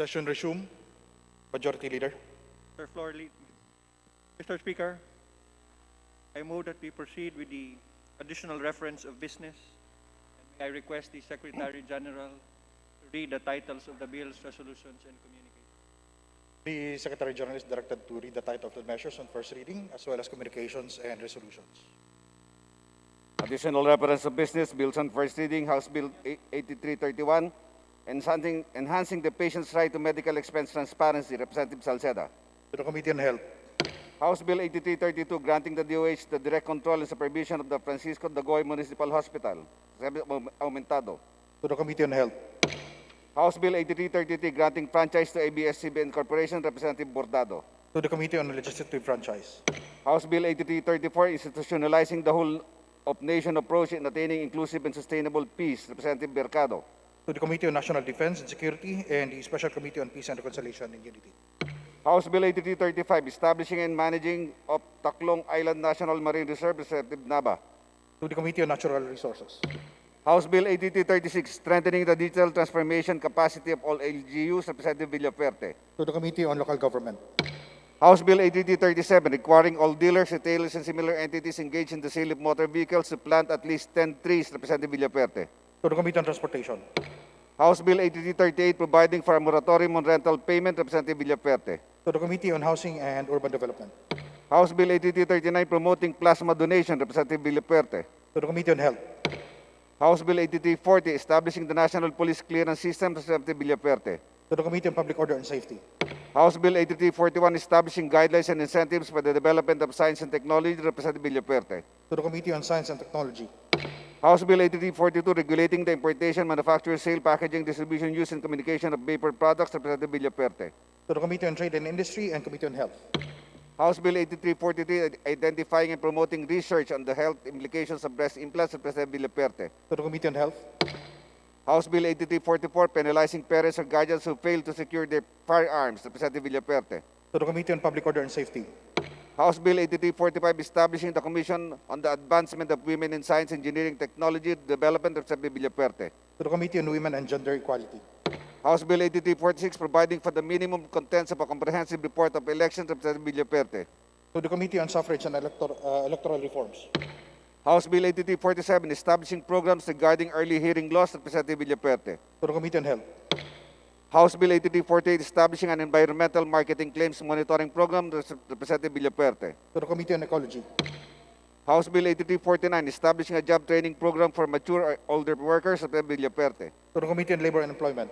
Session resume. Majority Leader. Mr. Speaker, I move that we proceed with the additional reference of business. And may I request the Secretary General to read the titles of the bills, resolutions, and communications. The Secretary General is directed to read the title of the measures on first reading as well as communications and resolutions. Additional reference of business, bills on first reading, House Bill 8331, enhancing the patient's right to medical expense transparency, Representative Salceda. To the Committee on Health. House Bill 8332, granting the DOH the direct control and supervision of the Francisco Dagoy Municipal Hospital, Representative Aumentado. To the Committee on Health. House Bill 8333, granting franchise to ABS-CBN Corporation, Representative Bordado. To the Committee on Legislative Franchise. House Bill 8334, institutionalizing the whole of nation approach in attaining inclusive and sustainable peace, Representative Mercado. To the Committee on National Defense and Security and the Special Committee on Peace and Reconciliation and Unity. House Bill 8335, establishing and managing of Taklong Island National Marine Reserve, Representative Nava. To the Committee on Natural Resources. House Bill 8336, strengthening the digital transformation capacity of all LGUs, Representative Villaferte. To the Committee on Local Government. House Bill 8337, requiring all dealers, retailers, and similar entities engaged in the sale of motor vehicles to plant at least 10 trees, Representative Villaferte. To the Committee on Transportation. House Bill 8338, providing for a moratorium on rental payment, Representative Villaferte. To the Committee on Housing and Urban Development. House Bill 8339, promoting plasma donation, Representative Villaferte. To the Committee on Health. House Bill 8340, establishing the National Police Clearance System, Representative Villaferte. To the Committee on Public Order and Safety. House Bill 8341, establishing guidelines and incentives for the development of science and technology, Representative Villaferte. To the Committee on Science and Technology. House Bill 8342, regulating the importation, manufacture, sale, packaging, distribution, use, and communication of vapor products, Representative Villaferte. To the Committee on Trade and Industry and Committee on Health. House Bill 8343, identifying and promoting research on the health implications of breast implants, Representative Villaferte. To the Committee on Health. House Bill 8344, penalizing parents or guardians who fail to secure their firearms, Representative Villaferte. To the Committee on Public Order and Safety. House Bill 8345, establishing the Commission on the Advancement of Women in Science, Engineering, Technology, Development, Representative Villaferte. To the Committee on Women and Gender Equality. House Bill 8346, providing for the minimum contents of a comprehensive report of elections, Representative Villaferte. To the Committee on Suffrage and Electoral Reforms. House Bill 8347, establishing programs regarding early hearing laws, Representative Villaferte. To the Committee on Health. House Bill 8348, establishing an environmental marketing claims monitoring program, Representative Villaferte. To the Committee on Ecology. House Bill 8349, establishing a job training program for mature or older workers, Representative Villaferte. To the Committee on Labor and Employment.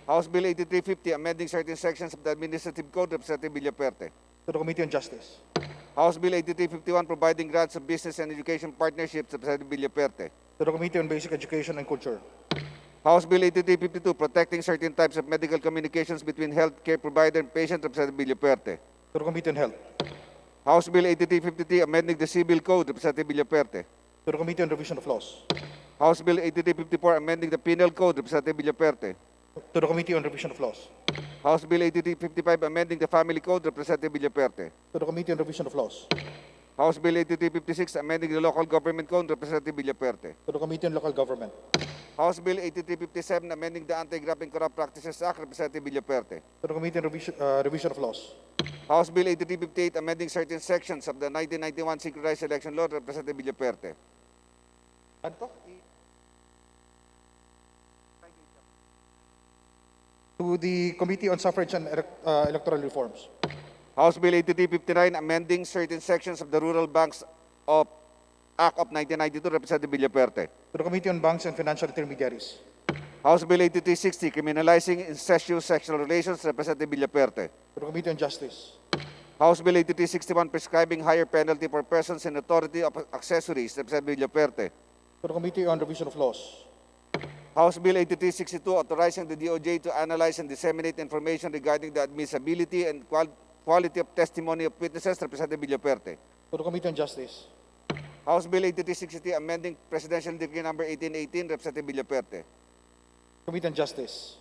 House Bill 8350, amending certain sections of the Administrative Code, Representative Villaferte. To the Committee on Justice. House Bill 8351, providing grants of business and education partnerships, Representative Villaferte. To the Committee on Basic Education and Culture. House Bill 8352, protecting certain types of medical communications between healthcare provider and patient, Representative Villaferte. To the Committee on Health. House Bill 8353, amending the Civil Code, Representative Villaferte. To the Committee on Revision of Laws. House Bill 8354, amending the Penal Code, Representative Villaferte. To the Committee on Revision of Laws. House Bill 8355, amending the Family Code, Representative Villaferte. To the Committee on Revision of Laws. House Bill 8356, amending the Local Government Code, Representative Villaferte. To the Committee on Local Government. House Bill 8357, amending the Anti-Graft and Corrupt Practices Act, Representative Villaferte. To the Committee on Revision of Laws. House Bill 8358, amending certain sections of the 1991 Synchronized Election Law, Representative Villaferte. Ano to? To the Committee on Suffrage and Electoral Reforms. House Bill 8359, amending certain sections of the Rural Banks of Act of 1992, Representative Villaferte. To the Committee on Banks and Financial Intermediaries. House Bill 8360, criminalizing incestuous sexual relations, Representative Villaferte. To the Committee on Justice. House Bill 8361, prescribing higher penalty for persons in authority of accessories, Representative Villaferte. To the Committee on Revision of Laws. House Bill 8362, authorizing the DOJ to analyze and disseminate information regarding the admissibility and quality of testimony of witnesses, Representative Villaferte. To the Committee on Justice. House Bill 8363, amending Presidential Decree Number 1818, Representative Villaferte. Committee on Justice.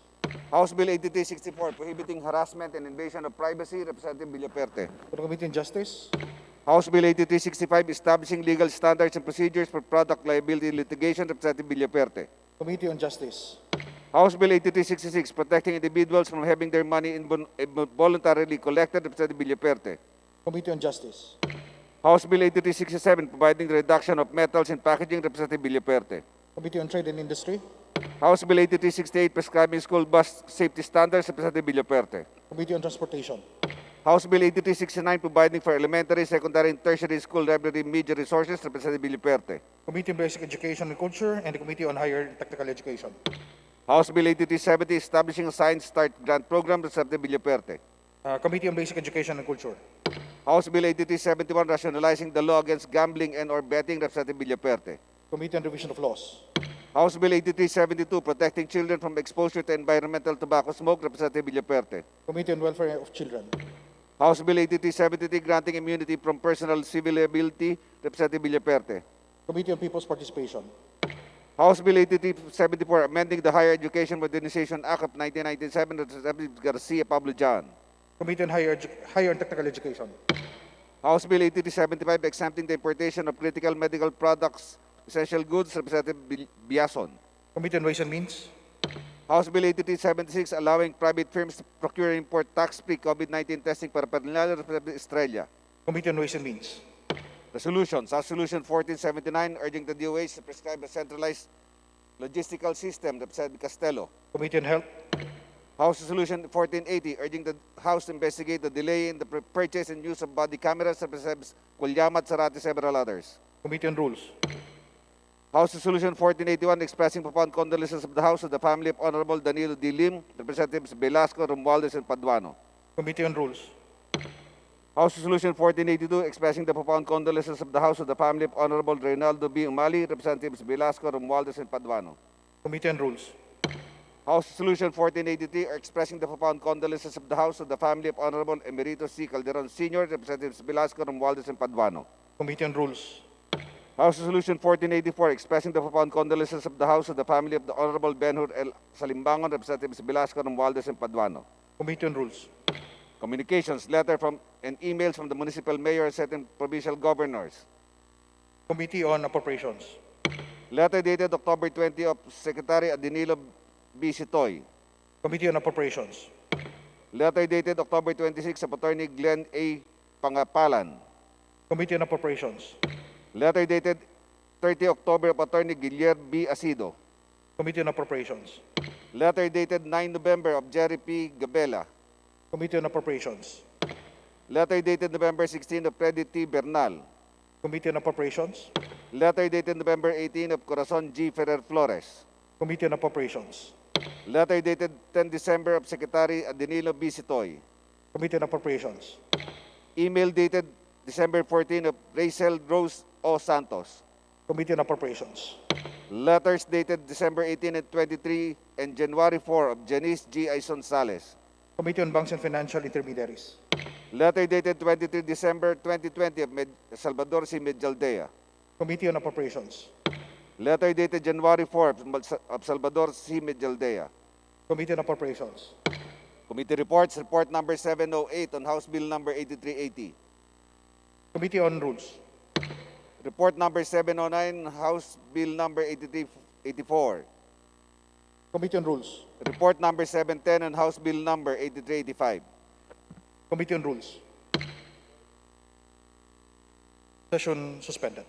House Bill 8364, prohibiting harassment and invasion of privacy, Representative Villaferte. To the Committee on Justice. House Bill 8365, establishing legal standards and procedures for product liability litigation, Representative Villaferte. Committee on Justice. House Bill 8366, protecting individuals from having their money involuntarily collected, Representative Villaperte. Committee on Justice. House Bill 8367, providing the reduction of metals in packaging, Representative Villaperte. Committee on Trade and Industry. House Bill 8368, prescribing school bus safety standards, Representative Villaperte. Committee on Transportation. House Bill 8369, providing for elementary, secondary, and tertiary school library media resources, Representative Villaperte. Committee on Basic Education and Culture, and the Committee on Higher and Technical Education. House Bill 8370, establishing a Science Start Grant Program, Representative Villaperte. Committee on Basic Education and Culture. House Bill 8371, rationalizing the law against gambling and/or betting, Representative Villaperte. Committee on Revision of Laws. House Bill 8372, protecting children from exposure to environmental tobacco smoke, Representative Villaperte. Committee on Welfare of Children. House Bill 8373, granting immunity from personal civil liability, Representative Villaperte. Committee on People's Participation. House Bill 8374, amending the Higher Education Modernization Act of 1997, Representative Garcia Pablo John. Committee on Higher and Technical Education. House Bill 8375, exempting the importation of critical medical products, essential goods, Representative Biason. Committee on Ways and Means. House Bill 8376, allowing private firms to procure and import tax-free COVID-19 testing para Pernilano, Representative Estrella. Committee on Ways and Means. Resolutions. House Resolution 1479, urging the DOH to prescribe a centralized logistical system, Representative Castelo. Committee on Health. House Resolution 1480, urging the House to investigate the delay in the purchase and use of body cameras, Representatives Kulyamat, Sarati, several others. Committee on Rules. House Resolution 1481, expressing profound condolences of the House to the family of Honorable Danilo D. Lim, Representatives Velasco, Romualdez, and Paduano. Committee on Rules. House Resolution 1482, expressing the profound condolences of the House to the family of Honorable Reynaldo B. Umali, Representatives Velasco, Romualdez, and Paduano. Committee on Rules. House Resolution 1483, expressing the profound condolences of the House to the family of Honorable Emerito C. Calderon Sr., Representatives Velasco, Romualdez, and Paduano. Committee on Rules. House Resolution 1484, expressing the profound condolences of the House to the family of the Honorable Benhur L. Salimbangon, Representatives Velasco, Romualdez, and Paduano. Committee on Rules. Communications, letter from and emails from the municipal mayor and certain provincial governors. Committee on Appropriations. Letter dated October 20 of Secretary Adenilo B. Sitoy. Committee on Appropriations. Letter dated October 26 of Attorney Glenn A. Pangapalan. Committee on Appropriations. Letter dated 30 October of Attorney Guillermo B. Asido. Committee on Appropriations. Letter dated 9 November of Jerry P. Gabela. Committee on Appropriations. Letter dated November 16 of Freddy T. Bernal. Committee on Appropriations. Letter dated November 18 of Corazon G. Ferrer Flores. Committee on Appropriations. Letter dated 10 December of Secretary Adenilo B. Sitoy. Committee on Appropriations. Email dated December 14 of Rachel Rose O. Santos. Committee on Appropriations. Letters dated December 18 and 23 and January 4 of Janice G. Aison Sales. Committee on Banks and Financial Intermediaries. Letter dated 23 December 2020 of Salvador C. Medjaldea. Committee on Appropriations. Letter dated January 4 of Salvador C. Medjaldea. Committee on Appropriations. Committee reports, report number 708 on House Bill number 8380. Committee on Rules. Report number 709, House Bill number 8384. Committee on Rules. Report number 710 on House Bill number 8385. Committee on Rules. Session suspended.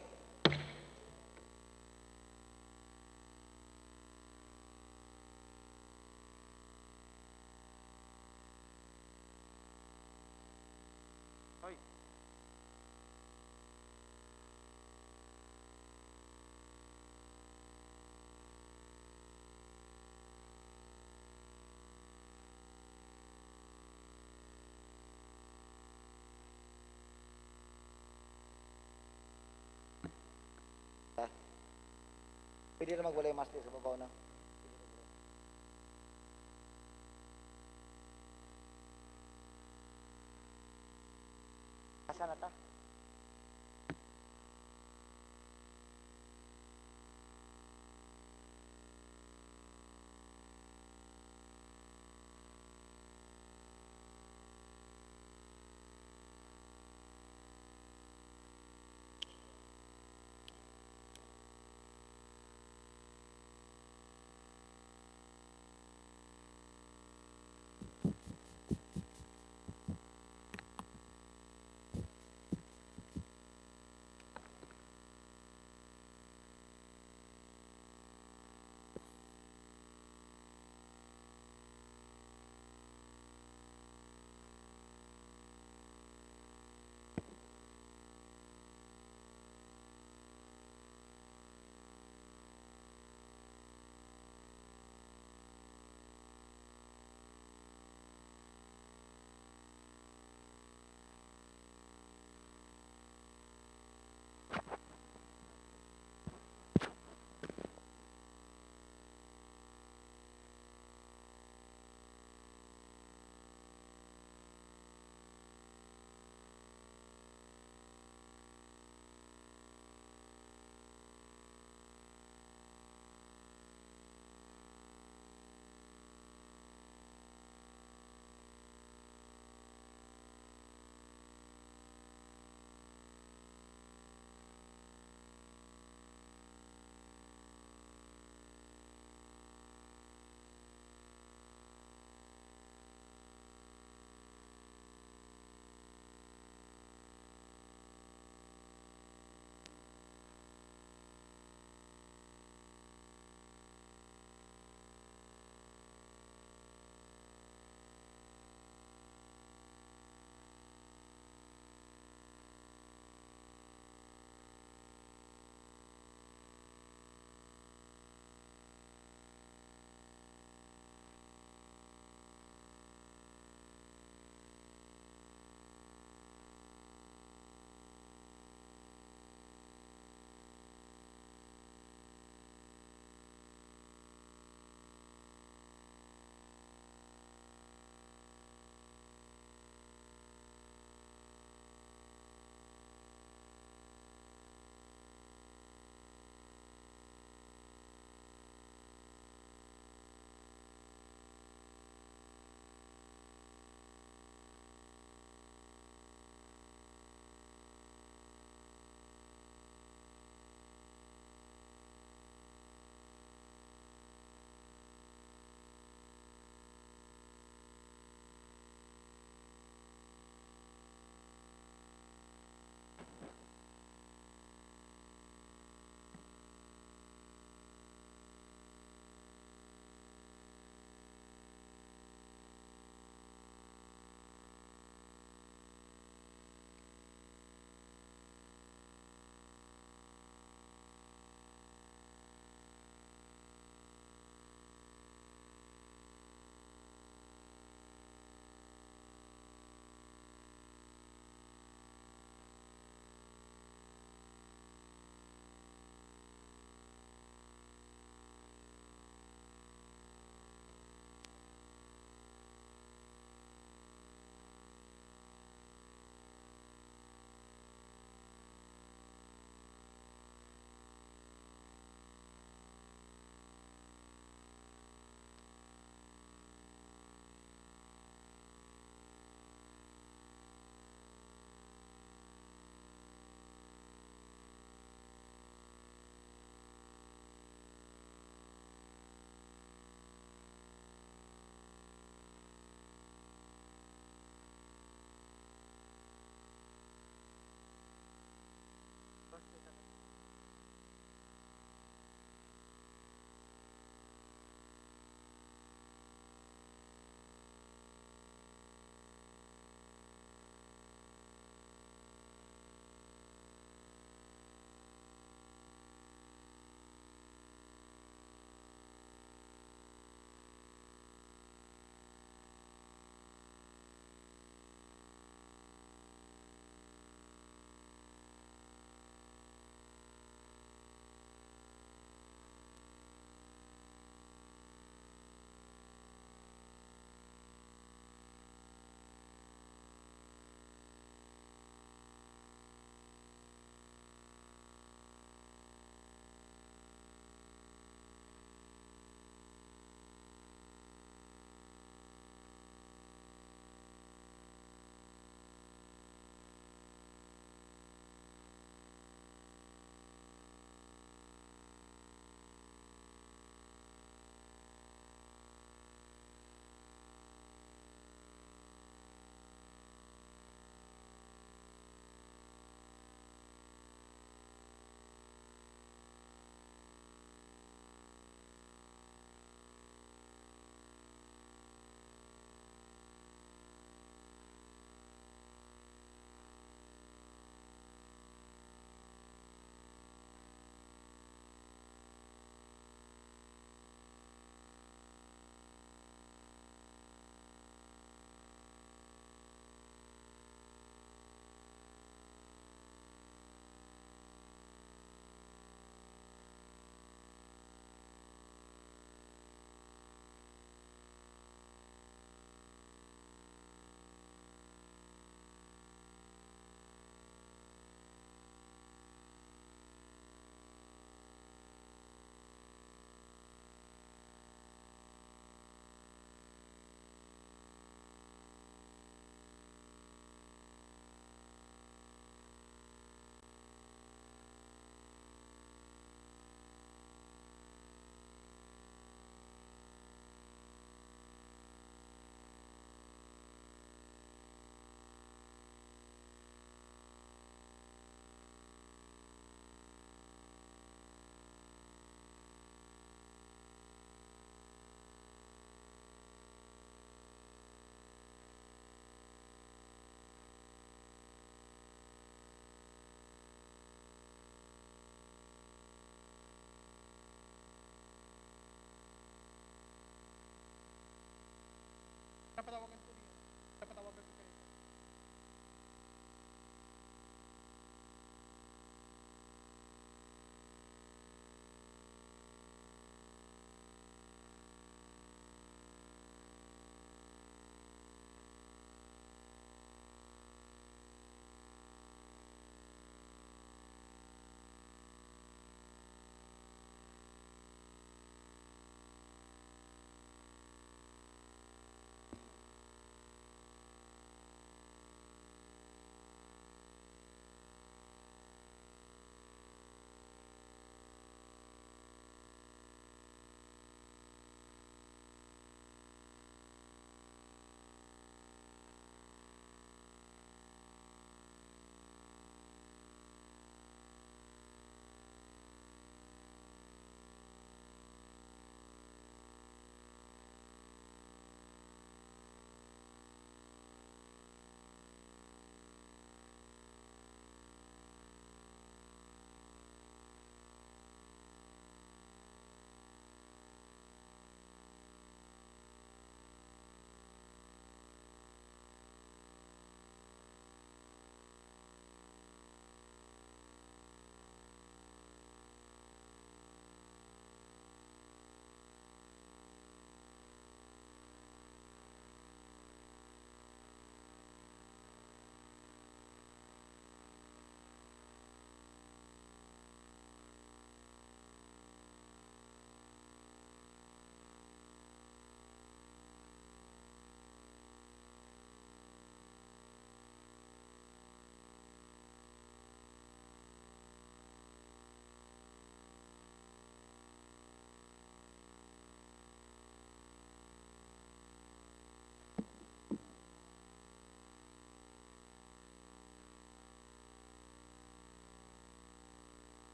Pwede na magwalay master sa babaw na. Asa na ta?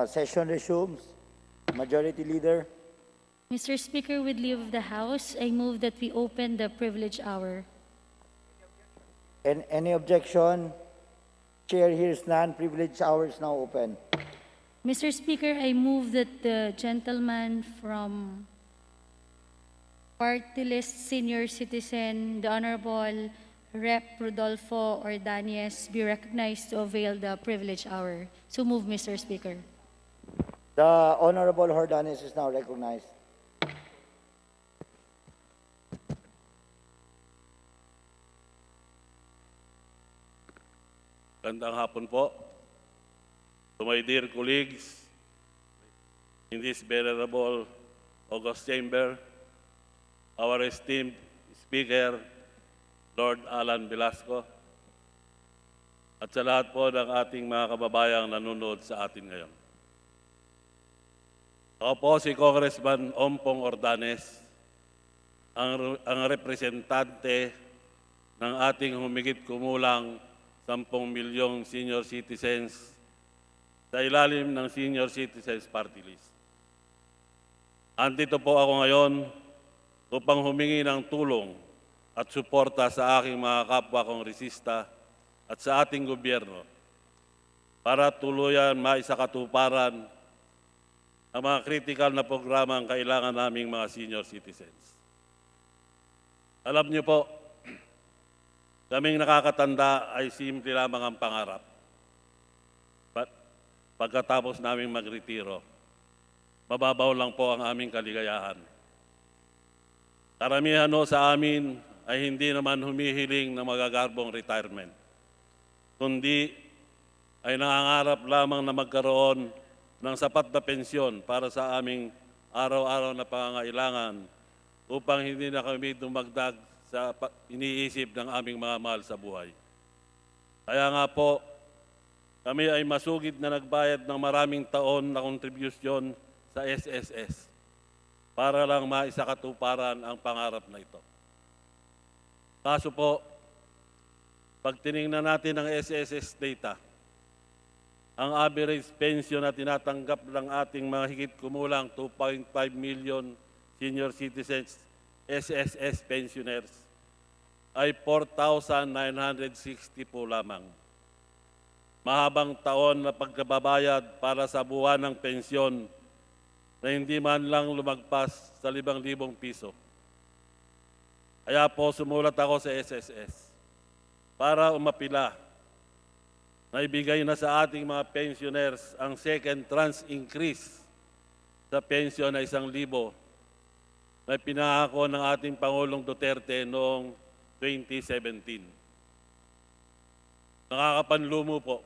Session resumes. Majority Leader. Mr. Speaker, with leave of the House, I move that we open the privilege hour. Any objection? Chair hears none. Privilege hour is now open. Mr. Speaker, I move that the gentleman from Party List Senior Citizen, the Honorable Rep. Rodolfo Ordonez, be recognized to avail the privilege hour. So move, Mr. Speaker. The Honorable Jordanes is now recognized. Gandang hapon po. To my dear colleagues in this venerable August Chamber, our esteemed Speaker, Lord Alan Velasco, at sa lahat po ng ating mga kababayang nanonood sa atin ngayon. Ako po si Congressman Ompong Ordanes, ang representante ng ating humigit kumulang 10 milyong senior citizens sa ilalim ng Senior Citizens Party List. Andito po ako ngayon upang humingi ng tulong at suporta sa aking mga kapwa kongresista at sa ating gobyerno para tuluyan maisakatuparan ang mga critical na programang kailangan naming mga senior citizens. Alam niyo po, kaming nakakatanda ay simple lamang ang pangarap. Pagkatapos naming magretiro, mababaw lang po ang aming kaligayahan. Karamihan no sa amin ay hindi naman humihiling ng magagarbong retirement, kundi ay nangangarap lamang na magkaroon ng sapat na pensyon para sa aming araw-araw na pangangailangan upang hindi na kami dumagdag sa iniisip ng aming mga mahal sa buhay. Kaya nga po, kami ay masugid na nagbayad ng maraming taon na kontribusyon sa SSS para lang maisakatuparan ang pangarap na ito. Kaso po, pag tinignan natin ang SSS data, ang average pension na tinatanggap ng ating mga higit kumulang 2.5 million senior citizens SSS pensioners ay 4,960 po lamang. Mahabang taon na pagkababayad para sa buwan ng pensyon na hindi man lang lumagpas sa 5,000 piso. Kaya po sumulat ako sa SSS para umapila na ibigay na sa ating mga pensioners ang second tranche increase sa pensyon na 1,000 na pinangako ng ating Pangulong Duterte noong 2017. Nakakapanlumo po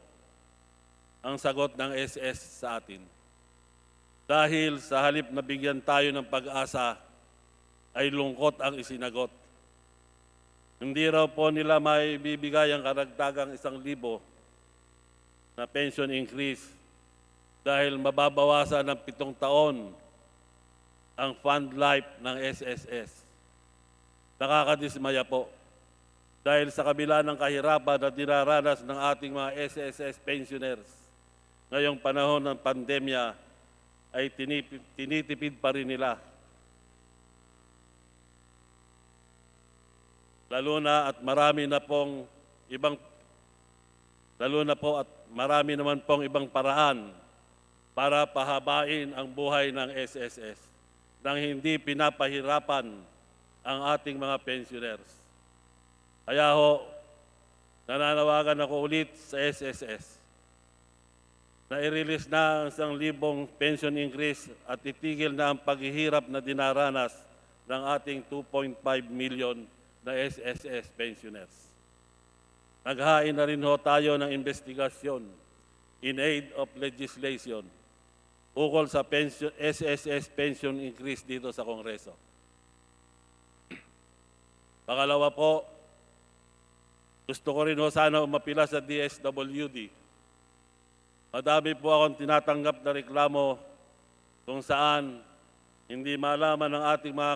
ang sagot ng SS sa atin. Dahil sa halip na bigyan tayo ng pag-asa, ay lungkot ang isinagot. Hindi raw po nila may bibigay ang karagdagang 1,000 na pension increase dahil mababawasan ng 7 taon ang fund life ng SSS. Nakakadismaya po dahil sa kabila ng kahirapan na dinaranas ng ating mga SSS pensioners, ngayong panahon ng pandemya ay tinitipid pa rin nila. Lalo na marami naman pong ibang paraan para pahabain ang buhay ng SSS nang hindi pinapahirapan ang ating mga pensioners. Kaya ho, nananawagan ako ulit sa SSS na i-release na ang 1,000 pension increase at itigil na ang paghihirap na dinaranas ng ating 2.5 million na SSS pensioners. Naghain na rin ho tayo ng investigasyon in aid of legislation ukol sa SSS pension increase dito sa Kongreso. Pangalawa po, gusto ko rin ho sana umapila sa DSWD. Madami po akong tinatanggap na reklamo kung saan hindi malaman ng ating mga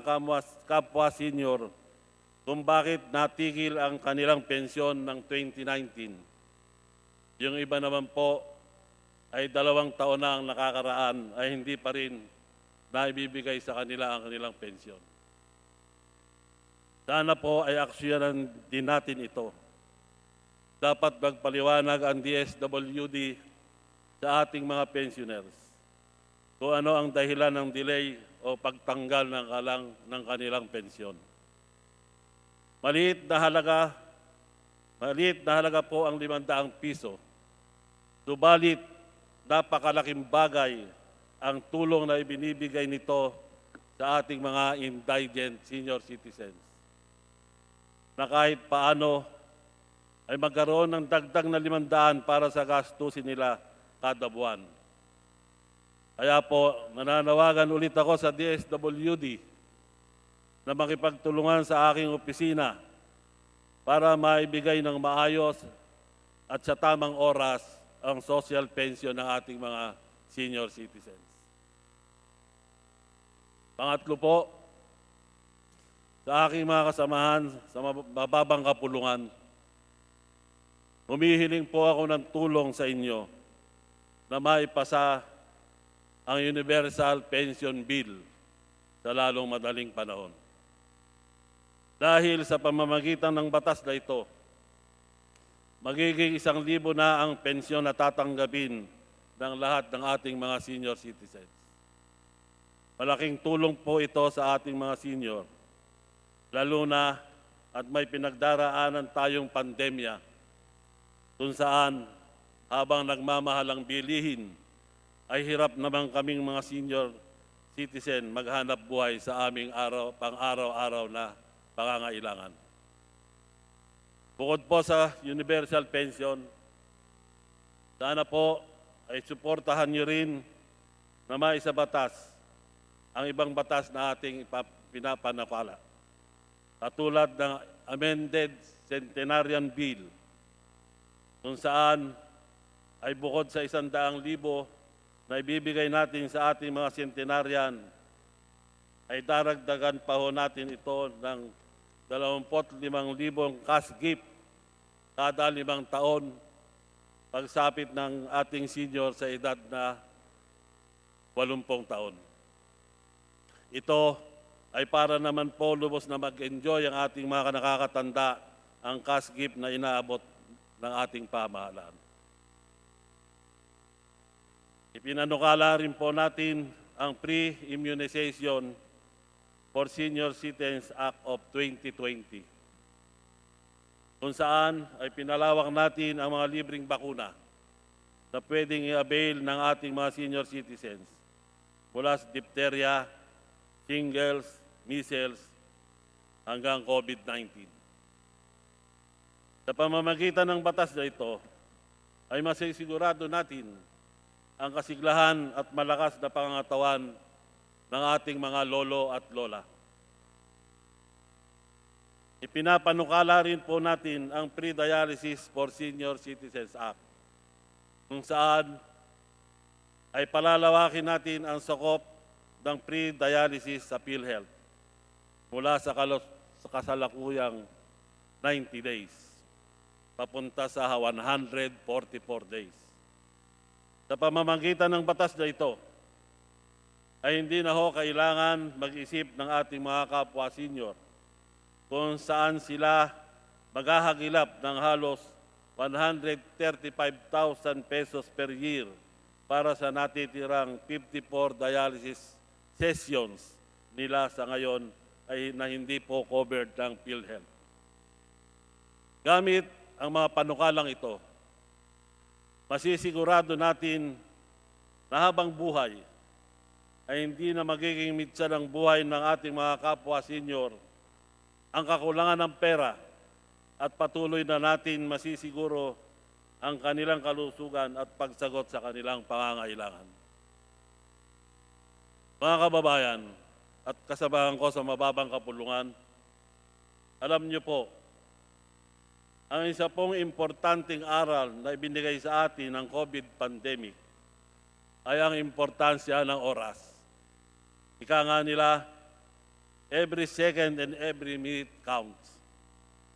kapwa senior kung bakit natigil ang kanilang pensyon ng 2019. Yung iba naman po ay 2 taon na ang nakakaraan ay hindi pa rin naibibigay sa kanila ang kanilang pensyon. Sana po ay aksyonan din natin ito. Dapat magpaliwanag ang DSWD sa ating mga pensioners kung ano ang dahilan ng delay o pagtanggal ng kanilang pensyon. Maliit na halaga po ang 500 piso. Subalit, napakalaking bagay ang tulong na ibinibigay nito sa ating mga indigent senior citizens, na kahit paano ay magkaroon ng dagdag na 500 para sa gastusin nila kada buwan. Kaya po, nananawagan ulit ako sa DSWD na makipagtulungan sa aking opisina para maibigay ng maayos at sa tamang oras ang social pension ng ating mga senior citizens. Pangatlo po, sa aking mga kasamahan sa mababang kapulungan, humihiling po ako ng tulong sa inyo na maipasa ang Universal Pension Bill sa lalong madaling panahon. Dahil sa pamamagitan ng batas na ito, magiging 1,000 na ang pensyon na tatanggapin ng lahat ng ating mga senior citizens. Malaking tulong po ito sa ating mga senior, lalo na at may pinagdaraanan tayong pandemya kung saan habang nagmamahalang bilihin ay hirap naman kaming mga senior citizen maghanap buhay sa aming pang-araw-araw na pangangailangan. Bukod po sa universal pension, sana po ay suportahan niyo rin na maisabatas ang ibang batas na ating pinapanakala. Katulad ng amended centenarian bill, kung saan ay bukod sa 100,000 na ibibigay natin sa ating mga centenarian, ay daragdagan pa ho natin ito ng 25,000 cash gift kada 5 taon pagsapit ng ating senior sa edad na 80 taon. Ito ay para naman po lubos na mag-enjoy ang ating mga nakakatanda ang cash gift na inaabot ng ating pamahalaan. Ipinanukala rin po natin ang pre-immunization for Senior Citizens Act of 2020, kung saan ay pinalawak natin ang mga libreng bakuna na pwedeng i-avail ng ating mga senior citizens mula sa diphtheria, shingles, measles, hanggang COVID-19. Sa pamamagitan ng batas na ito, ay masisigurado natin ang kasiglahan at malakas na pangangatawan ng ating mga lolo at lola. Ipinapanukala rin po natin ang Pre-Dialysis for Senior Citizens Act, kung saan ay palalawakin natin ang sakop ng pre-dialysis sa PhilHealth mula sa kasalukuyang 90 days papunta sa 144 days. Sa pamamagitan ng batas na ito, ay hindi na ho kailangan mag-isip ng ating mga kapwa senior kung saan sila maghahagilap ng halos 135,000 pesos per year para sa natitirang 54 dialysis sessions nila sa ngayon ay na hindi po covered ng PhilHealth. Gamit ang mga panukalang ito, masisigurado natin na habang buhay ay hindi na magiging mitsa ng buhay ng ating mga kapwa senior ang kakulangan ng pera at patuloy na natin masisiguro ang kanilang kalusugan at pagsagot sa kanilang pangangailangan. Mga kababayan at kasamahan ko sa mababang kapulungan, alam niyo po, ang isa pong importanteng aral na ibinigay sa atin ng COVID pandemic ay ang importansya ng oras. Ika nga nila, every second and every minute counts.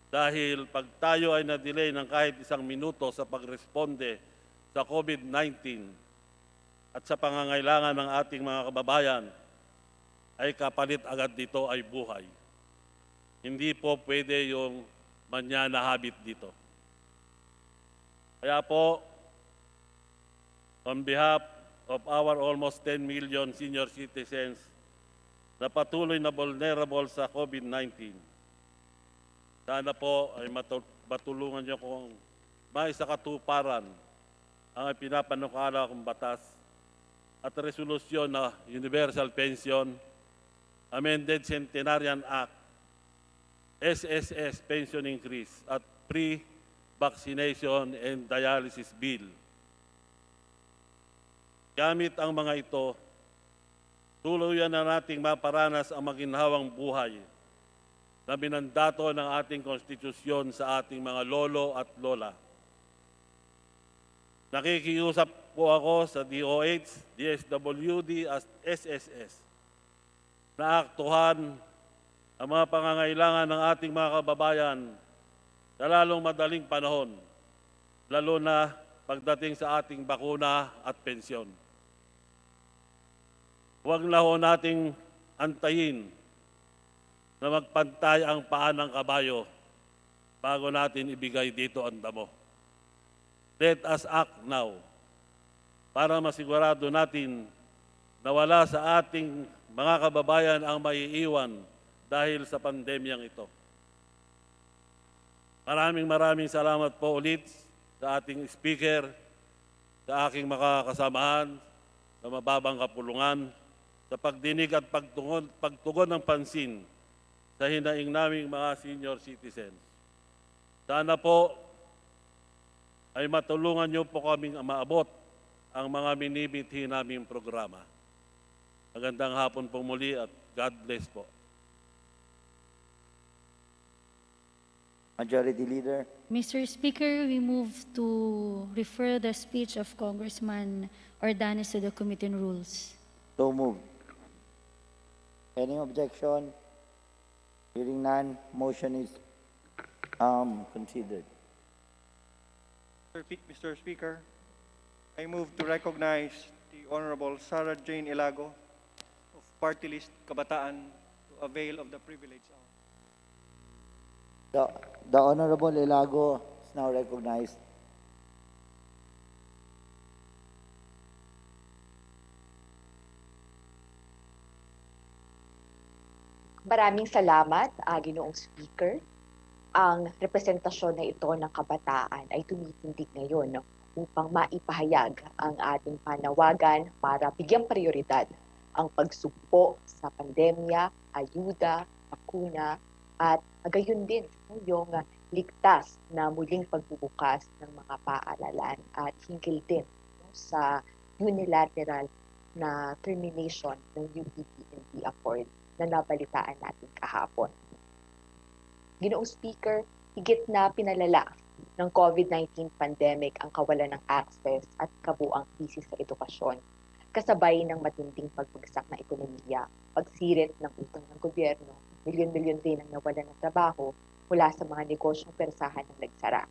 Dahil pag tayo ay na-delay ng kahit 1 minuto sa pagresponde sa COVID-19 at sa pangangailangan ng ating mga kababayan, ay kapalit agad dito ay buhay. Hindi po pwede yung manyana habit dito. Kaya po, on behalf of our almost 10 million senior citizens na patuloy na vulnerable sa COVID-19, sana po ay matulungan niyo kung maisakatuparan ang pinapanukala kong batas at resolusyon na Universal Pension, Amended Centenarian Act, SSS Pension Increase at Pre-Vaccination and Dialysis Bill. Gamit ang mga ito, tuluyan na nating maparanas ang maginhawang buhay na binandato ng ating konstitusyon sa ating mga lolo at lola. Nakikiusap po ako sa DOH, DSWD at SSS na aktuhan ang mga pangangailangan ng ating mga kababayan sa lalong madaling panahon, lalo na pagdating sa ating bakuna at pensyon. Huwag na ho nating antayin na magpantay ang paa ng kabayo bago natin ibigay dito ang damo. Let us act now para masigurado natin na wala sa ating mga kababayan ang maiiwan dahil sa pandemyang ito. Maraming salamat po ulit sa ating speaker, sa aking makakasamahan, sa mababang kapulungan, sa pagdinig at pagtugon ng pansin sa hinaing naming mga senior citizens. Sana po ay matulungan niyo po kaming maabot ang mga minimithi naming programa. Magandang hapon po muli at God bless po. Majority Leader. Mr. Speaker, we move to refer the speech of Congressman Ordanes to the Committee on Rules. So moved. Any objection? Hearing none, motion is considered. Mr. Speaker, I move to recognize the Honorable Sarah Jane Ilago of Party List Kabataan to avail of the privilege hour. The Honorable Ilago is now recognized. Maraming salamat, Ginoong Speaker. Ang representasyon na ito ng kabataan ay tumitindig ngayon upang maipahayag ang ating panawagan para bigyang prioridad ang pagsugpo sa pandemya, ayuda, bakuna, at gayon din yung ligtas na muling pagbubukas ng mga paaralan at hinggil din sa unilateral na termination ng UPPNP Accord na nabalitaan natin kahapon. Ginoong Speaker, higit na pinalala ng COVID-19 pandemic ang kawalan ng access at kabuang krisis sa edukasyon, kasabay ng matinding pagbagsak ng ekonomiya, pagsirit ng utang ng gobyerno, milyon-milyon din ang nawalan ng trabaho mula sa mga negosyong persahan ng nagsara.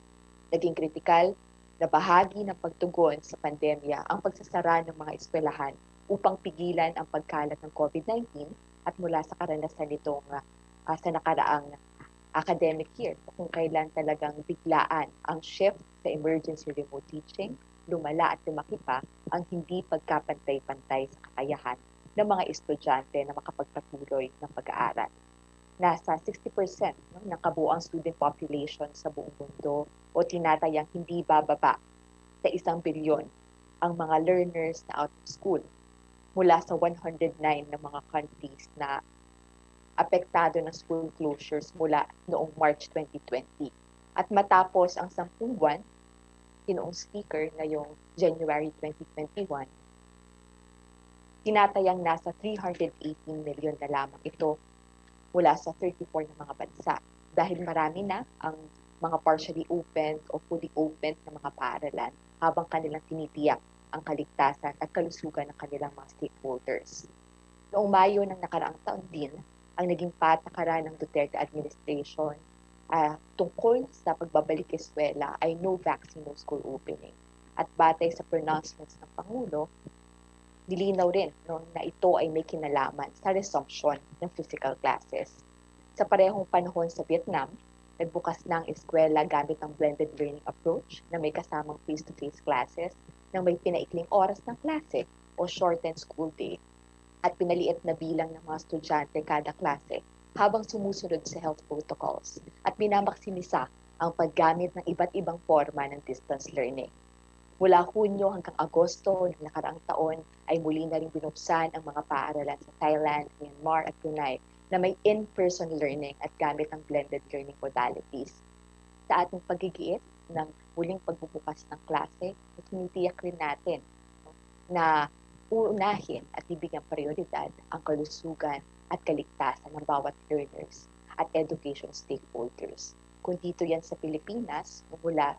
Naging kritikal na bahagi ng pagtugon sa pandemya ang pagsasara ng mga eskwelahan upang pigilan ang pagkalat ng COVID-19 at mula sa karanasan nitong sa nakaraang academic year, kung kailan talagang biglaan ang shift sa emergency remote teaching, lumala at lumaki pa ang hindi pagkapantay-pantay sa kakayahan ng mga estudyante na makapagpatuloy ng pag-aaral. Nasa 60% ng kabuuang student population sa buong mundo o tinatayang hindi bababa sa 1 bilyon ang mga learners na out of school mula sa 109 na mga countries na apektado ng school closures mula noong March 2020. At matapos ang 10 buwan, Ginoong Speaker, ngayong January 2021, tinatayang nasa 318 million na lamang ito mula sa 34 na mga bansa. Dahil marami na ang mga partially opened o fully opened na mga paaralan habang kanilang tinitiyak ang kaligtasan at kalusugan ng kanilang mga stakeholders. Noong Mayo ng nakaraang taon din, ang naging patakaran ng Duterte administration tungkol sa pagbabalik eskwela ay no vaccine, no school opening. At batay sa pronouncements ng Pangulo, nilinaw rin na ito ay may kinalaman sa resumption ng physical classes. Sa parehong panahon sa Vietnam, nagbukas na ang eskwela gamit ang blended learning approach na may kasamang face-to-face classes na may pinaikling oras ng klase o shortened school day at pinaliit na bilang ng mga estudyante kada klase habang sumusunod sa health protocols at minamaksimisa ang paggamit ng iba't ibang forma ng distance learning. Mula Hunyo hanggang Agosto ng nakaraang taon ay muli na rin binuksan ang mga paaralan sa Thailand, Myanmar at Brunei na may in-person learning at gamit ang blended learning modalities. Sa ating paggigiit ng muling pagbubukas ng klase, tinitiyak rin natin na uunahin at ibigyang prioridad ang kalusugan at kaligtasan ng bawat learners at education stakeholders. Kung dito yan sa Pilipinas, mula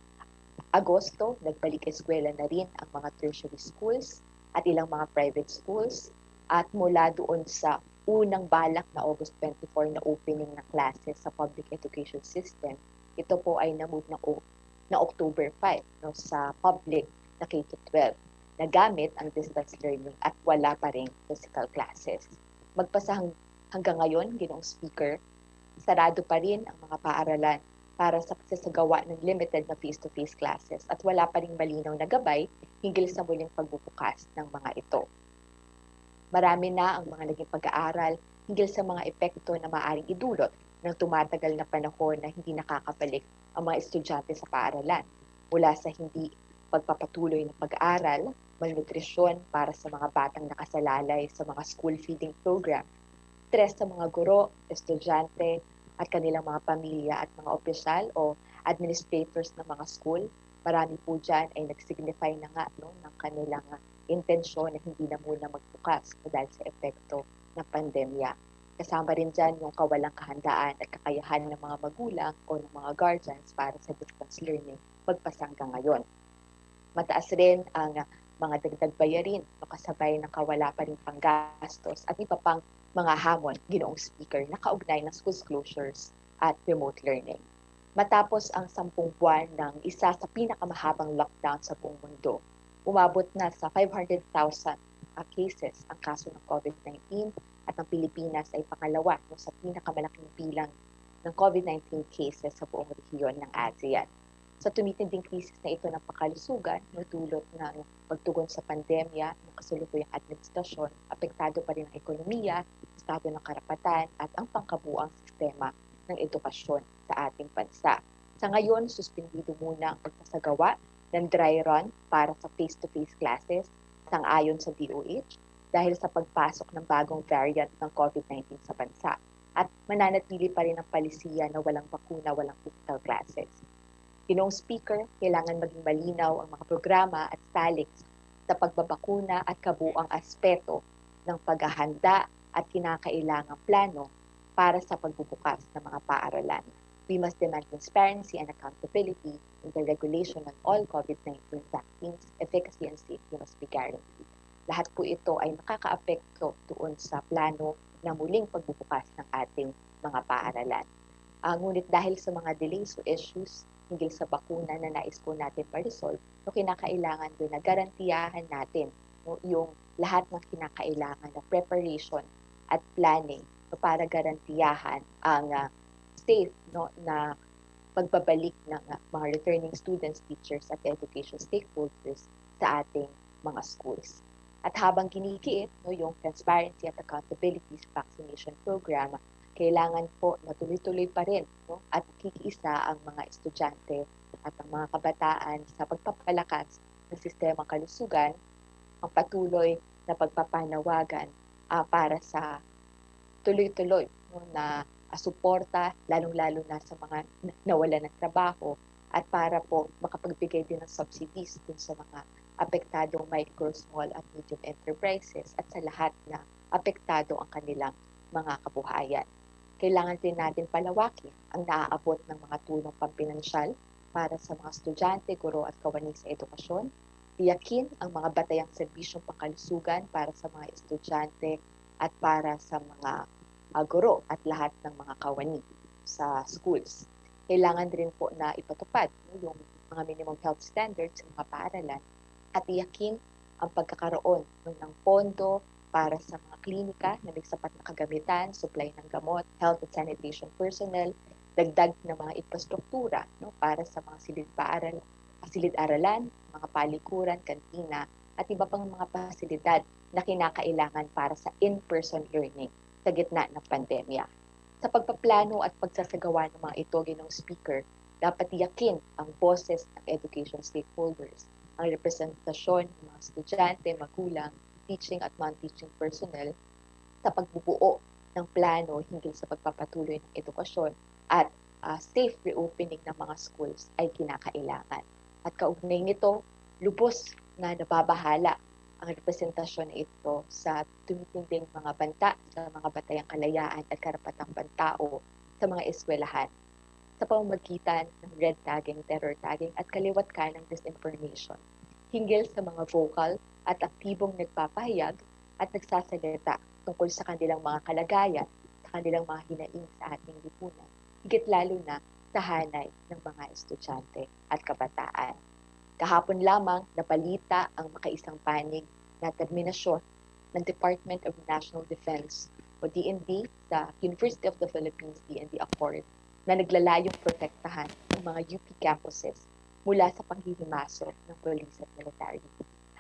Agosto, nagbalik eskwela na rin ang mga tertiary schools at ilang mga private schools at mula doon sa unang balak na August 24 na opening ng classes sa public education system, ito po ay na-move na October 5 sa public na K-12 na gamit ang distance learning at wala pa rin physical classes. Magpasa hanggang ngayon, Ginoong Speaker, sarado pa rin ang mga paaralan para sa pagsasagawa ng limited na face-to-face classes at wala pa ring malinaw na gabay hinggil sa muling pagbubukas ng mga ito. Marami na ang mga naging pag-aaral hinggil sa mga epekto na maaaring idulot ng tumatagal na panahon na hindi nakakabalik ang mga estudyante sa paaralan. Mula sa hindi pagpapatuloy ng pag-aaral, malnutrisyon para sa mga batang nakasalalay sa mga school feeding program, stress sa mga guro, estudyante, at kanilang mga pamilya at mga opisyal o administrators ng mga school. Marami po dyan ay nag-signify na nga ng kanilang intensyon na hindi na muna magbukas dahil sa epekto ng pandemya. Kasama rin dyan yung kawalang kahandaan at kakayahan ng mga magulang o ng mga guardians para sa distance learning magpasa hanggang ngayon. Mataas rin ang mga dagdag bayarin kasabay ng kawala pa rin panggastos at iba pang mga hamon, Ginoong Speaker, na kaugnay ng schools closures at remote learning. Matapos ang 10 buwan ng isa sa pinakamahabang lockdown sa buong mundo, umabot na sa 500,000 cases ang kaso ng COVID-19 at ang Pilipinas ay pangalawa sa pinakamalaking bilang ng COVID-19 cases sa buong rehiyon ng ASEAN. Sa tumitinding krisis na ito ng pangkalusugan, dulot ng pagtugon sa pandemya ng kasalukuyang administrasyon, apektado pa rin ang ekonomiya, estado ng karapatan at ang pangkabuang sistema ng edukasyon sa ating bansa. Sa ngayon, suspendido muna ang pagpasagawa ng dry run para sa face-to-face classes sang-ayon sa DOH dahil sa pagpasok ng bagong variant ng COVID-19 sa bansa at mananatili pa rin ang palisiya na walang bakuna, walang physical classes. Ginoong Speaker, kailangan maging malinaw ang mga programa at saliks sa pagbabakuna at kabuuang aspeto ng paghahanda at kinakailangang plano para sa pagbubukas ng mga paaralan. We must demand transparency and accountability in the regulation of all COVID-19 vaccines. Efficacy and safety must be guaranteed. Lahat po ito ay makakaapekto doon sa plano na muling pagbubukas ng ating mga paaralan. Ngunit dahil sa mga delays o issues hinggil sa bakuna na nais po natin ma-resolve, kinakailangan din na garantiyahan natin yung lahat ng kinakailangan na preparation at planning para garantiyahan ang safe na pagbabalik ng mga returning students, teachers at education stakeholders sa ating mga schools. At habang ginigiit yung transparency at accountability sa vaccination program, kailangan po na tuloy-tuloy pa rin at kikiisa ang mga estudyante at ang mga kabataan sa pagpapalakas ng sistemang kalusugan, ang patuloy na pagpapanawagan para sa tuloy-tuloy na suporta, lalong-lalo na sa mga nawalan ng trabaho at para po makapagbigay din ng subsidies dun sa mga apektadong micro, small at medium enterprises at sa lahat na apektado ang kanilang mga kabuhayan. Kailangan din natin palawakin ang naaabot ng mga tulong pampinansyal para sa mga estudyante, guro at kawani sa edukasyon. Tiyakin ang mga batayang serbisyong pangkalusugan para sa mga estudyante at para sa mga guro at lahat ng mga kawani sa schools. Kailangan din po na ipatupad yung mga minimum health standards sa mga paaralan at tiyakin ang pagkakaroon ng pondo para sa mga klinika na may sapat na kagamitan, supply ng gamot, health at sanitation personnel, dagdag na mga infrastruktura para sa mga silid-aralan, mga palikuran, kantina, at iba pang mga pasilidad na kinakailangan para sa in-person learning sa gitna ng pandemya. Sa pagpaplano at pagsasagawa ng mga ito, Ginoong Speaker, dapat tiyakin ang boses ng education stakeholders, ang representasyon ng mga estudyante, magulang, teaching at non-teaching personnel sa pagbubuo ng plano hinggil sa pagpapatuloy ng edukasyon at safe reopening ng mga schools ay kinakailangan. At kaugnay nito, lubos na nababahala ang representasyon na ito sa tumitinding mga banta sa mga batayang kalayaan at karapatang pantao sa mga eskwelahan sa pamamagitan ng red tagging, terror tagging at kaliwat ka ng disinformation hinggil sa mga vocal at aktibong nagpapahayag at nagsasalita tungkol sa kanilang mga kalagayan, sa kanilang mga hinaing sa ating lipunan, higit lalo na sa hanay ng mga estudyante at kabataan. Kahapon lamang nabalita ang makaisang panig na terminasyon ng Department of National Defense o DND sa University of the Philippines DND Accord na naglalayong protektahan ng mga UP campuses mula sa panghihimasok ng police at military.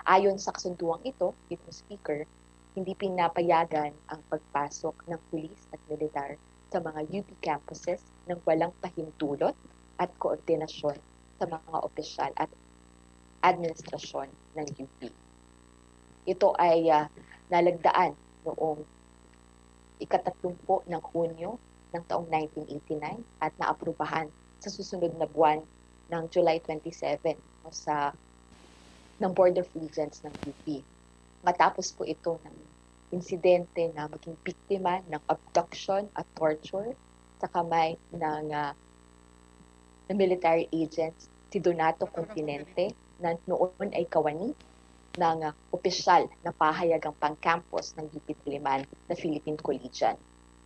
Ayon sa kasunduang ito, Mr. Speaker, hindi pinapayagan ang pagpasok ng pulis at militar sa mga UP campuses ng walang pahintulot at koordinasyon sa mga opisyal at administrasyon ng UP. Ito ay nalagdaan noong ika-30 ng Hunyo ng taong 1989 at naaprubahan sa susunod na buwan ng July 27 ng Board of Regents ng UP. Matapos po ito ng insidente na maging biktima ng abduction at torture sa kamay ng military agents si Donato Continente na noon ay kawani ng opisyal na pahayagang pang-campus ng UP Diliman na Philippine Collegian.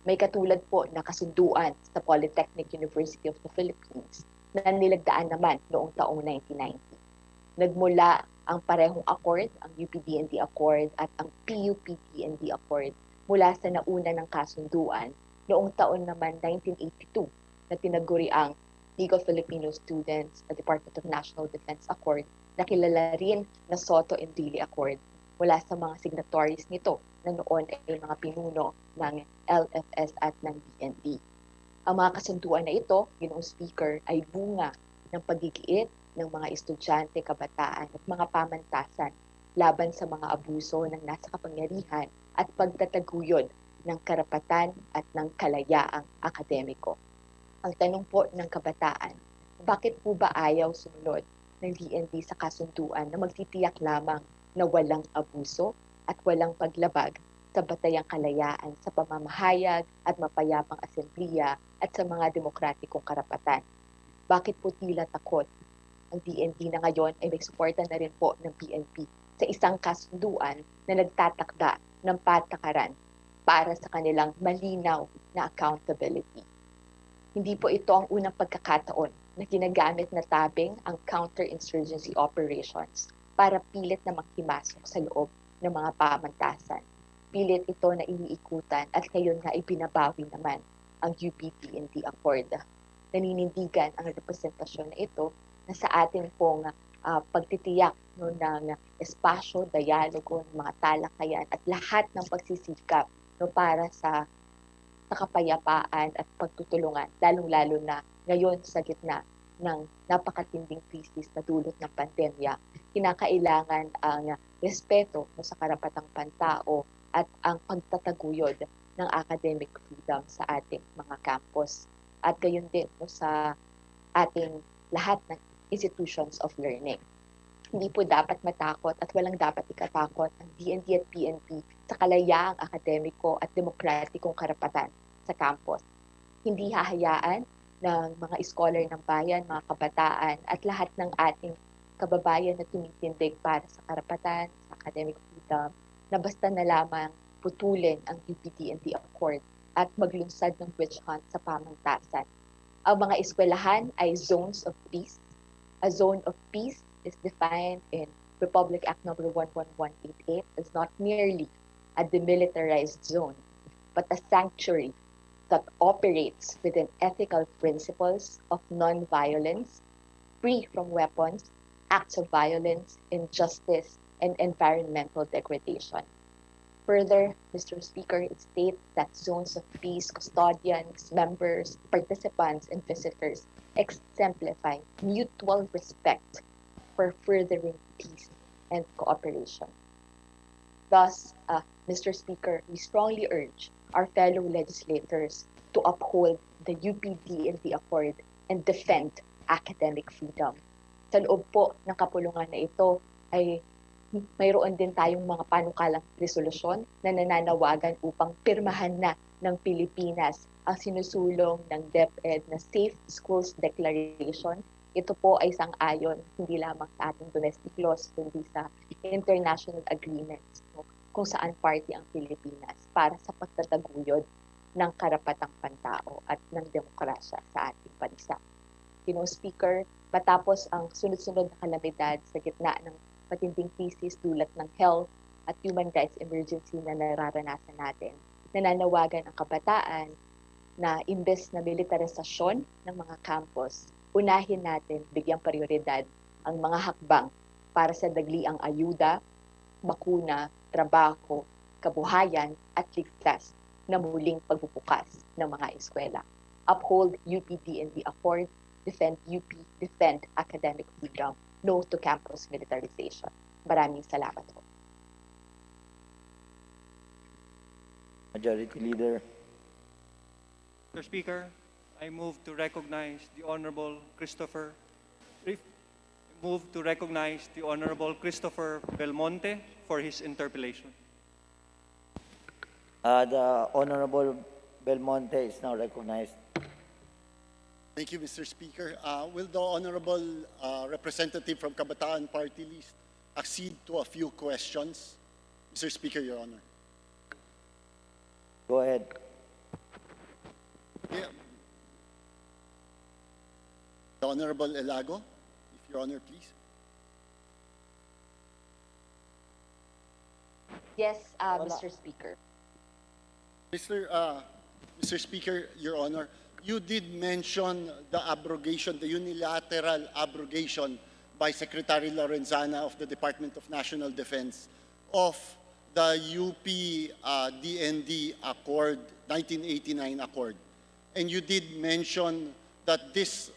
May katulad po na kasunduan sa Polytechnic University of the Philippines na nilagdaan naman noong taong 1990. Nagmula ang parehong accord, ang UP-DND Accord at ang PUP-DND Accord mula sa nauna ng kasunduan noong taon naman 1982 na tinaguri ang League of Filipino Students at Department of National Defense Accord na kilala rin na Soto and Dili Accord mula sa mga signatories nito na noon ay mga pinuno ng LFS at ng DND. Ang mga kasunduan na ito, Ginoong Speaker, ay bunga ng paggigiit ng mga estudyante, kabataan at mga pamantasan laban sa mga abuso ng nasa kapangyarihan at pagtataguyod ng karapatan at ng kalayaang akademiko. Ang tanong po ng kabataan, bakit po ba ayaw sumunod ng DND sa kasunduan na magtitiyak lamang na walang abuso at walang paglabag sa batayang kalayaan sa pamamahayag at mapayapang asemblea at sa mga demokratikong karapatan? Bakit po tila takot ang DND na ngayon ay may suporta na rin po ng PNP sa isang kasunduan na nagtatakda ng patakaran para sa kanilang malinaw na accountability? Hindi po ito ang unang pagkakataon na ginagamit na tabing ang counterinsurgency operations para pilit na maghimasok sa loob ng mga pamantasan. Pilit ito na iniikutan at ngayon nga ibinabawi naman ang UP-DND Accord. Naninindigan ang representasyon na ito na sa ating pong pagtitiyak ng espasyo, dialogo, ng mga talakayan at lahat ng pagsisikap para sa kapayapaan at pagtutulungan, lalong-lalo na ngayon sa gitna ng napakatinding krisis na dulot ng pandemya, kinakailangan ang respeto sa karapatang pantao at ang pagtataguyod ng academic freedom sa ating mga campus. At gayon din sa ating lahat ng institutions of learning. Hindi po dapat matakot at walang dapat ikatakot ang DND at PNP sa kalayaang akademiko at demokratikong karapatan sa campus. Hindi hahayaan ng mga scholar ng bayan, mga kabataan at lahat ng ating kababayan na tumitindig para sa karapatan, sa academic freedom, na basta na lamang putulin ang UP-DND Accord at maglunsad ng witch hunt sa pamantasan. Ang mga eskwelahan ay zones of peace A zone of peace is defined in Republic Act number 11188 as not merely a demilitarized zone, but a sanctuary that operates within ethical principles of non-violence, free from weapons, acts of violence, injustice, and environmental degradation. Further, Mr. Speaker, it states that zones of peace custodians, members, participants, and visitors exemplify mutual respect for furthering peace and cooperation. Thus, Mr. Speaker, we strongly urge our fellow legislators to uphold the UPD and the Accord and defend academic freedom. Sa loob po ng kapulungan na ito ay mayroon din tayong mga panukalang resolusyon na nananawagan upang pirmahan na ng Pilipinas ang sinusulong ng DepEd na Safe Schools Declaration. Ito po ay sang-ayon hindi lamang sa ating domestic laws, kundi sa international agreements kung saan party ang Pilipinas para sa pagtataguyod ng karapatang pantao at ng demokrasya sa ating bansa. Speaker, matapos ang sunod-sunod na kalamidad sa gitna ng matinding krisis dulot ng health at human rights emergency na nararanasan natin, nananawagan ang kabataan na imbes na militarisasyon ng mga campus, unahin natin bigyang prioridad ang mga hakbang para sa dagliang ayuda, bakuna, trabaho, kabuhayan at ligtas na muling pagbubukas ng mga eskwela. Uphold UPD and the Accord, defend UP, defend academic freedom, no to campus militarization. Maraming salamat po. Majority Leader. Mr. Speaker, I move to recognize the Honorable Christopher Belmonte for his interpellation. The Honorable Belmonte is now recognized. Thank you, Mr. Speaker. Will the Honorable Representative from Kabataan Party List accede to a few questions? Mr. Speaker, Your Honor. Go ahead. Yeah. The Honorable Elago, if Your Honor, please. Yes, Mr. Speaker. Mr. Speaker, Your Honor, you did mention the abrogation, the unilateral abrogation by Secretary Lorenzana of the Department of National Defense of the UP DND Accord, 1989 Accord. And you did mention that this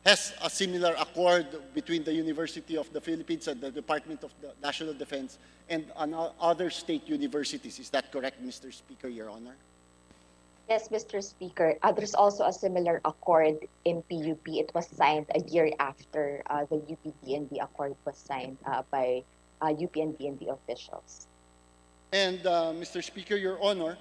has a similar accord between the University of the Philippines and the Department of the National Defense and other state universities. Is that correct, Mr. Speaker, Your Honor? Yes, Mr. Speaker. There's also a similar accord in PUP. It was signed a year after the UP-DND accord was signed by UP and DND officials. And Mr. Speaker, Your Honor,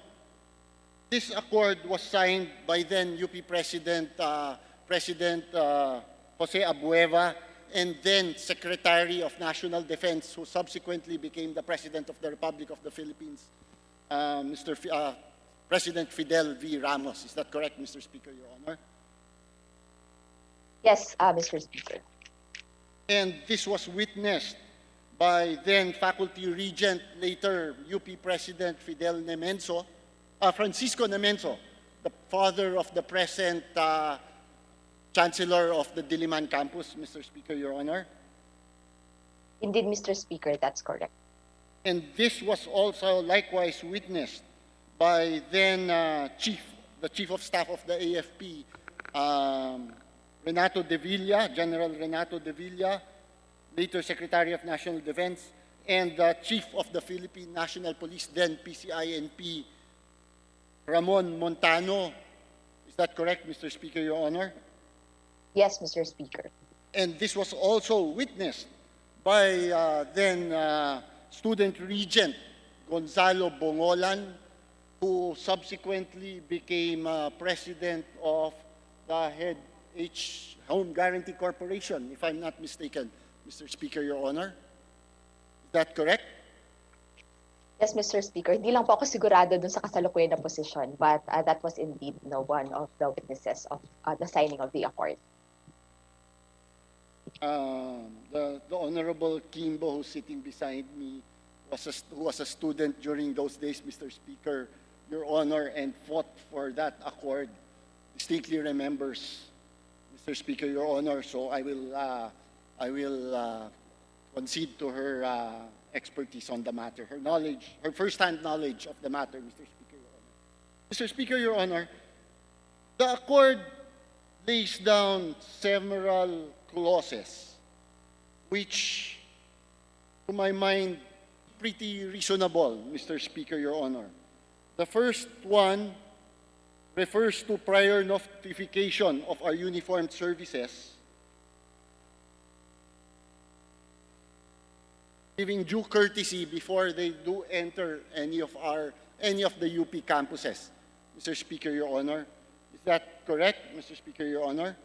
this accord was signed by then UP President Jose Abueva and then Secretary of National Defense, who subsequently became the President of the Republic of the Philippines, President Fidel V. Ramos. Is that correct, Mr. Speaker, Your Honor? Yes, Mr. Speaker. And this was witnessed by then Faculty Regent, later UP President Francisco Nemenzo, the father of the present Chancellor of the Diliman campus, Mr. Speaker, Your Honor. Indeed, Mr. Speaker, that's correct. And this was also likewise witnessed by then the Chief of Staff of the AFP, Renato de Villa, General Renato de Villa, later Secretary of National Defense, and the Chief of the Philippine National Police, then PCINP, Ramon Montano. Is that correct, Mr. Speaker, Your Honor? Yes, Mr. Speaker. And this was also witnessed by then Student Regent Gonzalo Bongolan, who subsequently became president of the Head H Home Guarantee Corporation, if I'm not mistaken, Mr. Speaker, Your Honor. Is that correct? Yes, Mr. Speaker. Hindi lang po ako sigurado dun sa kasalukuyan na posisyon, but that was indeed one of the witnesses of the signing of the accord. The Honorable Kimbo, who's sitting beside me, who was a student during those days, Mr. Speaker, Your Honor, and fought for that accord, distinctly remembers, Mr. Speaker, Your Honor. So I will concede to her expertise on the matter, her knowledge, her first-hand knowledge of the matter, Mr. Speaker, Your Honor. Mr. Speaker, Your Honor, the accord lays down several clauses which, to my mind, pretty reasonable, Mr. Speaker, Your Honor. The first one refers to prior notification of our uniformed services, giving due courtesy before they do enter any of the UP campuses. Mr. Speaker, Your Honor, is that correct, Mr. Speaker, Your Honor?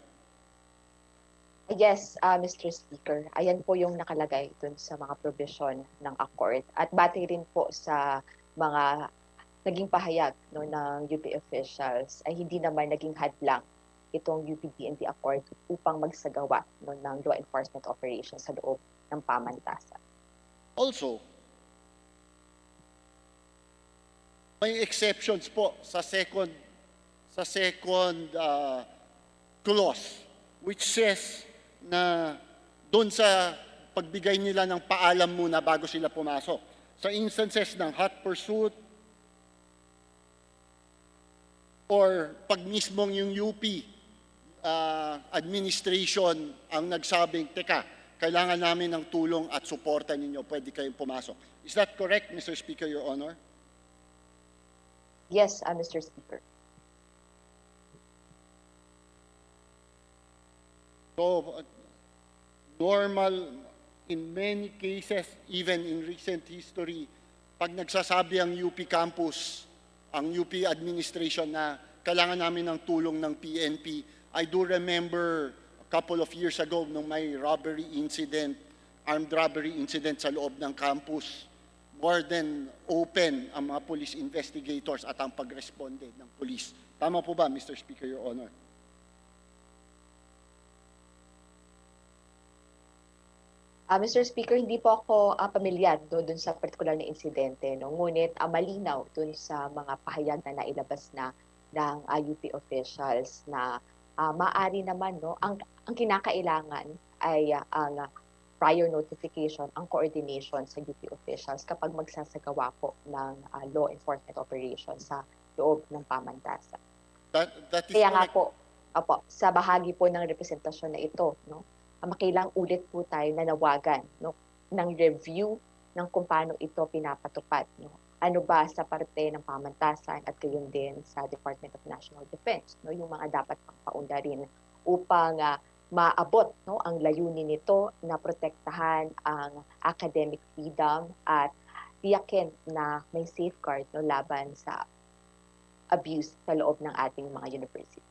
Yes, Mr. Speaker. Ayan po yung nakalagay dun sa mga provision ng accord. At batay rin po sa mga naging pahayag no, ng UP officials ay hindi naman naging hadlang itong UP-DND accord upang magsagawa no, ng law enforcement operations sa loob ng pamantasan. Also, may exceptions po sa second clause, which says na doon sa pagbigay nila ng paalam muna bago sila pumasok. Sa instances ng hot pursuit or pag mismong yung UP administration ang nagsabing, teka, kailangan namin ng tulong at suporta ninyo, pwede kayong pumasok. Is that correct, Mr. Speaker, Your Honor? Yes, Mr. Speaker. So, normal, in many cases, even in recent history, pag nagsasabi ang UP campus, ang UP administration na kailangan namin ng tulong ng PNP, I do remember couple of years ago nung may robbery incident, armed robbery incident sa loob ng campus, more than open ang mga police investigators at ang pag-responde ng police. Tama po ba, Mr. Speaker, Your Honor? Mr. Speaker, hindi po ako pamilyar dun sa particular na insidente. No? Ngunit malinaw dun sa mga pahayag na nailabas na ng UP officials na maaari naman no ang kinakailangan ay ang prior notification, ang coordination sa UP officials kapag magsasagawa po ng law enforcement operation sa loob ng pamantasan. That is Kaya nga correct. po, sa bahagi po ng representasyon na ito, no, makailang ulit po tayo nanawagan no, ng review ng kung paano ito pinapatupad. No. Ano ba sa parte ng pamantasan at gayon din sa Department of National Defense, no, yung mga dapat pang paundarin upang maabot no, ang layunin nito na protektahan ang academic freedom at tiyakin na may safeguard no, laban sa abuse sa loob ng ating mga university.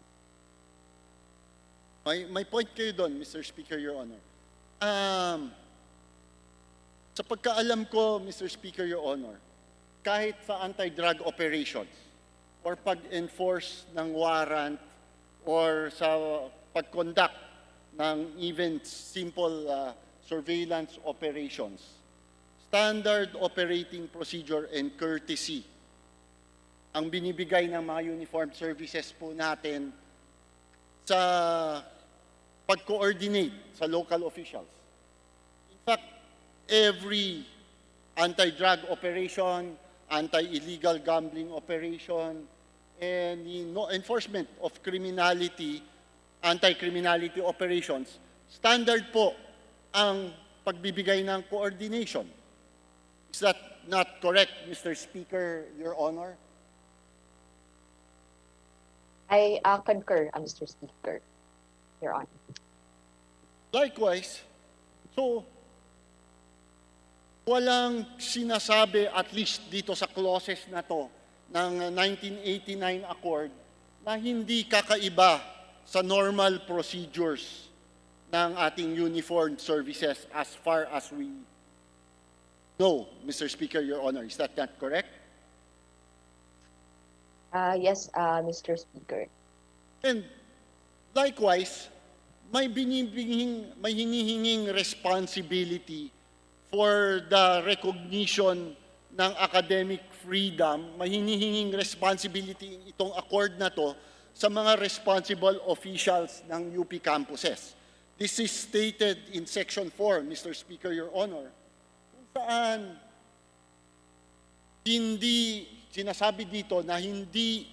May point kayo doon, Mr. Speaker, Your Honor. Sa pagkaalam ko, Mr. Speaker, Your Honor, kahit sa anti-drug operations or pag-enforce ng warrant or sa pag-conduct ng even simple surveillance operations, standard operating procedure and courtesy ang binibigay ng mga uniformed services po natin sa pag-coordinate sa local officials. In fact, every anti-drug operation, anti-illegal gambling operation, and enforcement of criminality, anti-criminality operations, standard po ang pagbibigay ng coordination. Is that not correct, Mr. Speaker, Your Honor? I concur, Mr. Speaker, Your Honor. Likewise, so walang sinasabi, at least dito sa clauses na to, ng 1989 Accord, na hindi kakaiba sa normal procedures ng ating uniformed services as far as we No, Mr. Speaker, Your Honor. Is that not correct? Yes, Mr. Speaker. And likewise, may hinihinging responsibility for the recognition ng academic freedom, may hinihinging responsibility itong accord na to sa mga responsible officials ng UP campuses. This is stated in Section 4, Mr. Speaker, Your Honor, kung saan sinasabi dito na hindi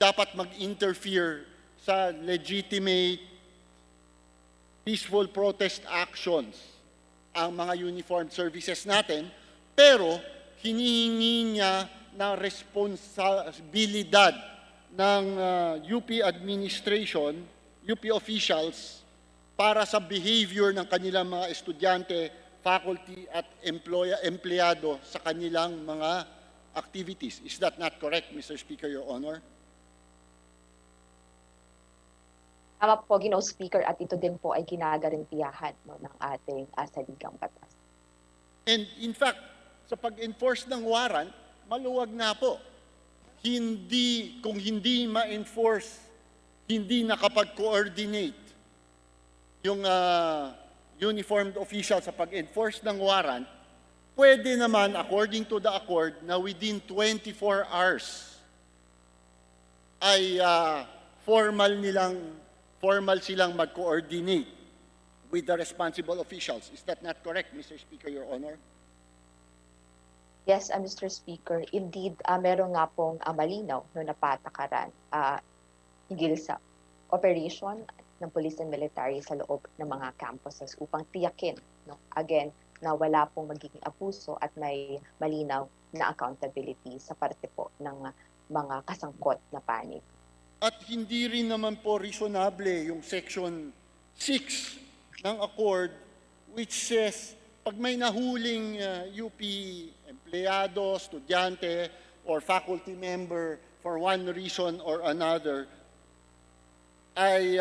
dapat mag-interfere sa legitimate peaceful protest actions ang mga uniformed services natin, pero hinihingi niya na responsibilidad ng UP administration, UP officials, para sa behavior ng kanilang mga estudyante, faculty at empleyado sa kanilang mga activities. Is that not correct, Mr. Speaker, Your Honor? Tama po, Ginoong Speaker, at ito din po ay ginagarantiyahan ng ating saligang batas. And in fact, sa pag-enforce ng warrant, maluwag na po. Kung hindi ma-enforce, hindi nakapag-coordinate yung uniformed official sa pag-enforce ng warrant, pwede naman, according to the accord, na within 24 hours ay formal silang mag-coordinate with the responsible officials. Is that not correct, Mr. Speaker, Your Honor? Yes, Mr. Speaker, indeed, meron nga pong malinaw na patakaran hinggil sa operation ng police and military sa loob ng mga campuses upang tiyakin, again, na wala pong magiging abuso at may malinaw na accountability sa parte po ng mga kasangkot na panig. At hindi rin naman po reasonable yung Section 6 ng accord which says pag may nahuling UP empleyado, estudyante, or faculty member for one reason or another ay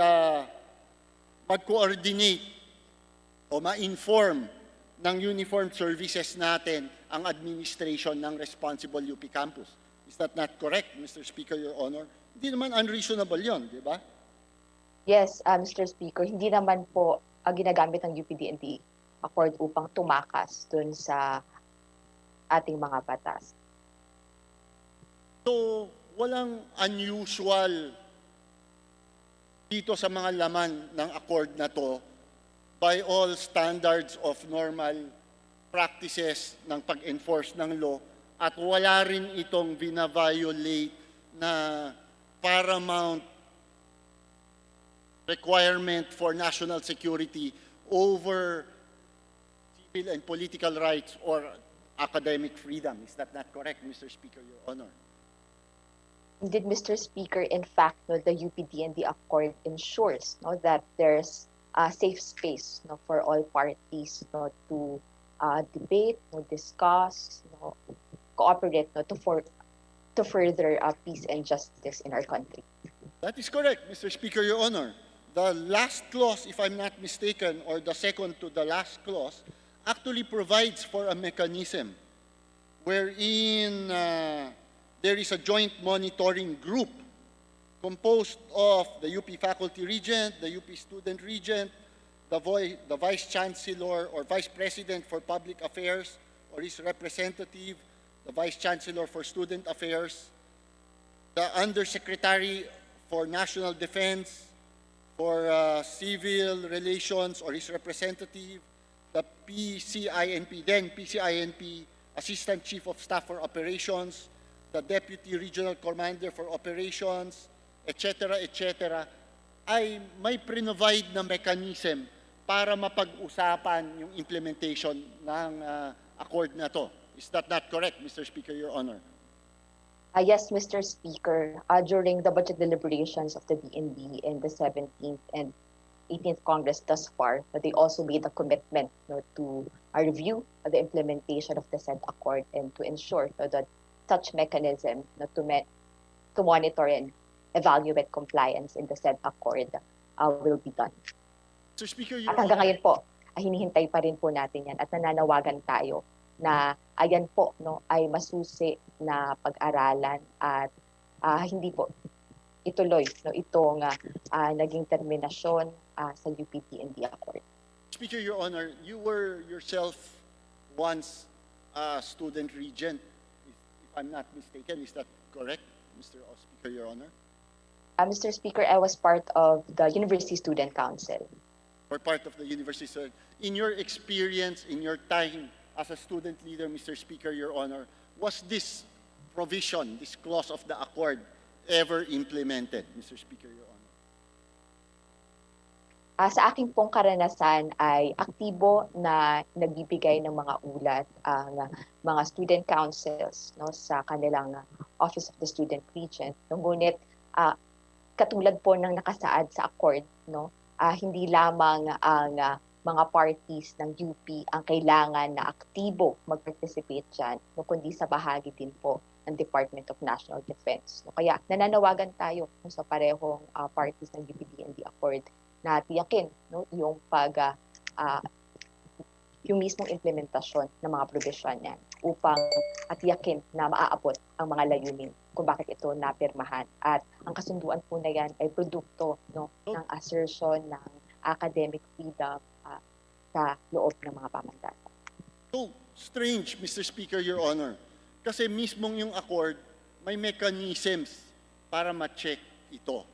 mag-coordinate o ma-inform ng uniformed services natin ang administration ng responsible UP campus. Is that not correct, Mr. Speaker, Your Honor? Hindi naman unreasonable yon, di ba? Yes, Mr. Speaker, hindi naman po ginagamit ng UPDND accord upang tumakas dun sa ating mga batas. So, walang unusual dito sa mga laman ng accord na to by all standards of normal practices ng pag-enforce ng law at wala rin itong bina-violate na paramount requirement for national security over civil and political rights or academic freedom. Is that not correct, Mr. Speaker, Your Honor? Indeed, Mr. Speaker, in fact, the UPDND Accord ensures that there's a safe space for all parties to debate, discuss, cooperate to further peace and justice in our country. That is correct, Mr. Speaker, Your Honor. The last clause, if I'm not mistaken, or the second to the last clause, actually provides for a mechanism wherein there is a joint monitoring group composed of the UP Faculty Regent, the UP Student Regent, the Vice Chancellor or Vice President for Public Affairs or his representative, the Vice Chancellor for Student Affairs, the Undersecretary for National Defense, for Civil Relations or his representative, the PCINP, then PCINP Assistant Chief of Staff for Operations, the Deputy Regional Commander for Operations, etc., ay may provide na mechanism para mapag-usapan yung implementation ng accord na to. Is that not correct, Mr. Speaker, Your Honor? Yes, Mr. Speaker, during the budget deliberations of the DND in the 17th and 18th Congress thus far, they also made a commitment to review the implementation of the said accord and to ensure that such mechanism to monitor and evaluate compliance in the said accord will be done. Mr. Speaker, Your At hanggang Honor, ngayon po, hinihintay pa rin po natin yan at nananawagan tayo na ayan po no ay masusi na pag-aralan at hindi po ituloy no itong naging terminasyon sa UPT&D Accord. Speaker, Your Honor, you were yourself once a student regent, if I'm not mistaken. Is that correct, Mr. Speaker, Your Honor? Mr. Speaker, I was part of the University Student Council. Or part of the university. So in your experience, in your time as a student leader, Mr. Speaker, Your Honor, was this provision, this clause of the accord ever implemented, Mr. Speaker, Your Honor? Sa aking pong karanasan ay aktibo na nagbibigay ng mga ulat ang mga student councils no, sa kanilang Office of the Student Regent. Ngunit katulad po ng nakasaad sa accord, no, hindi lamang ang mga parties ng UP ang kailangan na aktibo mag-participate dyan, no, kundi sa bahagi din po ng Department of National Defense. No, kaya nananawagan tayo no, sa parehong parties ng UPD&D Accord na tiyakin no, yung yung mismong implementasyon ng mga provision yan upang tiyakin na maaabot ang mga layunin kung bakit ito napirmahan. At ang kasunduan po na yan ay produkto no, ng assertion ng academic freedom sa loob ng mga pamantasan. So, strange, Mr. Speaker, Your Honor. Kasi mismong yung accord, may mechanisms para ma-check ito.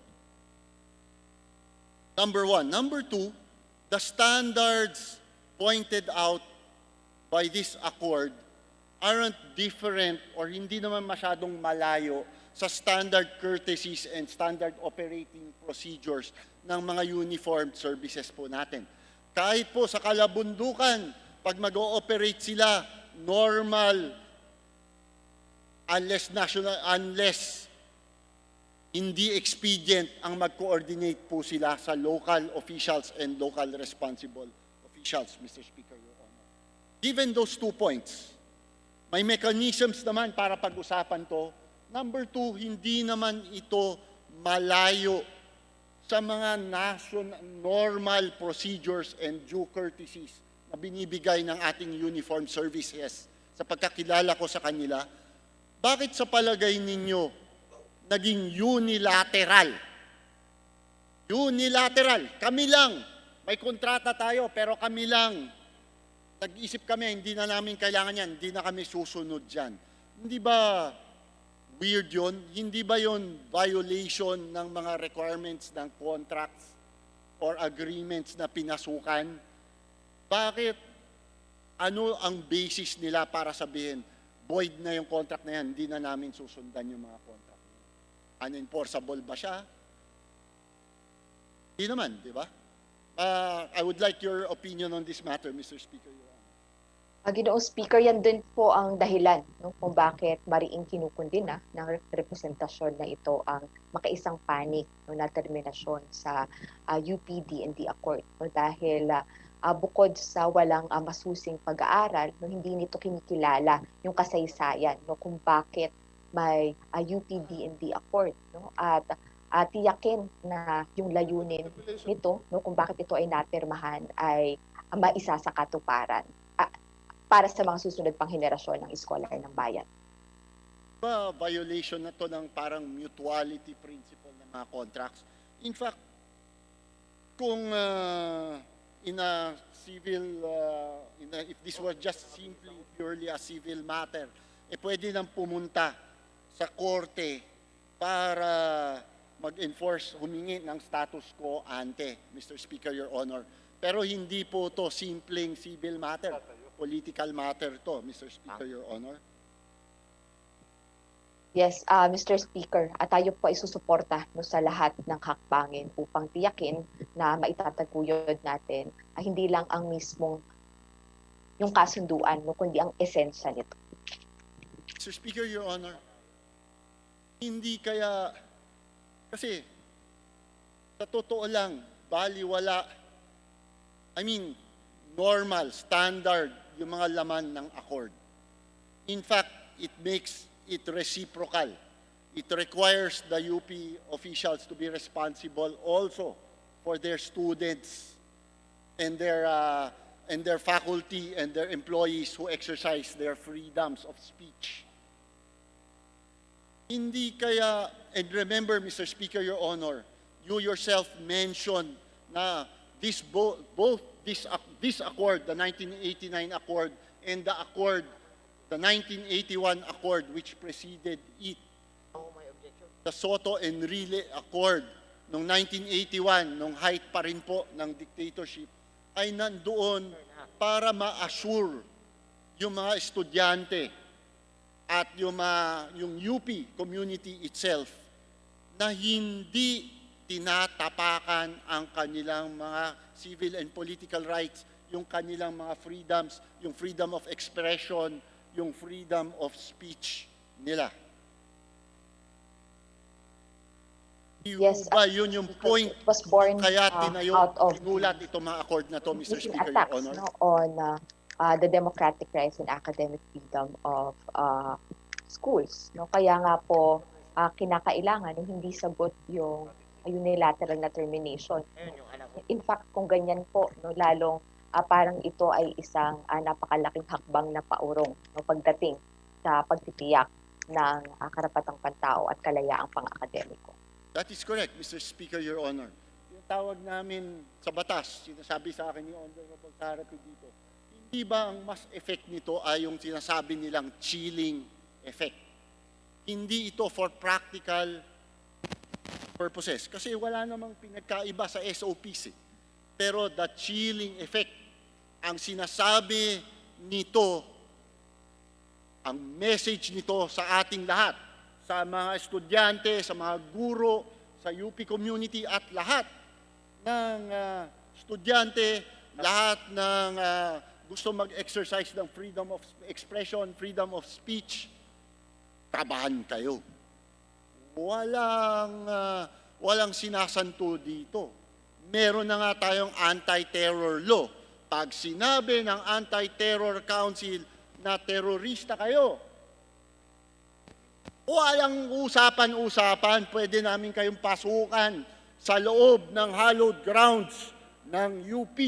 Number one. Number two, the standards pointed out by this accord aren't different or hindi naman masyadong malayo sa standard courtesies and standard operating procedures ng mga uniformed services po natin. Kahit po sa kalabundukan, pag mag-ooperate sila, normal, unless hindi expedient ang mag-coordinate po sila sa local officials and local responsible officials, Mr. Speaker, Your Honor. Given those 2 points, may mechanisms naman para pag-usapan to. Number two, hindi naman ito malayo sa mga normal procedures and due courtesies na binibigay ng ating uniformed services. Sa pagkakilala ko sa kanila, bakit sa palagay ninyo naging unilateral? Unilateral. Kami lang. May kontrata tayo, pero kami lang. Nag-isip kami, hindi na namin kailangan yan. Hindi na kami susunod dyan. Hindi ba weird yun? Hindi ba yun violation ng mga requirements ng contracts or agreements na pinasukan? Bakit? Ano ang basis nila para sabihin, void na yung contract na yan, hindi na namin susundan yung mga contract? Unenforceable ba siya? Hindi naman, di ba? I would like your opinion on this matter, Mr. Speaker. Ginoong Speaker, yan din po ang dahilan no, kung bakit mariing kinukundina ng representasyon na ito ang makaisang panig no, na terminasyon sa UPD&D Accord. No, dahil bukod sa walang masusing pag-aaral, no, hindi nito kinikilala yung kasaysayan no, kung bakit may UPD&D Accord. No, at tiyakin na yung layunin nito, no, kung bakit ito ay napirmahan, ay maisa sa katuparan para sa mga susunod pang henerasyon ng Eskolar ng Bayan. Ba violation na to ng parang mutuality principle ng mga contracts? In fact, kung in a civil, if this was just simply purely a civil matter, pwede nang pumunta sa korte para mag-enforce, humingi ng status quo ante, Mr. Speaker, Your Honor. Pero hindi po to simpleng civil matter. Political matter to, Mr. Speaker, Your Honor. Yes, Mr. Speaker, at tayo po ay susuporta no, sa lahat ng hakbangin upang tiyakin na maitataguyod natin hindi lang ang mismong yung kasunduan, no, kundi ang esensya nito. Mr. Speaker, Your Honor, hindi kaya, kasi sa totoo lang, baliwala, normal, standard, yung mga laman ng accord. In fact, it makes it reciprocal. It requires the UP officials to be responsible also for their students and their and their faculty and their employees who exercise their freedoms of speech. Hindi kaya, and remember, Mr. Speaker, Your Honor, you yourself mentioned na both this accord, the 1989 accord, and the accord, the 1981 accord which preceded it, the Soto Enrile Accord noong 1981, nung height pa rin po ng dictatorship, ay nandoon para ma-assure yung mga estudyante at yung UP community itself na hindi tinatapakan ang kanilang mga civil and political rights, yung kanilang mga freedoms, yung freedom of expression, yung freedom of speech nila. Yes, Ba yun yung point it was born kaya out of tinulat itong mga accord na to, Mr. recent Speaker, Your attacks Honor? on the democratic rights and academic freedom of schools. No? Kaya nga po, kinakailangan hindi sagot yung unilateral na termination. In fact, kung ganyan po, no, lalong parang ito ay isang napakalaking hakbang na paurong no, pagdating sa pagtitiyak ng karapatang pantao at kalayaang pang-akademiko. That is correct, Mr. Speaker, Your Honor. Yung tawag namin sa batas, sinasabi sa akin ni Honorable Tarapi dito, hindi ba ang mas effect nito ay yung sinasabi nilang chilling effect? Hindi ito for practical purposes. Kasi wala namang pinagkaiba sa SOPs. Pero the chilling effect, ang sinasabi nito, ang message nito sa ating lahat, sa mga estudyante, sa mga guro, sa UP community at lahat ng estudyante, lahat ng gusto mag-exercise ng freedom of expression, freedom of speech, tabahan kayo. Walang sinasanto dito. Meron na nga tayong anti-terror law. Pag sinabi ng Anti-Terror Council na terorista kayo, walang usapan-usapan, pwede namin kayong pasukan sa loob ng hallowed grounds ng UP.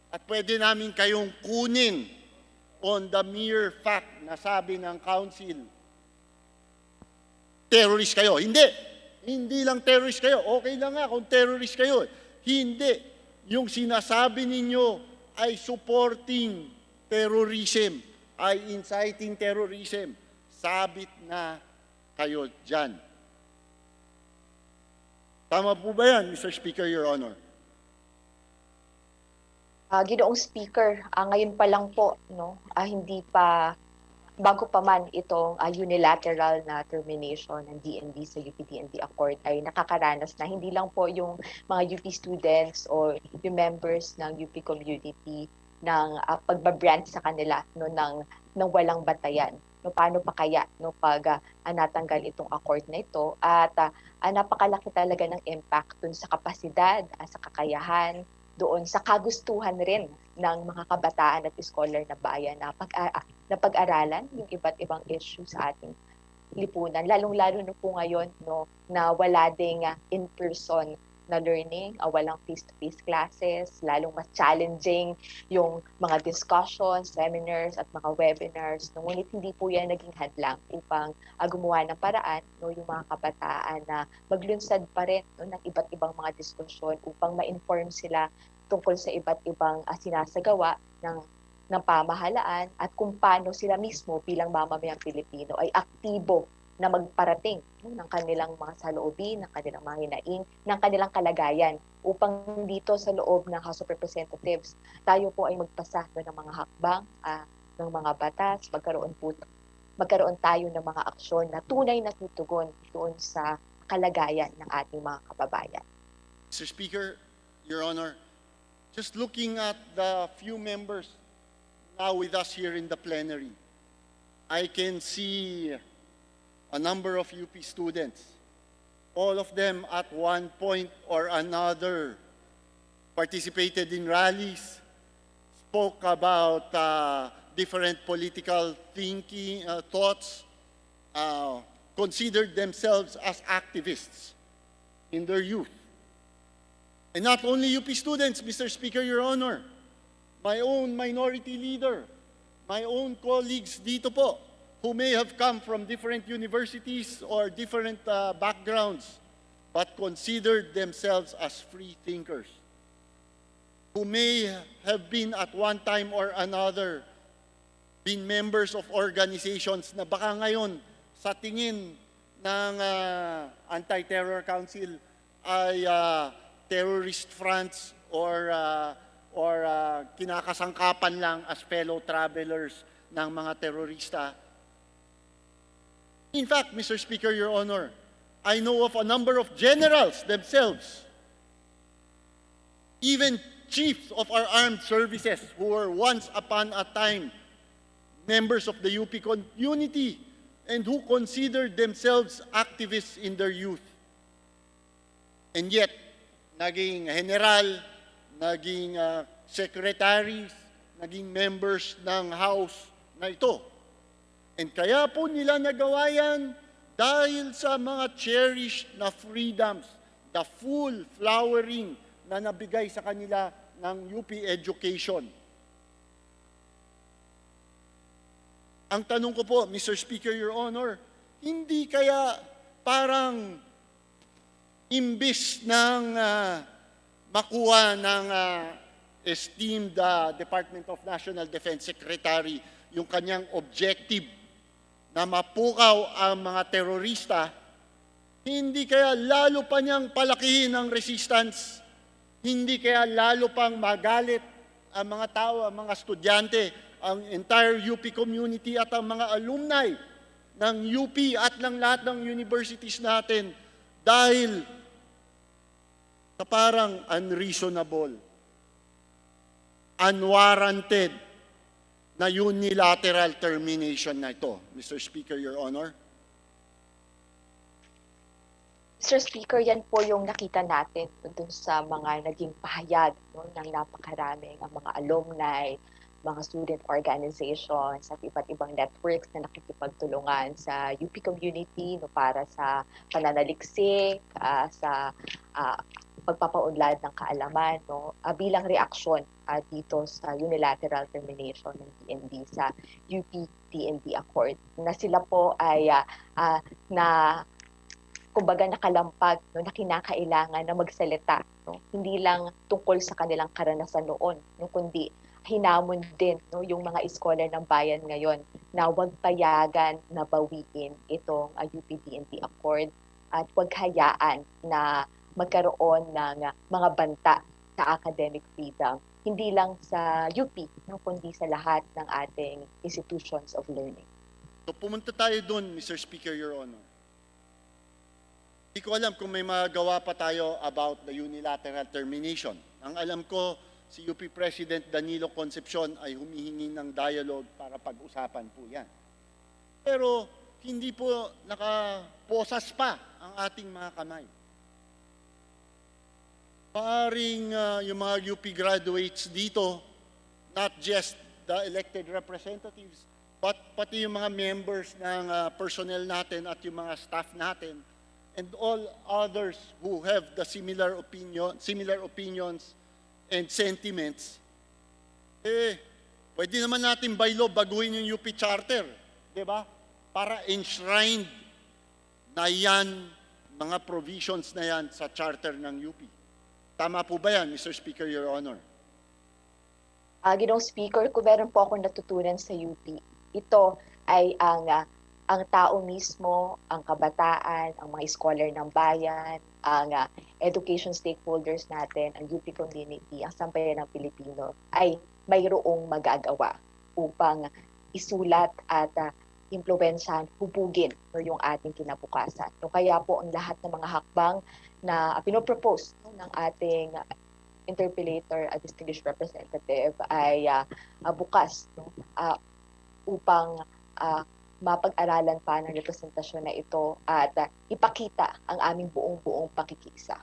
At pwede namin kayong kunin on the mere fact na sabi ng council, terrorist kayo. Hindi. Hindi lang terrorist kayo. Okay lang nga kung terrorist kayo. Hindi. Yung sinasabi ninyo ay supporting terrorism, ay inciting terrorism. Sabit na kayo dyan. Tama po ba yan, Mr. Speaker, Your Honor? Ginoong Speaker, ngayon pa lang po, no, hindi pa, bago pa man itong unilateral na termination ng DND sa UP-DND Accord ay nakakaranas na hindi lang po yung mga UP students o yung members ng UP community ng pagbabrand sa kanila no, ng walang batayan. No, paano pa kaya no, pag natanggal itong accord na ito at napakalaki talaga ng impact dun sa kapasidad, sa kakayahan, doon sa kagustuhan rin ng mga kabataan at scholar na bayan na pag-aralan yung iba't ibang issue sa ating lipunan. Lalong-lalo na po ngayon no, na wala ding in-person na learning, walang face-to-face classes, lalong mas challenging yung mga discussions, seminars at mga webinars. No, ngunit hindi po yan naging hadlang upang gumawa ng paraan no, yung mga kabataan na maglunsad pa rin no, ng iba't ibang mga diskusyon upang ma-inform sila tungkol sa iba't ibang sinasagawa ng pamahalaan at kung paano sila mismo bilang mamamayang Pilipino ay aktibo na magparating no, ng kanilang mga saloobin, ng kanilang mga hinaing, ng kanilang kalagayan upang dito sa loob ng House of Representatives tayo po ay magpasa no, ng mga hakbang, ng mga batas, magkaroon tayo ng mga aksyon na tunay na tutugon doon sa kalagayan ng ating mga kababayan. Mr. Speaker, Your Honor, just looking at the few members now with us here in the plenary, I can see a number of UP students, all of them at one point or another participated in rallies, spoke about different political thinking, thoughts, considered themselves as activists in their youth. And not only UP students, Mr. Speaker, Your Honor, my own minority leader, my own colleagues dito po, who may have come from different universities or different backgrounds, but considered themselves as free thinkers, who may have been at one time or another been members of organizations na baka ngayon sa tingin ng Anti-Terror Council ay terrorist fronts or kinakasangkapan lang as fellow travelers ng mga terorista. In fact, Mr. Speaker, Your Honor, I know of a number of generals themselves, even chiefs of our armed services who were once upon a time members of the UP community and who considered themselves activists in their youth. And yet, naging general, naging secretaries, naging members ng House na ito. And kaya po nila nagawa yan dahil sa mga cherished na freedoms, the full flowering na nabigay sa kanila ng UP education. Ang tanong ko po, Mr. Speaker, Your Honor, hindi kaya parang imbis ng makuha ng esteemed Department of National Defense Secretary yung kanyang objective na mapukaw ang mga terorista, hindi kaya lalo pa niyang palakihin ang resistance, hindi kaya lalo pang magalit ang mga tao, ang mga estudyante, ang entire UP community at ang mga alumni ng UP at ng lahat ng universities natin dahil sa parang unreasonable, unwarranted na unilateral termination na ito. Mr. Speaker, Your Honor. Mr. Speaker, yan po yung nakita natin dun sa mga naging pahayag ng napakaraming ang mga alumni, mga student organizations at iba't ibang networks na nakikipagtulungan sa UP community para sa pananaliksik, sa pagpapaunlad ng kaalaman bilang reaksyon dito sa unilateral termination ng PNP sa UP-PNP Accord na sila po ay kumbaga nakalampag na kinakailangan na magsalita hindi lang tungkol sa kanilang karanasan noon kundi hinamon din yung mga scholar ng bayan ngayon na huwag payagan na bawiin itong UP-PNP Accord at huwag hayaan na magkaroon ng mga banta sa academic freedom, hindi lang sa UP, kundi sa lahat ng ating institutions of learning. So pumunta tayo doon, Mr. Speaker, Your Honor. Hindi ko alam kung may magawa pa tayo about the unilateral termination. Ang alam ko, si UP President Danilo Concepcion ay humihingi ng dialogue para pag-usapan po yan. Pero hindi po nakaposas pa ang ating mga kamay. Maaring yung mga UP graduates dito, not just the elected representatives, but pati yung mga members ng personnel natin at yung mga staff natin, and all others who have the similar opinions and sentiments, pwede naman natin by law baguhin yung UP Charter, di ba? Para enshrined na yan, mga provisions na yan sa charter ng UP. Tama po ba yan, Mr. Speaker, Your Honor? Ginoong Speaker, kung meron po akong natutunan sa UP, ito ay ang tao mismo, ang kabataan, ang mga scholar ng bayan, ang education stakeholders natin, ang UP community, ang sambayan ng Pilipino, ay mayroong magagawa upang isulat at impluwensyahan, hubugin yung ating kinabukasan. Kaya po ang lahat ng mga hakbang na pinopropose ng ating interpellator at distinguished representative ay bukas upang mapag-aralan pa ng representasyon na ito at ipakita ang aming buong pakikiisa.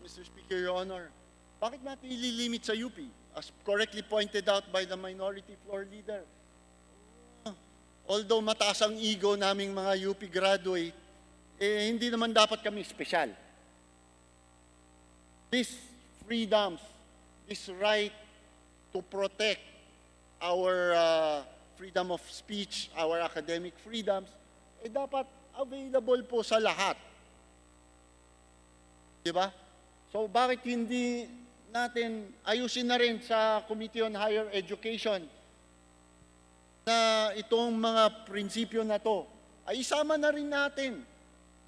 Mr. Speaker, Your Honor, bakit natin ililimit sa UP? As correctly pointed out by the minority floor leader, although mataas ang ego naming mga UP graduate, hindi naman dapat kami special. These freedoms, this right to protect our freedom of speech, our academic freedoms, dapat available po sa lahat. Di ba? So bakit hindi natin ayusin na rin sa Committee on Higher Education na itong mga prinsipyo na to ay isama na rin natin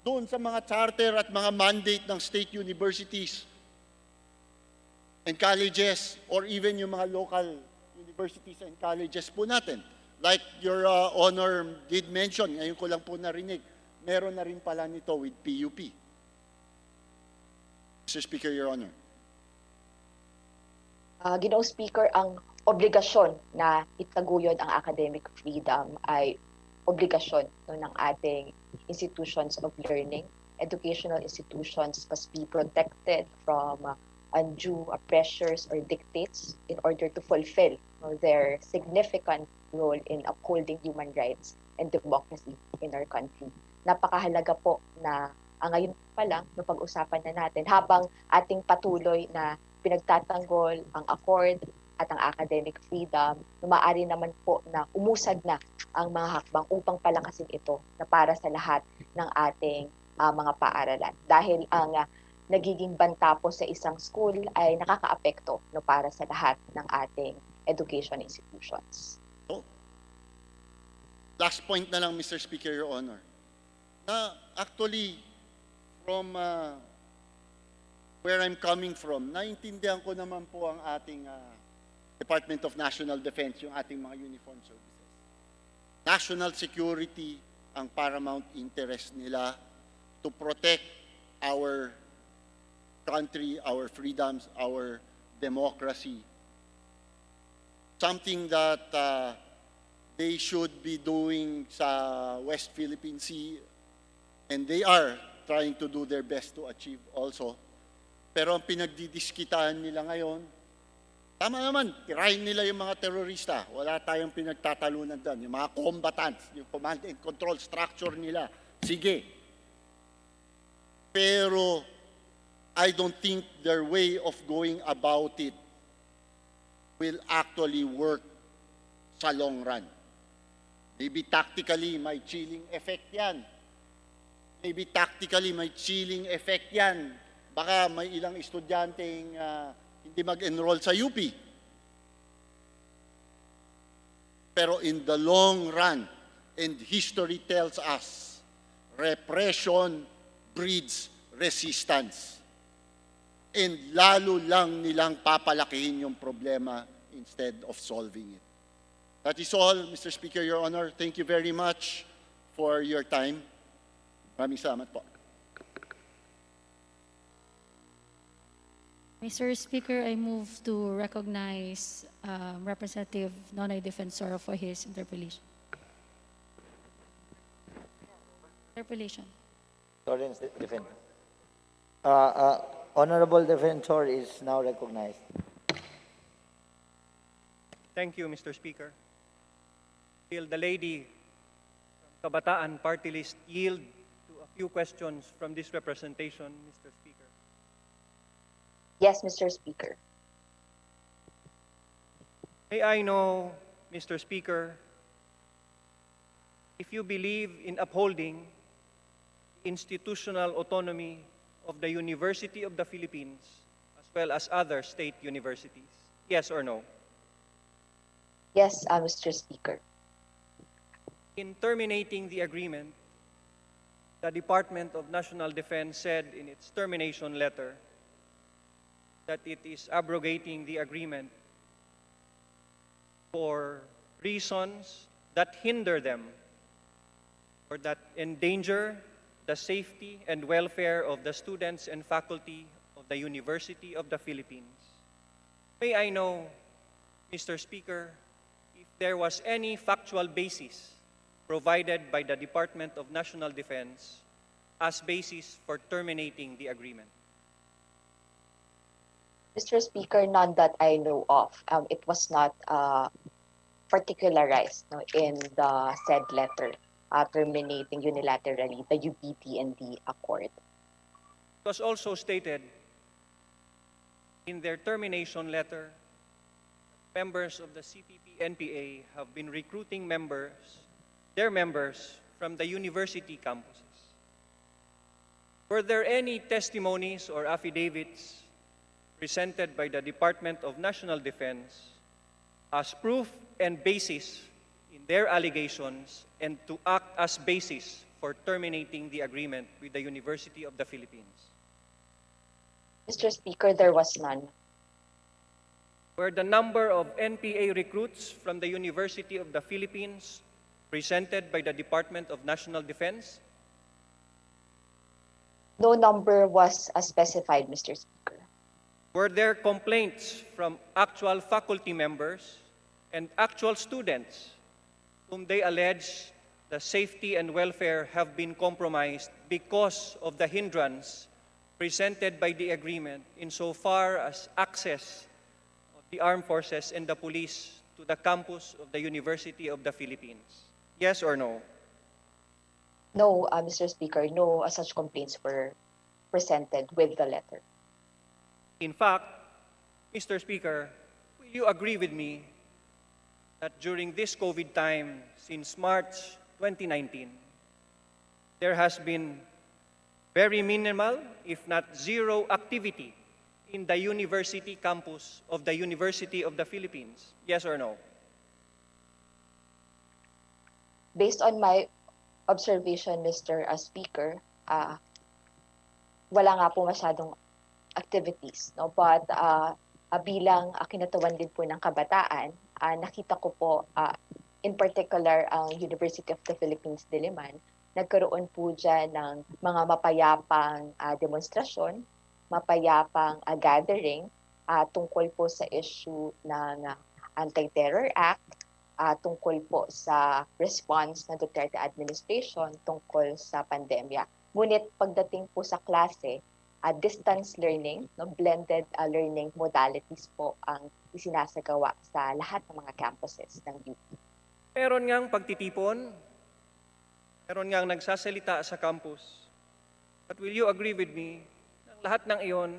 doon sa mga charter at mga mandate ng state universities and colleges or even yung mga local universities and colleges po natin. Like your honor did mention, ngayon ko lang po narinig, meron na rin pala nito with PUP. Mr. Speaker, Your Honor. Ginoong Speaker, ang obligasyon na itaguyod ang academic freedom ay obligasyon ng ating institutions of learning. Educational institutions must be protected from undue pressures or dictates in order to fulfill their significant role in upholding human rights and democracy in our country. Napakahalaga po na ngayon pa lang, pag-usapan na natin habang ating patuloy na pinagtatanggol ang accord at ang academic freedom, maaari naman po na umusad na ang mga hakbang upang palakasin ito na para sa lahat ng ating mga paaralan. Dahil ang nagiging banta po sa isang school ay nakakaapekto para sa lahat ng ating education institutions. Last point na lang, Mr. Speaker, Your Honor, na actually from where I'm coming from, naintindihan ko naman po ang ating Department of National Defense, yung ating mga uniformed services. National security ang paramount interest nila to protect our country, our freedoms, our democracy. Something that they should be doing sa West Philippine Sea, and they are trying to do their best to achieve also. Pero ang pinagdidiskitaan nila ngayon, tama naman, tirahin nila yung mga terorista. Wala tayong pinagtatalunan doon. Yung mga combatants, yung command and control structure nila, sige. Pero I don't think their way of going about it will actually work sa long run. Maybe tactically, may chilling effect yan. Maybe tactically, may chilling effect yan. Baka may ilang estudyanteng hindi mag-enroll sa UP. Pero in the long run, and history tells us, repression breeds resistance. And lalo lang nilang papalakihin yung problema instead of solving it. That is all, Mr. Speaker, Your Honor. Thank you very much for your time. Maraming salamat po. Mr. Speaker, I move to recognize Representative Nonoy Defensor for his interpellation. Interpellation. Lawrence Defensor. Honorable Defensor is now recognized. Thank you, Mr. Speaker. Will the lady from Kabataan Party List yield to a few questions from this representation, Mr. Speaker? Yes, Mr. Speaker. May I know, Mr. Speaker, if you believe in upholding institutional autonomy of the University of the Philippines as well as other state universities? Yes or no? Yes, Mr. Speaker. In terminating the agreement, the Department of National Defense said in its termination letter that it is abrogating the agreement for reasons that hinder them or that endanger the safety and welfare of the students and faculty of the University of the Philippines. May I know, Mr. Speaker, if there was any factual basis provided by the Department of National Defense as basis for terminating the agreement? Mr. Speaker, none that I know of. It was not particularized in the said letter terminating unilaterally the UPT and the accord. It was also stated in their termination letter, members of the CPP-NPA have been recruiting their members from the university campuses. Were there any testimonies or affidavits presented by the Department of National Defense as proof and basis in their allegations and to act as basis for terminating the agreement with the University of the Philippines? Mr. Speaker, there was none. Were the number of NPA recruits from the University of the Philippines presented by the Department of National Defense? No number was specified, Mr. Speaker. Were there complaints from actual faculty members and actual students whom they allege the safety and welfare have been compromised because of the hindrance presented by the agreement insofar as access of the armed forces and the police to the campus of the University of the Philippines? Yes or no? No, Mr. Speaker, no such complaints were presented with the letter. In fact, Mr. Speaker, will you agree with me that during this COVID time, since March 2019, there has been very minimal, if not zero, activity in the university campus of the University of the Philippines? Yes or no? Based on my observation, Mr. Speaker, wala nga po masyadong activities, no? But bilang kinatawan din po ng kabataan, nakita ko po in particular ang University of the Philippines Diliman, nagkaroon po dyan ng mga mapayapang demonstrasyon, mapayapang gathering tungkol po sa issue ng Anti-Terror Act, tungkol po sa response ng Duterte administration tungkol sa pandemya. Ngunit pagdating po sa klase, distance learning, no, blended learning modalities po ang isinasagawa sa lahat ng mga campuses ng UP. Meron ngang pagtitipon, meron ngang nagsasalita sa campus. But will you agree with me na lahat ng iyon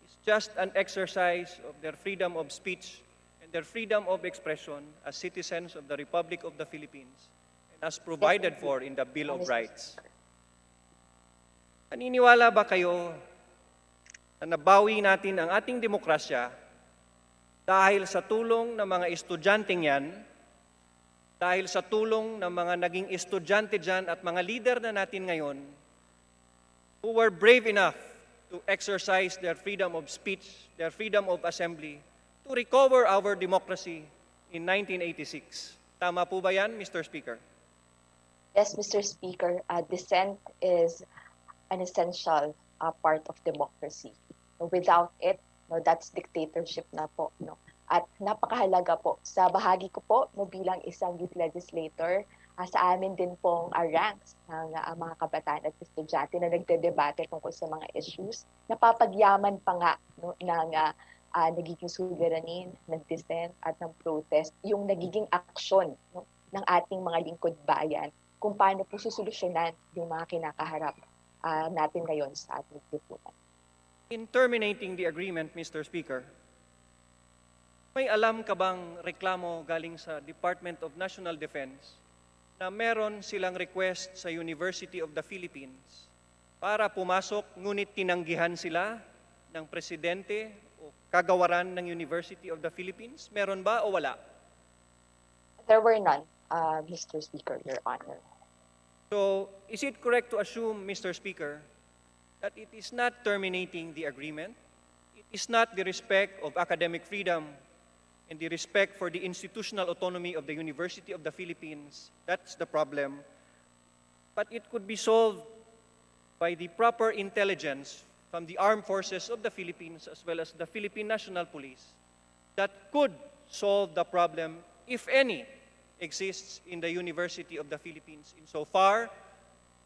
is just an exercise of their freedom of speech and their freedom of expression as citizens of the Republic of the Philippines and as provided for in the Bill of Rights? Naniniwala ba kayo na nabawi natin ang ating demokrasya dahil sa tulong ng mga estudyanteng yan, dahil sa tulong ng mga naging estudyante dyan at mga leader na natin ngayon who were brave enough to exercise their freedom of speech, their freedom of assembly, to recover our democracy in 1986. Tama po ba yan, Mr. Speaker? Yes, Mr. Speaker, dissent is an essential part of democracy. Without it, no, that's dictatorship na po. No? At napakahalaga po, sa bahagi ko po no, bilang isang youth legislator, sa amin din pong ranks ng mga kabataan at estudyante na nagdedebate tungkol sa mga issues, napapagyaman pa nga no, ng nagiging suliranin, ng dissent at ng protest, yung nagiging aksyon no, ng ating mga lingkod bayan kung paano po susolusyonan yung mga kinakaharap natin ngayon sa ating lipunan. In terminating the agreement, Mr. Speaker, may alam ka bang reklamo galing sa Department of National Defense na meron silang request sa University of the Philippines para pumasok ngunit tinanggihan sila ng presidente o kagawaran ng University of the Philippines? Meron ba o wala? There were none, Mr. Speaker, Your Honor. So, is it correct to assume, Mr. Speaker, that it is not terminating the agreement? It is not the respect of academic freedom and the respect for the institutional autonomy of the University of the Philippines. That's the problem. But it could be solved by the proper intelligence from the armed forces of the Philippines as well as the Philippine National Police that could solve the problem, if any, exists in the University of the Philippines insofar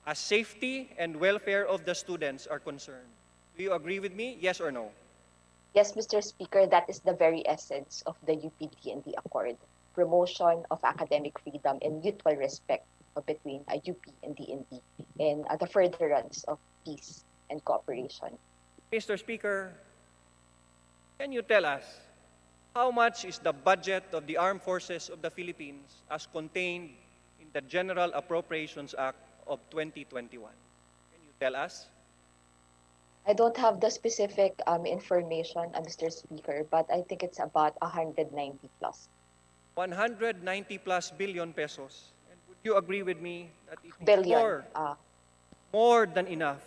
as safety and welfare of the students are concerned. Do you agree with me? Yes or no? Yes, Mr. Speaker, that is the very essence of the UP-DND Accord, promotion of academic freedom and mutual respect between UP and DND and the furtherance of peace and cooperation. Mr. Speaker, can you tell us how much is the budget of the Armed Forces of the Philippines as contained in the General Appropriations Act of 2021? Can you tell us? I don't have the specific information, Mr. Speaker, but I think it's about 190 plus. 190 plus billion pesos. And would you agree with me that it is Billion. more than enough,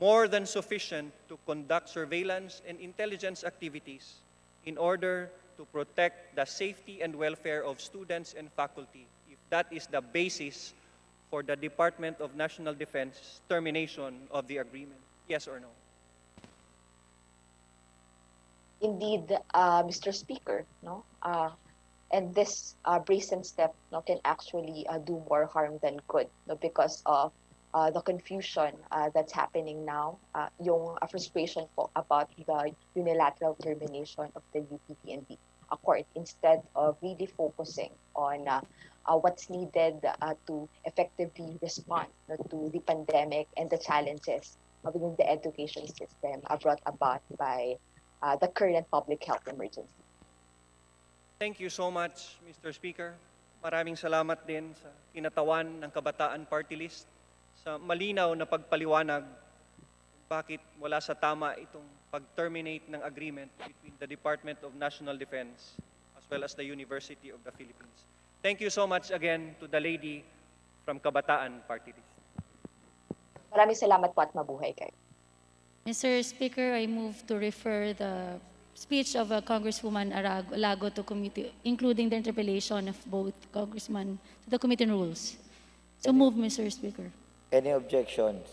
more than sufficient to conduct surveillance and intelligence activities in order to protect the safety and welfare of students and faculty, if that is the basis for the Department of National Defense termination of the agreement? Yes or no? Indeed, Mr. Speaker, no? And this recent step can actually do more harm than good, no? Because of the confusion that's happening now, yung frustration po about the unilateral termination of the UPTNB Accord, instead of really focusing on what's needed to effectively respond to the pandemic and the challenges within the education system brought about by the current public health emergency. Thank you so much, Mr. Speaker. Maraming salamat din sa kinatawan ng Kabataan Party List sa malinaw na pagpaliwanag kung bakit wala sa tama itong pag-terminate ng agreement between the Department of National Defense as well as the University of the Philippines. Thank you so much again to the lady from Kabataan Party List. Maraming salamat po at mabuhay kayo. Mr. Speaker, I move to refer the speech of Congresswoman Lago to committee, including the interpellation of both congressmen to the committee on rules. So move, Mr. Speaker. Any objections?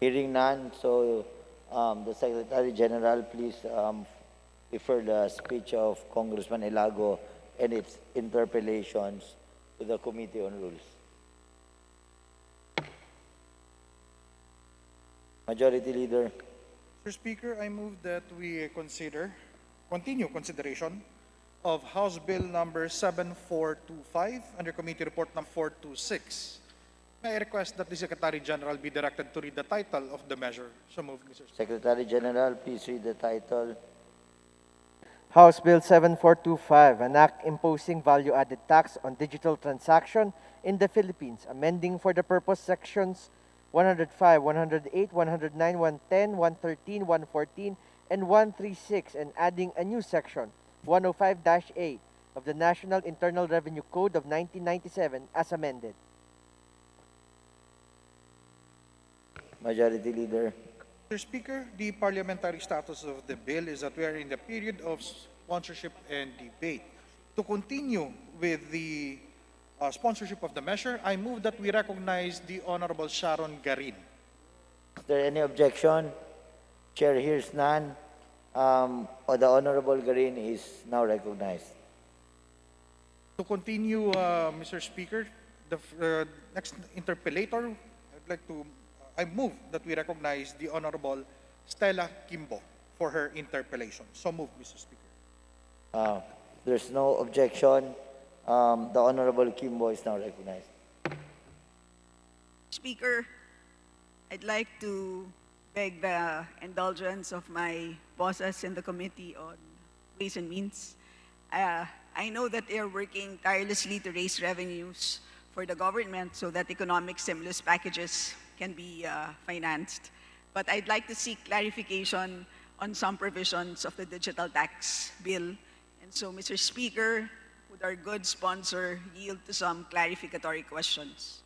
Hearing none, so the Secretary General, please refer the speech of Congressman Ilago and its interpellations to the Committee on Rules. Majority Leader. Mr. Speaker, I move that we continue consideration of House Bill number 7425 under Committee Report number 426. May I request that the Secretary General be directed to read the title of the measure. So moved, Mr. Speaker. Secretary General, please read the title. House Bill 7425, an act imposing value-added tax on digital transaction in the Philippines, amending for the purpose sections 105, 108, 109, 110, 113, 114, and 136, and adding a new section, 105-A, of the National Internal Revenue Code of 1997 as amended. Majority Leader. Mr. Speaker, the parliamentary status of the bill is that we are in the period of sponsorship and debate. To continue with the sponsorship of the measure, I move that we recognize the Honorable Sharon Garin. Is there any objection? Chair hears none. The Honorable Garin is now recognized. To continue, Mr. Speaker, the next interpellator, I move that we recognize the Honorable Stella Kimbo for her interpellation. So move, Mr. Speaker. There's no objection. The Honorable Kimbo is now recognized. Speaker, I'd like to beg the indulgence of my bosses in the Committee on Ways and Means. I know that they are working tirelessly to raise revenues for the government so that economic stimulus packages can be financed. But I'd like to seek clarification on some provisions of the digital tax bill. And so, Mr. Speaker, would our good sponsor yield to some clarificatory questions?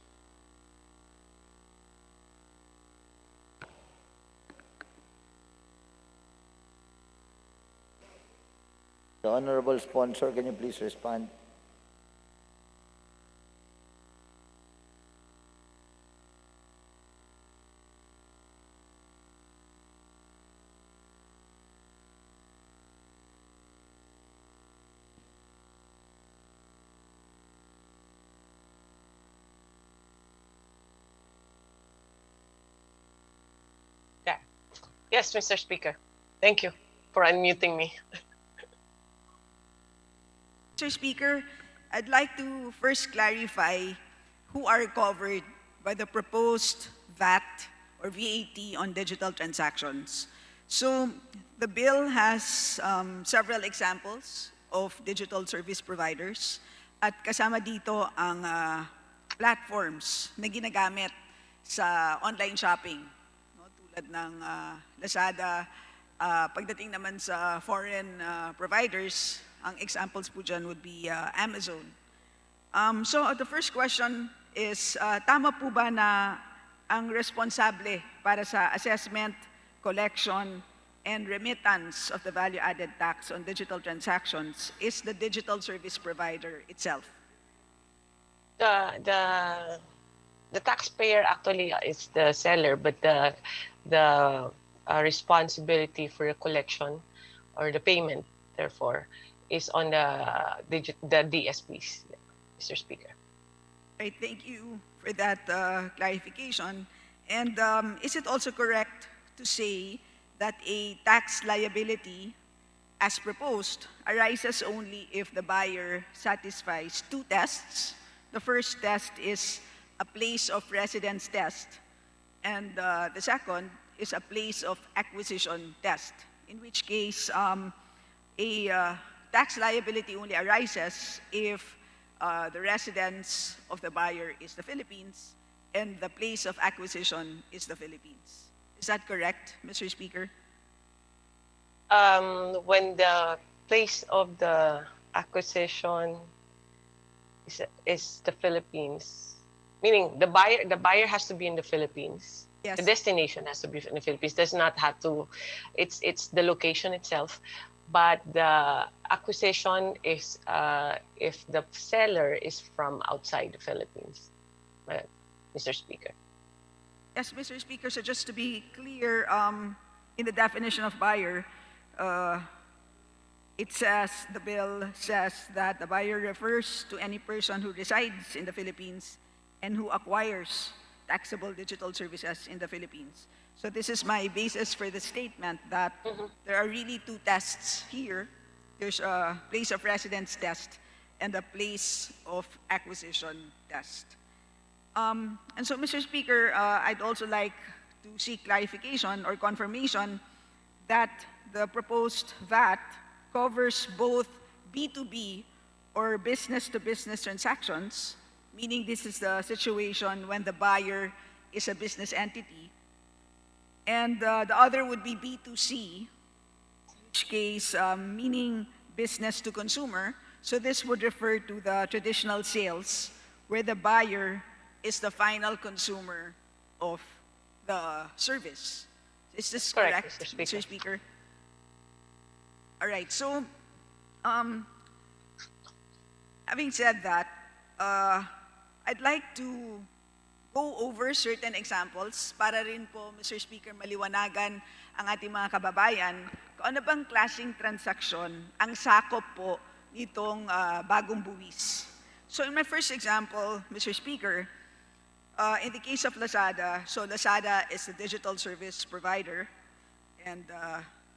The Honorable Sponsor, can you please respond? Yeah. Yes, Mr. Speaker. Thank you for unmuting me. Mr. Speaker, I'd like to first clarify who are covered by the proposed VAT or VAT on digital transactions. So the bill has several examples of digital service providers at kasama dito ang platforms na ginagamit sa online shopping, no? Tulad ng Lazada. Pagdating naman sa foreign providers, ang examples po dyan would be Amazon. So the first question is, tama po ba na ang responsable para sa assessment, collection, and remittance of the value-added tax on digital transactions is the digital service provider itself? The taxpayer actually is the seller, but the responsibility for the collection or the payment, therefore, is on the DSPs, Mr. Speaker. Right, thank you for that clarification. And is it also correct to say that a tax liability, as proposed, arises only if the buyer satisfies two tests? The first test is a place of residence test, and the second is a place of acquisition test, in which case a tax liability only arises if the residence of the buyer is the Philippines and the place of acquisition is the Philippines. Is that correct, Mr. Speaker? When the place of the acquisition is the Philippines, meaning the buyer has to be in the Philippines. Yes. The destination has to be in the Philippines. Does not have to. It's the location itself, but the acquisition is if the seller is from outside the Philippines, Mr. Speaker. Yes, Mr. Speaker, so just to be clear, in the definition of buyer, the bill says that the buyer refers to any person who resides in the Philippines and who acquires taxable digital services in the Philippines. So this is my basis for the statement that there are really two tests here. There's a place of residence test and a place of acquisition test. And so, Mr. Speaker, I'd also like to seek clarification or confirmation that the proposed VAT covers both B2B or business-to-business transactions, meaning this is the situation when the buyer is a business entity, and the other would be B2C, in which case meaning business to consumer. So this would refer to the traditional sales where the buyer is the final consumer of the service. Is this correct, Mr. Speaker? All right, so having said that, I'd like to go over certain examples para rin po, Mr. Speaker, maliwanagan ang ating mga kababayan kung ano bang klaseng transaksyon ang sakop po nitong bagong buwis. So in my first example, Mr. Speaker, in the case of Lazada, so Lazada is the digital service provider, and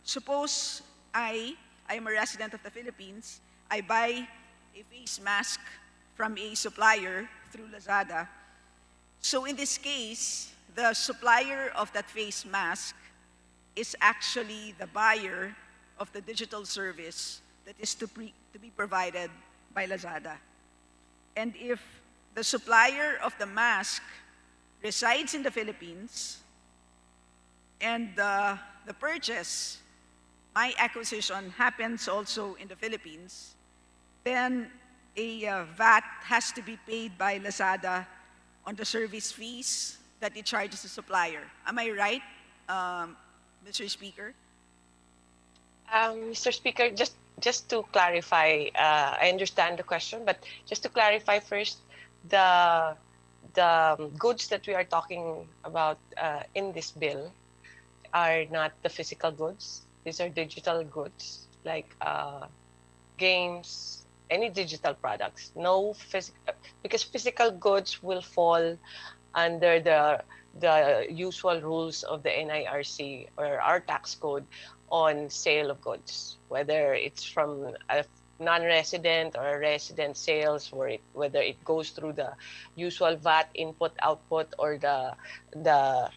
suppose I am a resident of the Philippines, I buy a face mask from a supplier through Lazada. So in this case, the supplier of that face mask is actually the buyer of the digital service that is to be provided by Lazada. And if the supplier of the mask resides in the Philippines and the purchase, my acquisition happens also in the Philippines, then a VAT has to be paid by Lazada on the service fees that it charges the supplier. Am I right, Mr. Speaker? Mr. Speaker, just to clarify, I understand the question, but just to clarify first, the goods that we are talking about in this bill are not the physical goods. These are digital goods like games, any digital products. No physical, because physical goods will fall under the usual rules of the NIRC or our tax code on sale of goods, whether it's from a non-resident or a resident sales, whether it goes through the usual VAT input output or the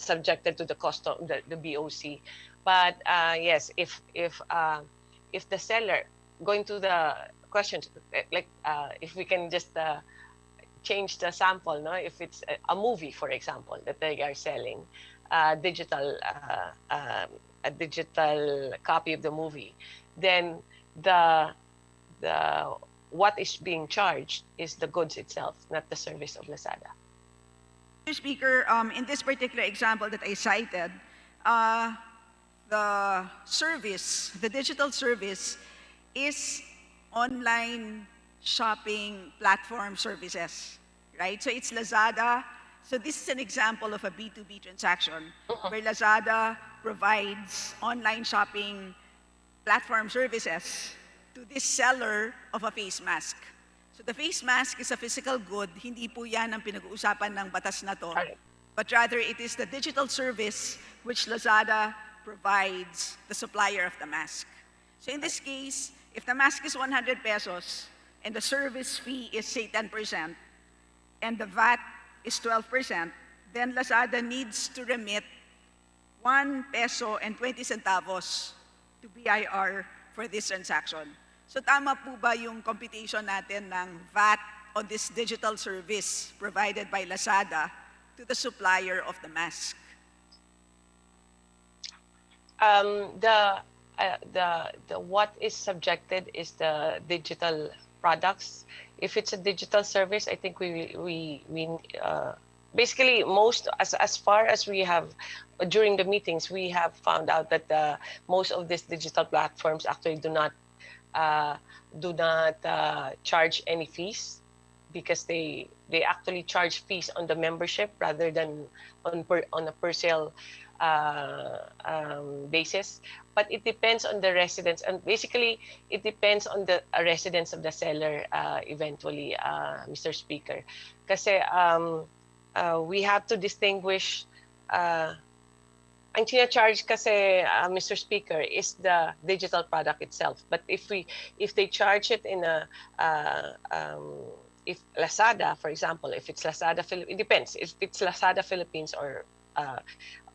subjected to the custom, the BOC. But yes, if the seller, going to the question, like if we can just change the sample, no? If it's a movie, for example, that they are selling, digital a digital copy of the movie, then the what is being charged is the goods itself, not the service of Lazada. Mr. Speaker, in this particular example that I cited, the service, the digital service, is online shopping platform services, right? So it's Lazada. So this is an example of a B2B transaction where Lazada provides online shopping platform services to this seller of a face mask. So the face mask is a physical good, hindi po yan ang pinag-uusapan ng batas na to, but rather it is the digital service which Lazada provides the supplier of the mask. So in this case, if the mask is 100 pesos and the service fee is say 10% and the VAT is 12%, then Lazada needs to remit 1 peso and 20 centavos to BIR for this transaction. So tama po ba yung computation natin ng VAT on this digital service provided by Lazada to the supplier of the mask? The what is subjected is the digital products. If it's a digital service, I think we basically most as far as we have during the meetings, we have found out that most of these digital platforms actually do not charge any fees, because they actually charge fees on the membership rather than on a per sale basis. But it depends on the residence, and basically it depends on the residence of the seller eventually, Mr. Speaker. Kasi we have to distinguish, ang charge kasi, Mr. Speaker, is the digital product itself. But if they charge it in a if Lazada, for example, if it's Lazada it depends if it's Lazada Philippines or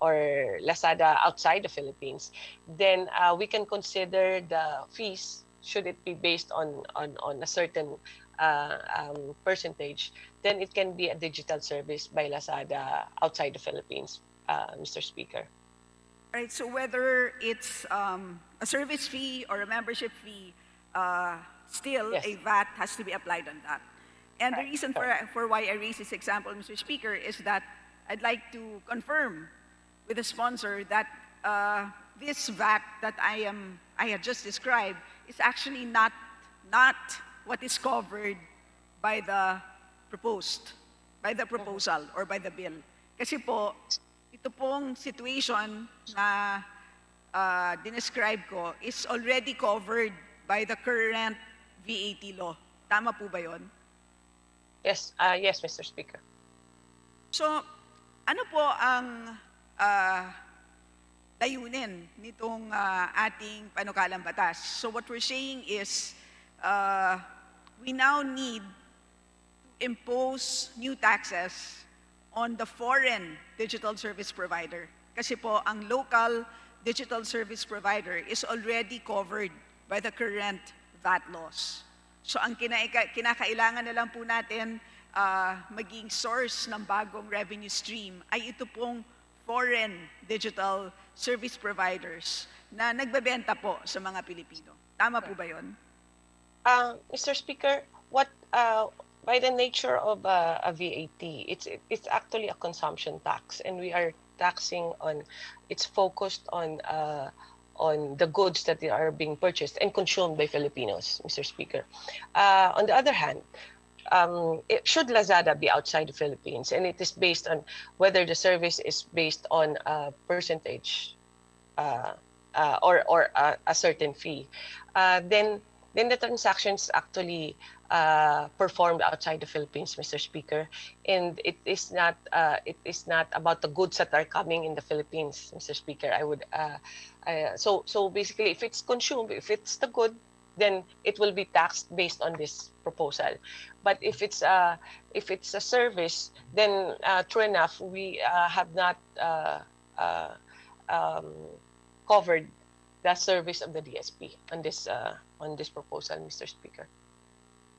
Lazada outside the Philippines, then we can consider the fees, should it be based on a certain percentage, then it can be a digital service by Lazada outside the Philippines, Mr. Speaker. Right, so whether it's a service fee or a membership fee, still Yes. a VAT has to be applied on that. And the reason for why I raise this example, Mr. Speaker, is that I'd like to confirm with the sponsor that this VAT that I had just described is actually not what is covered by the proposal or by the bill. Kasi po, ito pong situation na dinescribe ko is already covered by the current VAT law. Tama po ba yun? Yes, yes, Mr. Speaker. So, ano po ang layunin nitong ating panukalang batas? So what we're saying is we now need to impose new taxes on the foreign digital service provider. Kasi po, ang local digital service provider is already covered by the current VAT laws. So ang kinakailangan na lang po natin maging source ng bagong revenue stream ay ito pong foreign digital service providers na nagbebenta po sa mga Pilipino. Tama po ba yun? Mr. Speaker, what by the nature of a VAT, it's actually a consumption tax, and we are taxing on. It's focused on the goods that are being purchased and consumed by Filipinos, Mr. Speaker. On the other hand, should Lazada be outside the Philippines, and it is based on whether the service is based on a percentage or a certain fee, then the transactions actually performed outside the Philippines, Mr. Speaker, and it is not about the goods that are coming in the Philippines, Mr. Speaker. I would so basically, if it's consumed, if it's the good then it will be taxed based on this proposal. But if it's a service, then true enough, we have not um, covered the service of the DSP on this proposal, Mr. Speaker.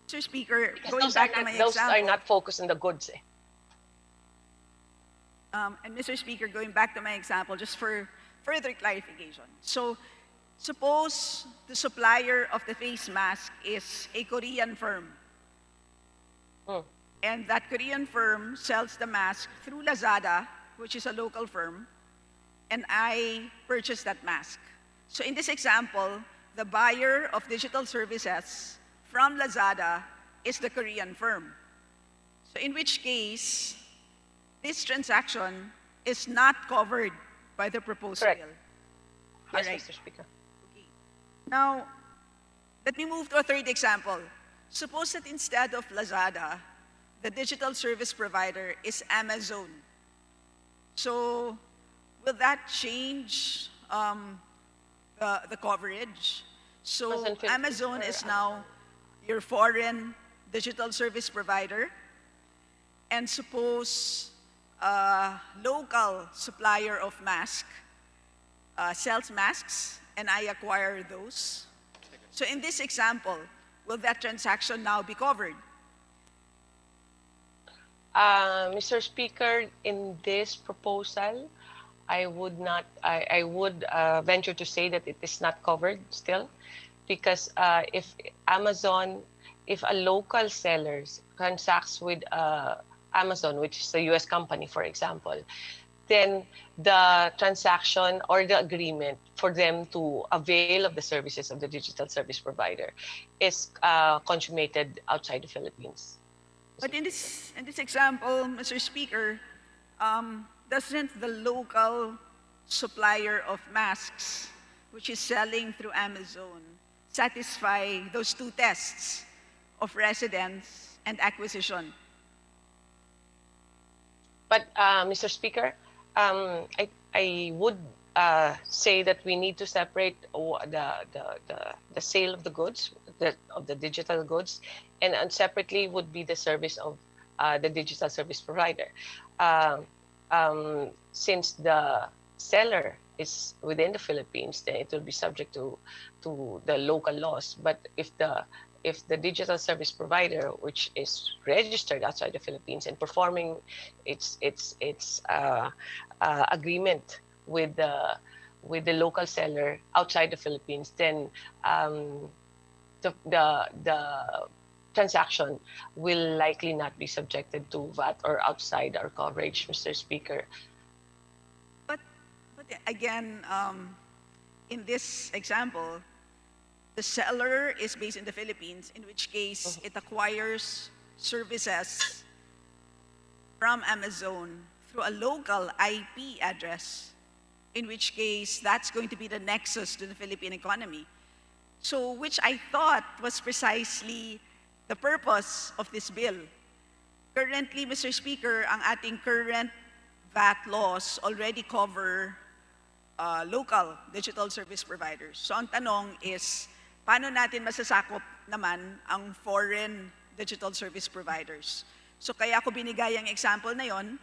Mr. Speaker, Because going those back to my those are example, not focused on the goods. and Mr. Speaker, going back to my example, just for further clarification. So, suppose the supplier of the face mask is a Korean firm, Hmm. and that Korean firm sells the mask through Lazada, which is a local firm, and I purchase that mask. So in this example, the buyer of digital services from Lazada is the Korean firm. So in which case, this transaction is not covered by the proposed Correct. bill. Yes, Alright. Mr. Speaker. Okay. Now, let me move to a third example. Suppose that instead of Lazada, the digital service provider is Amazon. So, will that change the coverage? So, Amazon Philippines Amazon or is now your foreign digital service provider. And suppose a local supplier of mask sells masks and I acquire those. So in this example, will that transaction now be covered? Mr. Speaker, in this proposal, I would not. I would venture to say that it is not covered still, because if Amazon, if a local seller transacts with Amazon, which is a U.S. company, for example, then the transaction or the agreement for them to avail of the services of the digital service provider is consummated outside the Philippines. But in this example, Mr. Speaker, doesn't the local supplier of masks, which is selling through Amazon, satisfy those two tests of residence and acquisition? But Mr. Speaker, I would say that we need to separate the sale of the goods, of the digital goods, and separately would be the service of the digital service provider. Since the seller is within the Philippines, then it will be subject to the local laws. But if the digital service provider, which is registered outside the Philippines and performing its agreement with the local seller outside the Philippines, then the transaction will likely not be subjected to VAT or outside our coverage, Mr. Speaker. But again, in this example, the seller is based in the Philippines, in which case it acquires services from Amazon through a local IP address, in which case that's going to be the nexus to the Philippine economy. So, which I thought was precisely the purpose of this bill. Currently, Mr. Speaker, ang ating current VAT laws already cover local digital service providers. So ang tanong is, paano natin masasakop naman ang foreign digital service providers? So kaya ako binigay ang example na yon,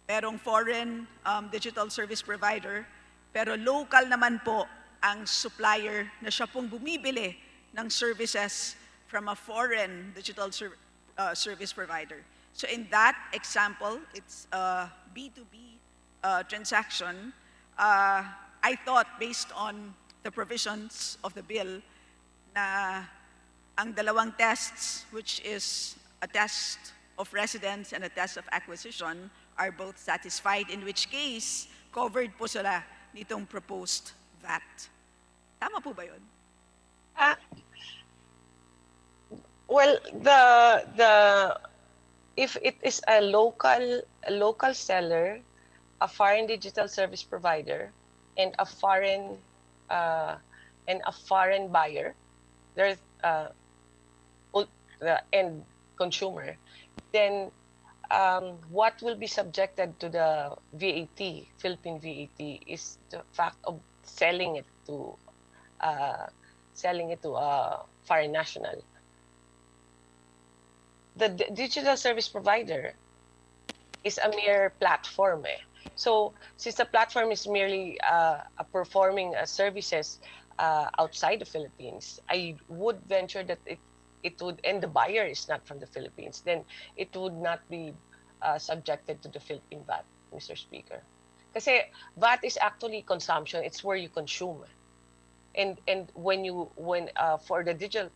merong foreign digital service provider, pero local naman po ang supplier na siya pong bumibili ng services from a foreign digital service provider. So in that example, it's a B2B transaction. I thought, based on the provisions of the bill, na ang dalawang tests, which is a test of residence and a test of acquisition, are both satisfied, in which case, covered po sila nitong proposed VAT. Tama po ba yun? Well, if it is a local seller, a foreign digital service provider, and a foreign buyer, there's the end consumer, then what will be subjected to the VAT, Philippine VAT, is the fact of selling it to selling it to a foreign national. The digital service provider is a mere platform. So since the platform is merely performing services outside the Philippines, I would venture that it would, and the buyer is not from the Philippines, then it would not be subjected to the Philippine VAT, Mr. Speaker. Kasi VAT is actually consumption, it's where you consume. And when for the digital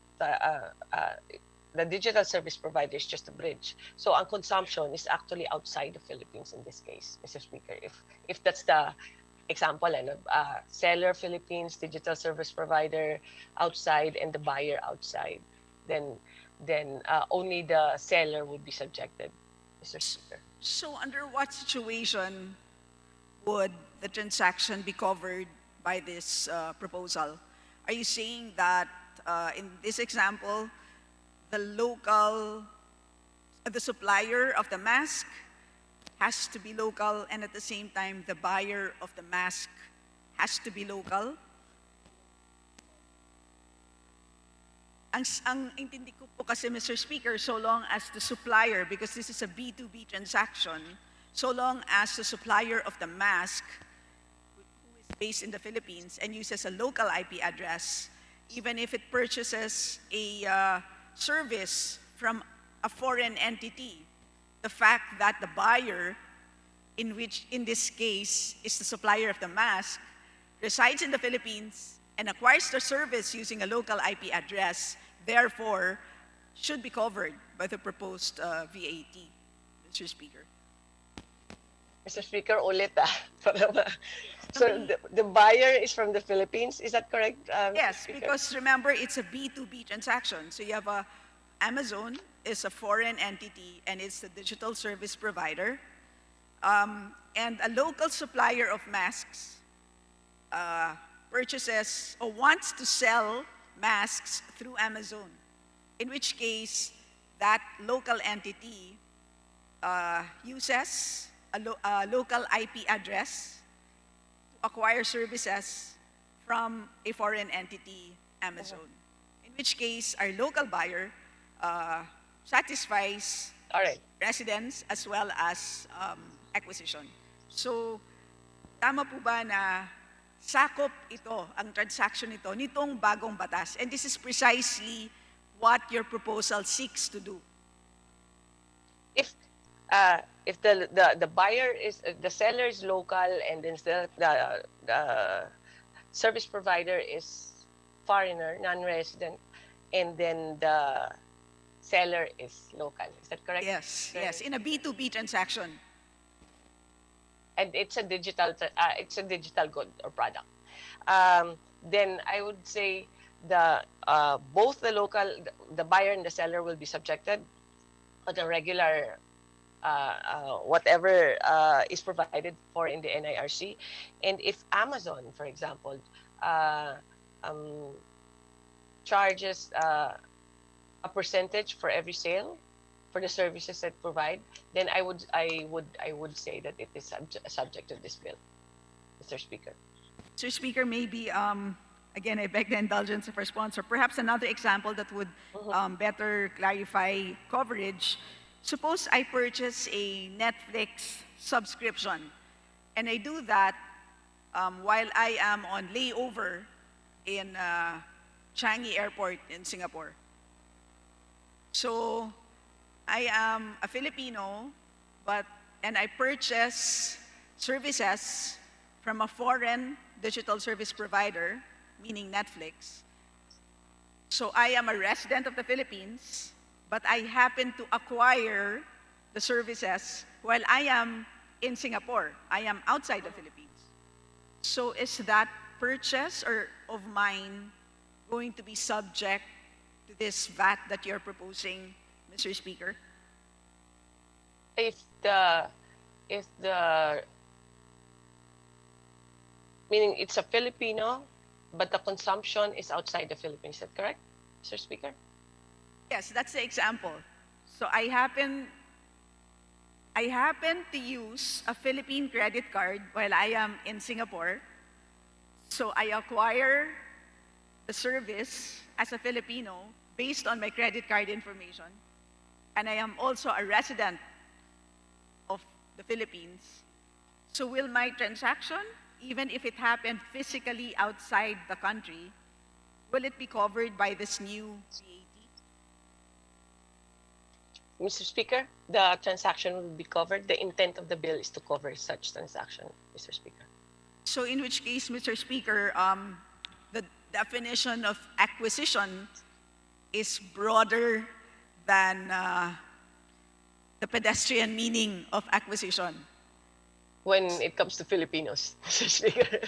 service provider is just a bridge. So ang consumption is actually outside the Philippines in this case, Mr. Speaker. If that's the example, seller Philippines, digital service provider outside, and the buyer outside, then only the seller would be subjected, Mr. Speaker. So under what situation would the transaction be covered by this proposal? Are you saying that in this example, the supplier of the mask has to be local, and at the same time, the buyer of the mask has to be local? Ang intindi ko po kasi, Mr. Speaker, so long as the supplier, because this is a B2B transaction, so long as the supplier of the mask, who is based in the Philippines and uses a local IP address, even if it purchases a service from a foreign entity, the fact that the buyer, in this case is the supplier of the mask, resides in the Philippines and acquires the service using a local IP address, therefore should be covered by the proposed VAT, Mr. Speaker. Mr. Speaker, ulit So the buyer is from the Philippines, is that correct? Mr. Yes, Speaker? because remember, it's a B2B transaction. So you have Amazon is a foreign entity and it's the digital service provider. And a local supplier of masks purchases or wants to sell masks through Amazon, in which case that local entity uses a local IP address to acquire services from a foreign entity, Amazon. In which case, our local buyer satisfies All right. residence as well as acquisition. So, tama po ba na sakop ito, ang transaction ito, nitong bagong batas? And this is precisely what your proposal seeks to do. If the buyer is the seller is local and then the service provider is foreigner, non-resident, and then the seller is local, is that correct? Yes, yes, in a B2B transaction. And it's a digital good or product. Then I would say both the buyer and the seller will be subjected to the regular whatever is provided for in the NIRC. And if Amazon, for example, charges a percentage for every sale for the services that provide, then I would say that it is subject to this bill, Mr. Speaker. Mr. Speaker, maybe, again, I beg the indulgence of our sponsor, perhaps another example that would better clarify coverage. Suppose I purchase a Netflix subscription, and I do that while I am on layover in Changi Airport in Singapore. So I am a Filipino, and I purchase services from a foreign digital service provider, meaning Netflix. So I am a resident of the Philippines, but I happen to acquire the services while I am in Singapore. I am outside the Philippines. So is that purchase of mine going to be subject to this VAT that you're proposing, Mr. Speaker? If the meaning it's a Filipino, but the consumption is outside the Philippines, is that correct, Mr. Speaker? Yes, that's the example. So I happen to use a Philippine credit card while I am in Singapore. So I acquire the service as a Filipino based on my credit card information, and I am also a resident of the Philippines, so will my transaction, even if it happened physically outside the country, will it be covered by this new VAT? Mr. Speaker, the transaction will be covered. The intent of the bill is to cover such transaction, Mr. Speaker. So in which case, Mr. Speaker, the definition of acquisition is broader than the pedestrian meaning of acquisition. When it comes to Filipinos, Mr. Speaker.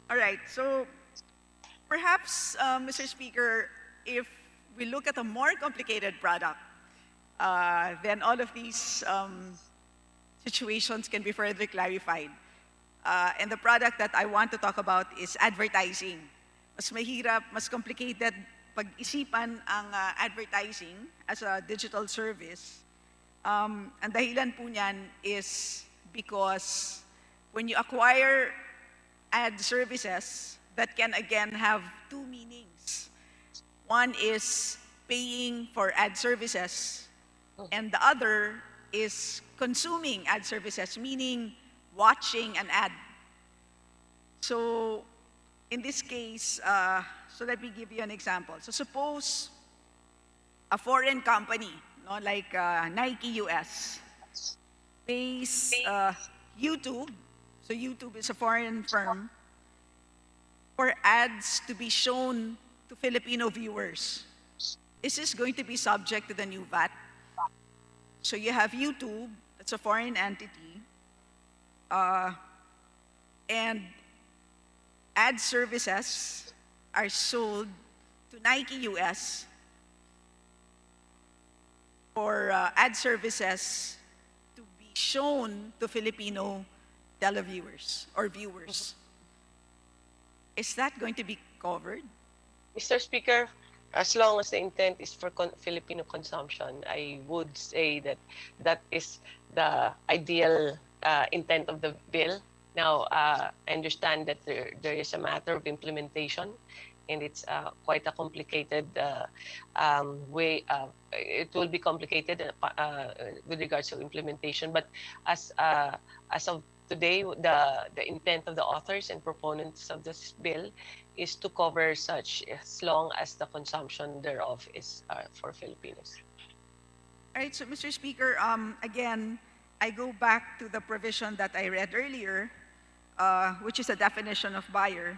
All right, so perhaps, Mr. Speaker, if we look at a more complicated product, then all of these situations can be further clarified. And the product that I want to talk about is advertising. Mas mahirap, mas complicated pag-isipan ang advertising as a digital service. Ang dahilan po niyan is because when you acquire ad services, that can again have two meanings. One is paying for ad services, and the other is consuming ad services, meaning watching an ad. So in this case, so let me give you an example. So suppose a foreign company, no, like Nike US, pays YouTube, so YouTube is a foreign firm, for ads to be shown to Filipino viewers. Is this going to be subject to the new VAT? So you have YouTube, that's a foreign entity, and ad services are sold to Nike US for ad services to be shown to Filipino televiewers or viewers. Is that going to be covered? Mr. Speaker, as long as the intent is for Filipino consumption, I would say that that is the ideal intent of the bill. Now, I understand that there is a matter of implementation, and it's quite a complicated way. It will be complicated with regards to implementation. But as of today, the intent of the authors and proponents of this bill is to cover such as long as the consumption thereof is for Filipinos. All right, so Mr. Speaker, again, I go back to the provision that I read earlier, which is a definition of buyer.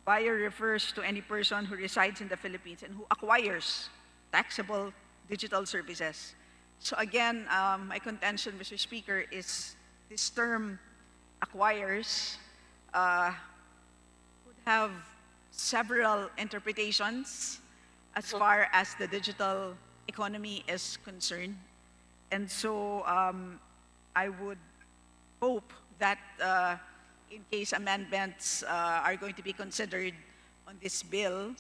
Buyer refers to any person who resides in the Philippines and who acquires taxable digital services. So again, my contention, Mr. Speaker, is this term acquires would have several interpretations as far as the digital economy is concerned. And so I would hope that in case amendments are going to be considered on this bill,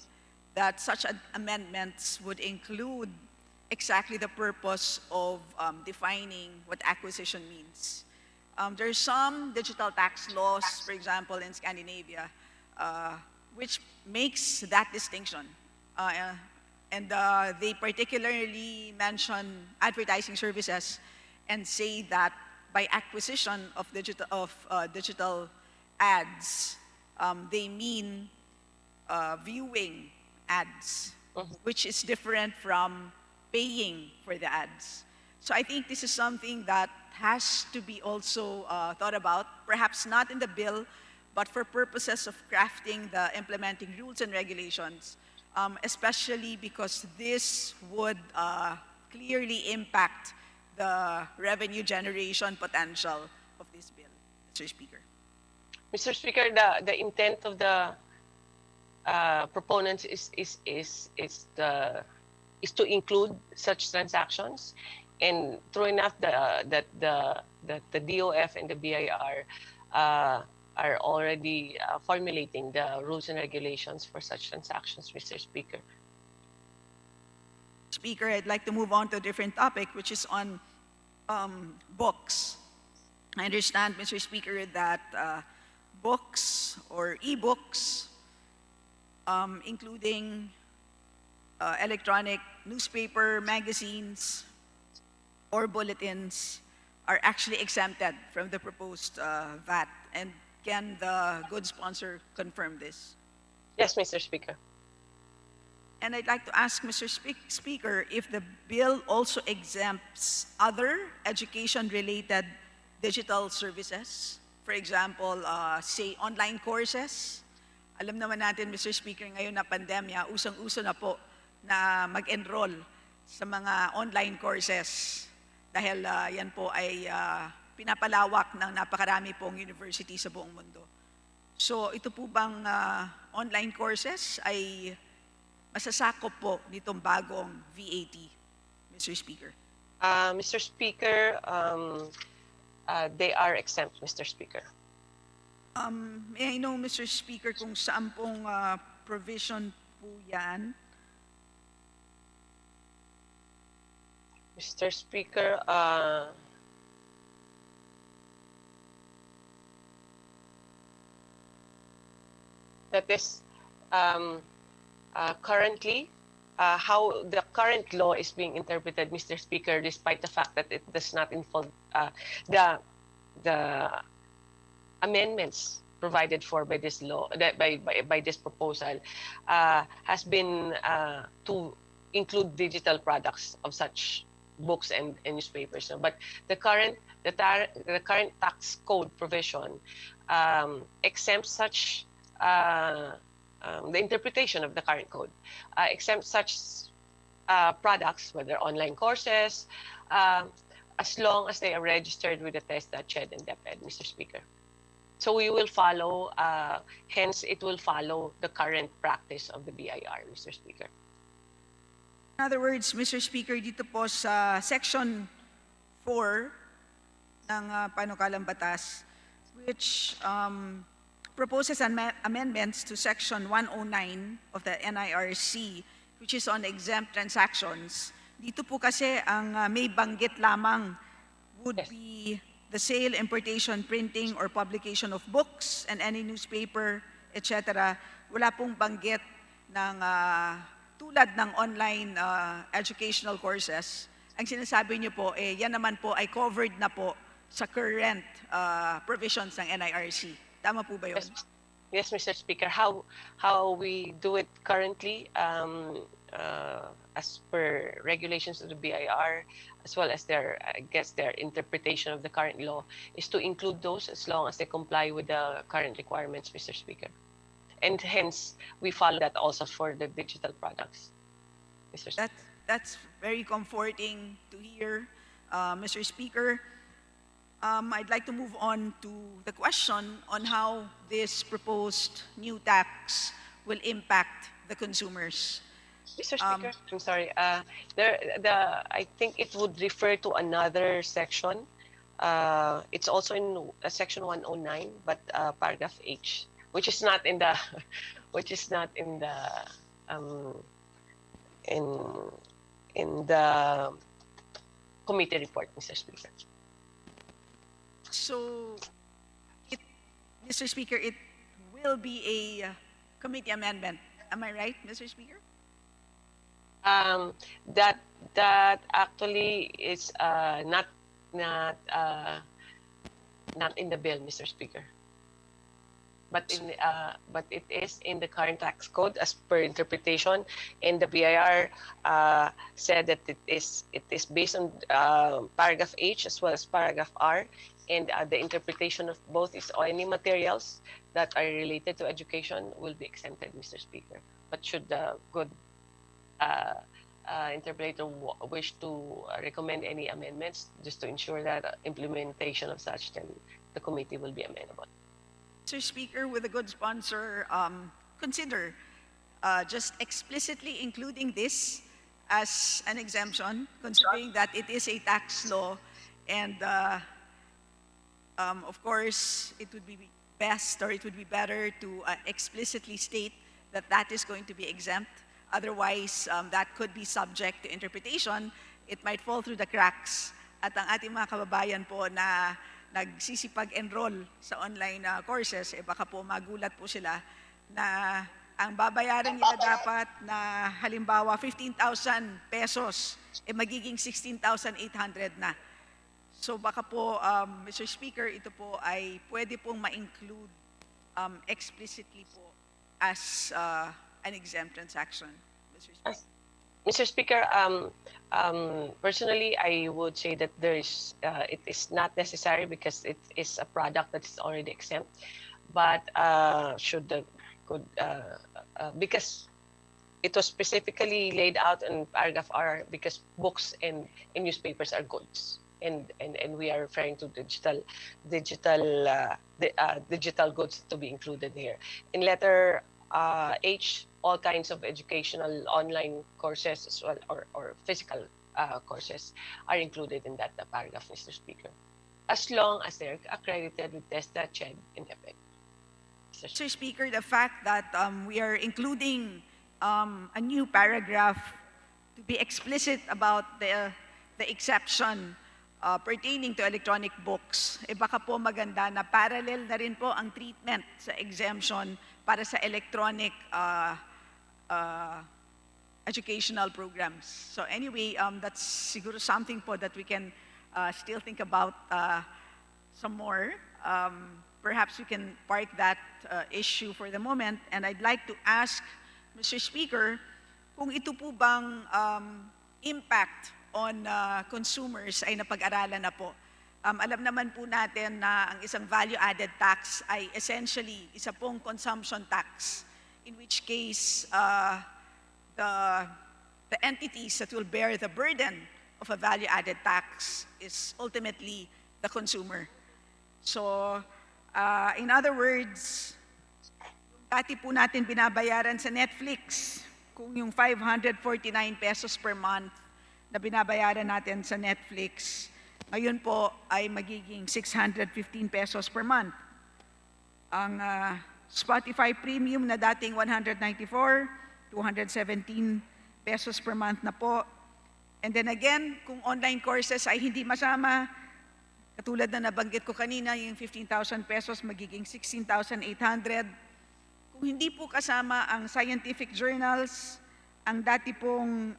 that such amendments would include exactly the purpose of defining what acquisition means. There are some digital tax laws, for example, in Scandinavia, which makes that distinction. And they particularly mention advertising services and say that by acquisition of digital ads, they mean viewing ads, which is different from paying for the ads. So I think this is something that has to be also thought about, perhaps not in the bill, but for purposes of crafting the implementing rules and regulations, especially because this would clearly impact the revenue generation potential of this bill, Mr. Speaker. Mr. Speaker, the intent of the proponents is to include such transactions, and true enough that the DOF and the BIR are already formulating the rules and regulations for such transactions, Mr. Speaker. Speaker, I'd like to move on to a different topic, which is on books. I understand, Mr. Speaker, that books or e-books, including electronic newspaper, magazines, or bulletins, are actually exempted from the proposed VAT. And can the good sponsor confirm this? Yes, Mr. Speaker. And I'd like to ask Mr. Speaker if the bill also exempts other education-related digital services. For example, say online courses. Alam naman natin, Mr. Speaker, ngayon na pandemya, usong-uso na po na mag-enroll sa mga online courses dahil yan po ay pinapalawak ng napakarami pong university sa buong mundo. So ito po bang online courses ay masasakop po nitong bagong VAT, Mr. Speaker? Mr. Speaker, they are exempt, Mr. Speaker. May I know, Mr. Speaker, kung saan pong provision po yan? Mr. Speaker, that is currently how the current law is being interpreted, Mr. Speaker, despite the fact that it does not involve the amendments provided for by this law, by this proposal, has been to include digital products of such books and newspapers. But the current tax code provision exempts such the interpretation of the current code exempts such products, whether online courses, as long as they are registered with the TESDA, CHED, and DepEd, Mr. Speaker. So we will follow, hence it will follow the current practice of the BIR, Mr. Speaker. In other words, Mr. Speaker, dito po sa Section 4 ng Panukalang Batas, which proposes amendments to Section 109 of the NIRC, which is on exempt transactions. Dito po kasi ang may banggit lamang would be the sale, importation, printing, or publication of books and any newspaper, etc. Wala pong banggit ng tulad ng online educational courses. Ang sinasabi niyo po, yan naman po ay covered na po sa current provisions ng NIRC. Tama po ba yun? Yes, Mr. Speaker. How we do it currently, as per regulations of the BIR, as well as their interpretation of the current law, is to include those as long as they comply with the current requirements, Mr. Speaker. And hence, we follow that also for the digital products, Mr. Speaker. That's very comforting to hear, Mr. Speaker. I'd like to move on to the question on how this proposed new tax will impact the consumers. Mr. Speaker, I'm sorry. I think it would refer to another section. It's also in Section 109, but paragraph H, which is not in the, in the committee report, Mr. Speaker. So, Mr. Speaker, it will be a committee amendment. Am I right, Mr. Speaker? That actually is not in the bill, Mr. Speaker. But it is in the current tax code as per interpretation, and the BIR said that it is based on paragraph H as well as paragraph R, and the interpretation of both is any materials that are related to education will be exempted, Mr. Speaker. But should the good interpreter wish to recommend any amendments just to ensure that implementation of such, then the committee will be amenable. Mr. Speaker, with a good sponsor, consider just explicitly including this as an exemption, considering that it is a tax law, and of course, it would be best, or it would be better to explicitly state that that is going to be exempt. Otherwise, that could be subject to interpretation. It might fall through the cracks. At ang ating mga kababayan po na nagsisipag-enroll sa online courses, baka po magulat po sila na ang babayaran nila dapat na halimbawa 15,000 pesos, magiging 16,800 na. So baka po, Mr. Speaker, ito po ay pwede pong ma-include explicitly po as an exempt transaction, Mr. Speaker. Mr. Speaker, personally, I would say that it is not necessary because it is a product that is already exempt. But because it was specifically laid out in paragraph R because books and newspapers are goods. And we are referring to digital goods to be included here. In letter H, all kinds of educational online courses as well, or physical courses are included in that paragraph, Mr. Speaker, as long as they're accredited with TESDA, CHED, and EPEC. Mr. Speaker, the fact that we are including a new paragraph to be explicit about the exception pertaining to electronic books, baka po maganda na parallel na rin po ang treatment sa exemption para sa electronic educational programs. So anyway, that's siguro something po that we can still think about some more. Perhaps we can park that issue for the moment. And I'd like to ask, Mr. Speaker, kung ito po bang impact on consumers ay napag-aralan na po. Alam naman po natin na ang isang value-added tax ay essentially isa pong consumption tax, in which case the entities that will bear the burden of a value-added tax is ultimately the consumer. So, in other words, dati po natin binabayaran sa Netflix, kung yung 549 pesos per month na binabayaran natin sa Netflix, ngayon po ay magiging 615 pesos per month. Ang Spotify Premium na dating 194, 217 pesos per month na po. And then again, kung online courses ay hindi masama, katulad na nabanggit ko kanina, yung 15,000 pesos magiging 16,800. Kung hindi po kasama ang scientific journals, ang dati pong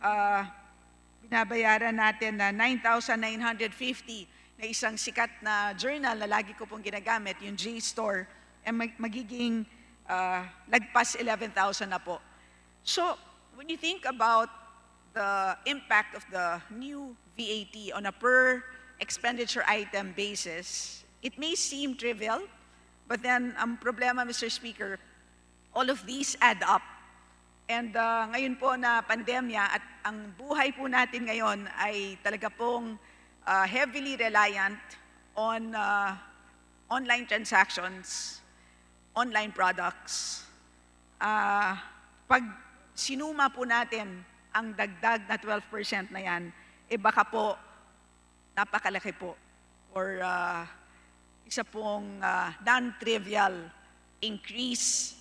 binabayaran natin na 9,950 na isang sikat na journal na lagi ko pong ginagamit, yung JSTOR, ay magiging lagpas 11,000 na po. So, when you think about the impact of the new VAT on a per expenditure item basis, it may seem trivial, but then ang problema, Mr. Speaker, all of these add up. And ngayon po na pandemya at ang buhay po natin ngayon ay talaga pong heavily reliant on online transactions, online products. Pag sinuma po natin ang dagdag na 12% na yan, baka po napakalaki po or isa pong non-trivial increase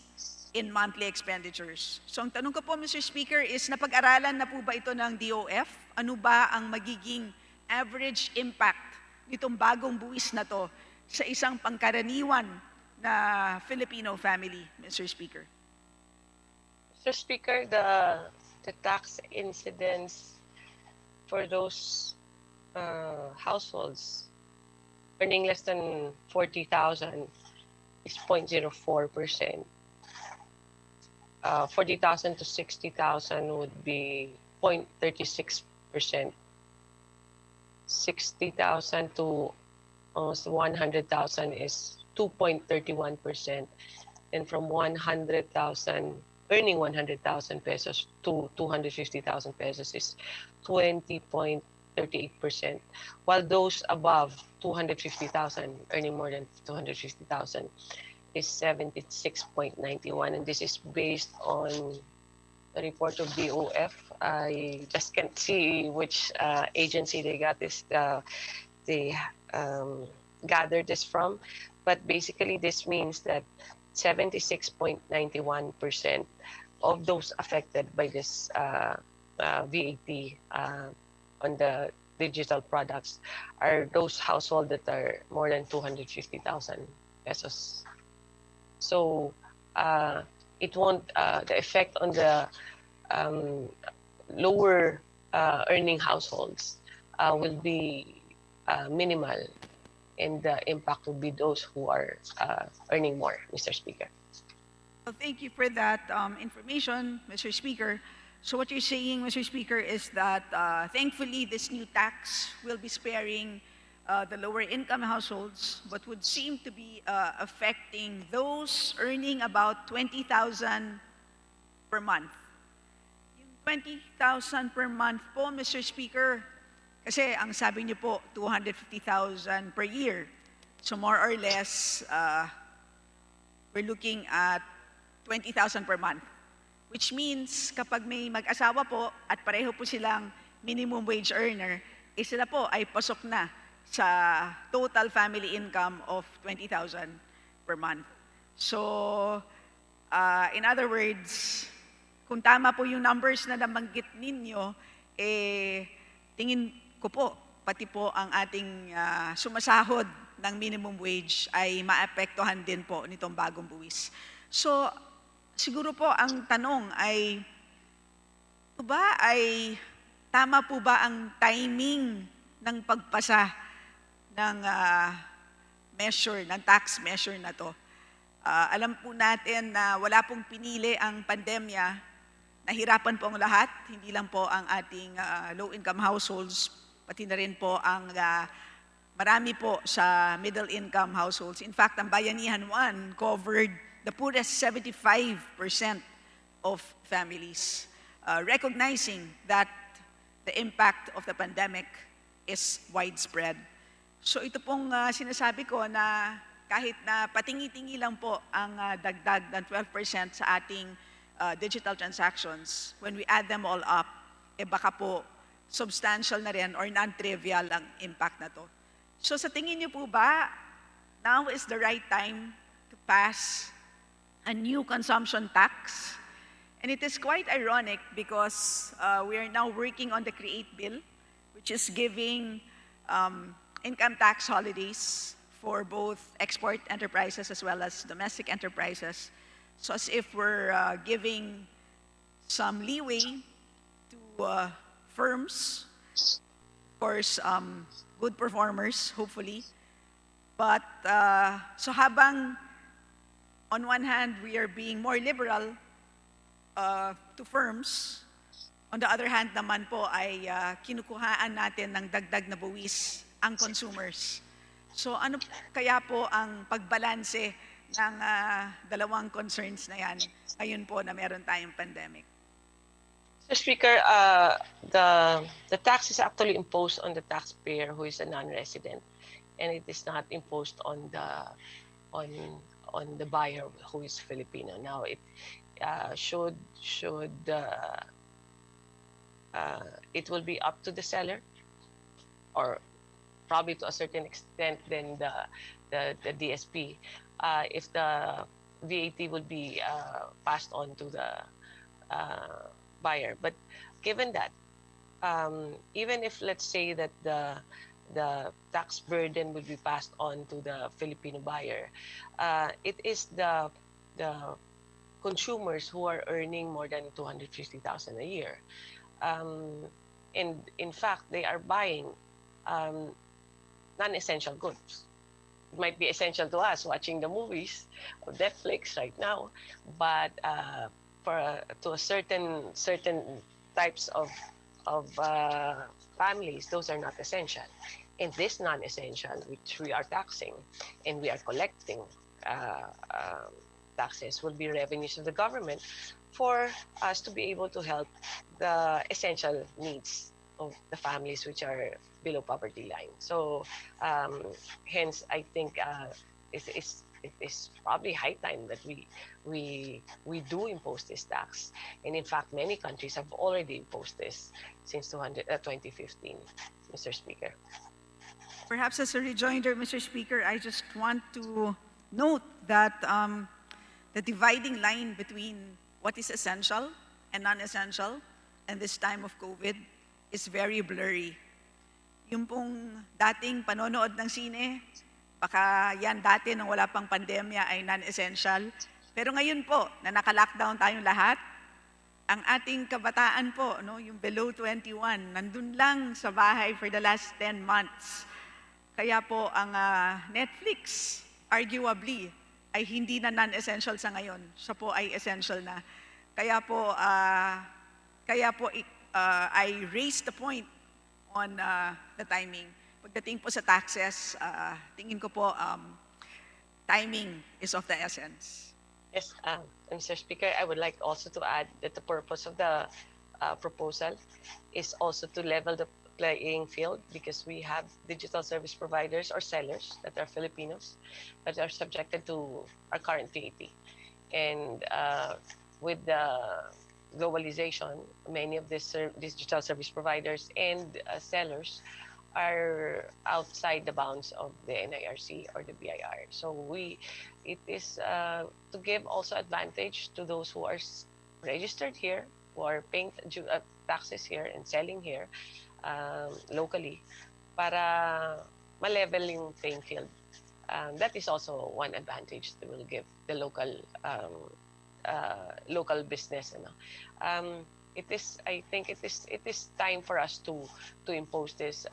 in monthly expenditures. So ang tanong ko po, Mr. Speaker, is napag-aralan na po ba ito ng DOF? Ano ba ang magiging average impact nitong bagong buwis na to sa isang pangkaraniwan na Filipino family, Mr. Speaker? Mr. Speaker, the tax incidence for those households earning less than 40,000 is 0.04%. 40,000 to 60,000 would be 0.36%. 60,000 to almost 100,000 is 2.31%. And from 100,000, earning 100,000 pesos to 250,000 pesos is 20.38%. While those above 250,000, earning more than 250,000, is 76.91, and this is based on the report of DOF. I just can't see which agency they got this. They gathered this from, but basically this means that 76.91% of those affected by this VAT on the digital products are those households that are more than 250,000 pesos. So it won't, the effect on the um, lower earning households will be minimal, and the impact will be those who are earning more, Mr. Speaker. Well, thank you for that information, Mr. Speaker. So what you're saying, Mr. Speaker, is that thankfully this new tax will be sparing the lower income households, but would seem to be affecting those earning about 20,000 per month. Yung 20,000 per month po, Mr. Speaker, kasi ang sabi niyo po, 250,000 per year. So more or less, we're looking at 20,000 per month. Which means, kapag may mag-asawa po at pareho po silang minimum wage earner, sila po ay pasok na sa total family income of 20,000 per month. So, in other words, kung tama po yung numbers na nabanggit ninyo, tingin ko po, pati po ang ating sumasahod ng minimum wage ay maapektuhan din po nitong bagong buwis. So, siguro po ang tanong ay, tama po ba ang timing ng pagpasa ng tax measure na to? Alam po natin na wala pong pinili ang pandemya, nahirapan po ang lahat, hindi lang po ang ating low-income households, pati na rin po ang marami po sa middle-income households. In fact, ang Bayanihan 1 covered the poorest 75% of families, recognizing that the impact of the pandemic is widespread. So ito pong sinasabi ko na kahit na patingi-tingi lang po ang dagdag ng 12% sa ating digital transactions, when we add them all up, baka po substantial na rin or non-trivial ang impact na to. So sa tingin niyo po ba, now is the right time to pass a new consumption tax? And it is quite ironic because we are now working on the CREATE bill, which is giving income tax holidays for both export enterprises as well as domestic enterprises. So as if we're giving some leeway to firms, of course, good performers, hopefully. But so habang on one hand, we are being more liberal to firms. On the other hand naman po ay kinukuhaan natin ng dagdag na buwis ang consumers. So ano kaya po ang pagbalanse ng dalawang concerns na yan ngayon po na meron tayong pandemic? Mr. Speaker, the tax is actually imposed on the taxpayer who is a non-resident, and it is not imposed on the buyer who is Filipino. Now, it it will be up to the seller, or probably to a certain extent then the DSP, if the VAT will be passed on to the buyer. But given that, even if let's say that the tax burden will be passed on to the Filipino buyer, it is the consumers who are earning more than 250,000 a year. And in fact, they are buying non-essential goods. It might be essential to us watching the movies of Netflix right now, but to a certain types of families, those are not essential. And this non-essential, which we are taxing and we are collecting taxes, will be revenues of the government for us to be able to help the essential needs of the families which are below poverty line. So hence, I think it is probably high time that we do impose this tax. And in fact, many countries have already imposed this since 2015, Mr. Speaker. Perhaps as a rejoinder, Mr. Speaker, I just want to note that the dividing line between what is essential and non-essential in this time of COVID is very blurry. Yung pong dating panonood ng sine, baka yan dati nung wala pang pandemya ay non-essential. Pero ngayon po, na naka-lockdown tayong lahat, ang ating kabataan po, no, yung below 21, nandun lang sa bahay for the last 10 months. Kaya po ang Netflix, arguably, ay hindi na non-essential sa ngayon. Siya po ay essential na. Kaya po, I raised the point on the timing. Pagdating po sa taxes, tingin ko po timing is of the essence. Yes, Mr. Speaker, I would like also to add that the purpose of the proposal is also to level the playing field, because we have digital service providers or sellers that are Filipinos that are subjected to our current VAT. And with the globalization, many of these digital service providers and sellers are outside the bounds of the NIRC or the BIR. So it is to give also advantage to those who are registered here, who are paying taxes here and selling here locally, para ma-level yung paying field. That is also one advantage that will give the local business. I think it is time for us to impose this,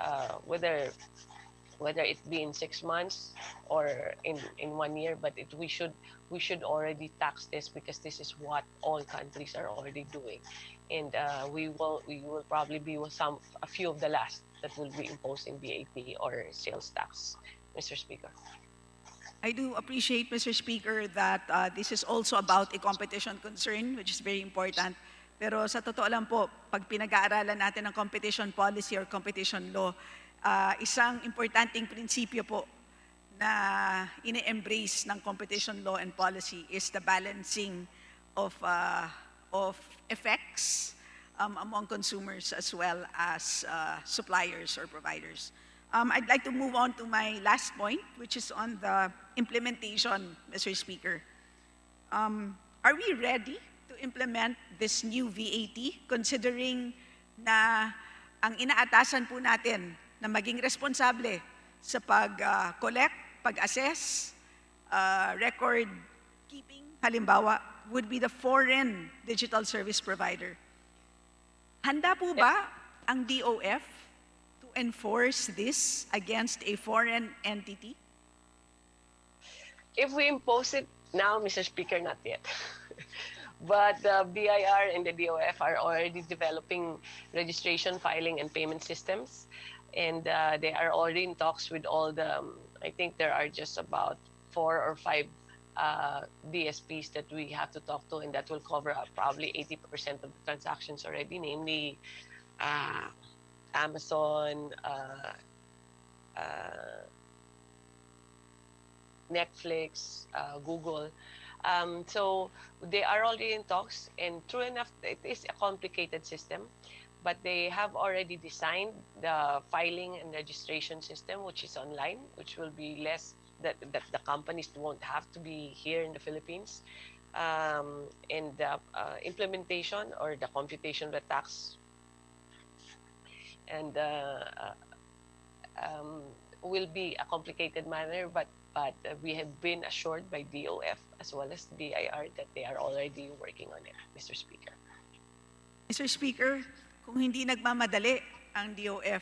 whether it be in 6 months or in 1 year, but we should already tax this, because this is what all countries are already doing, and we will probably be a few of the last that will be imposing VAT or sales tax, Mr. Speaker. I do appreciate, Mr. Speaker, that this is also about a competition concern, which is very important. Pero sa totoo lang po, pag pinag-aaralan natin ang competition policy or competition law, isang importanteng prinsipyo po na ine-embrace ng competition law and policy is the balancing of effects among consumers as well as suppliers or providers. I'd like to move on to my last point, which is on the implementation, Mr. Speaker. Are we ready to implement this new VAT, considering na ang inaatasan po natin na maging responsable sa pag-collect, pag-assess, record keeping, halimbawa, would be the foreign digital service provider. Handa po ba ang DOF to enforce this against a foreign entity? If we impose it now, Mr. Speaker, not yet. But the BIR and the DOF are already developing registration, filing, and payment systems. And they are already in talks with all the, I think there are just about 4 or 5 DSPs that we have to talk to, and that will cover probably 80% of the transactions already, namely Amazon, Netflix, Google. So they are already in talks, and true enough, it is a complicated system, but they have already designed the filing and registration system, which is online, which will be less, that the companies won't have to be here in the Philippines. And the implementation or the computation of the tax and will be a complicated manner, but we have been assured by DOF as well as BIR that they are already working on it, Mr. Speaker. Mr. Speaker, kung hindi nagmamadali ang DOF,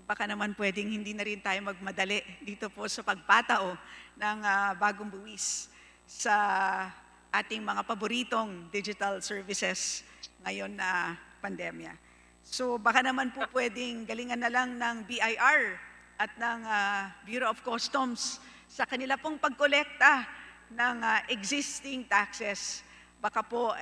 baka naman pwedeng hindi na rin tayo magmadali dito po sa pagpatao ng bagong buwis sa ating mga paboritong digital services ngayon na pandemya. So baka naman po pwedeng galingan na lang ng BIR at ng Bureau of Customs sa kanila pong pagkolekta ng existing taxes. Baka po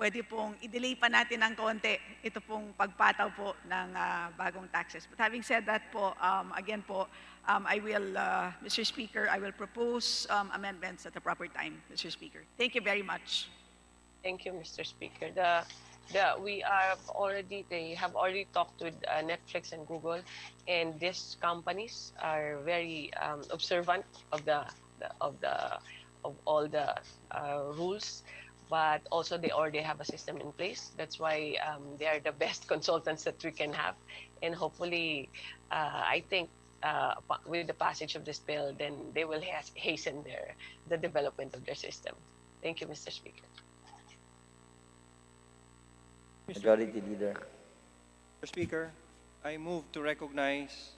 pwede pong i-delay pa natin ng konti ito pong pagpataw po ng bagong taxes. But having said that po, again po, I will, Mr. Speaker, I will propose amendments at the proper time, Mr. Speaker. Thank you very much. Thank you, Mr. Speaker. They have already talked with Netflix and Google, and these companies are very observant of all the rules. but also they already have a system in place. That's why they are the best consultants that we can have, and hopefully, I think with the passage of this bill, then they will hasten the development of their system. Thank you, Mr. Speaker. Majority Leader. Mr. Speaker, I move to recognize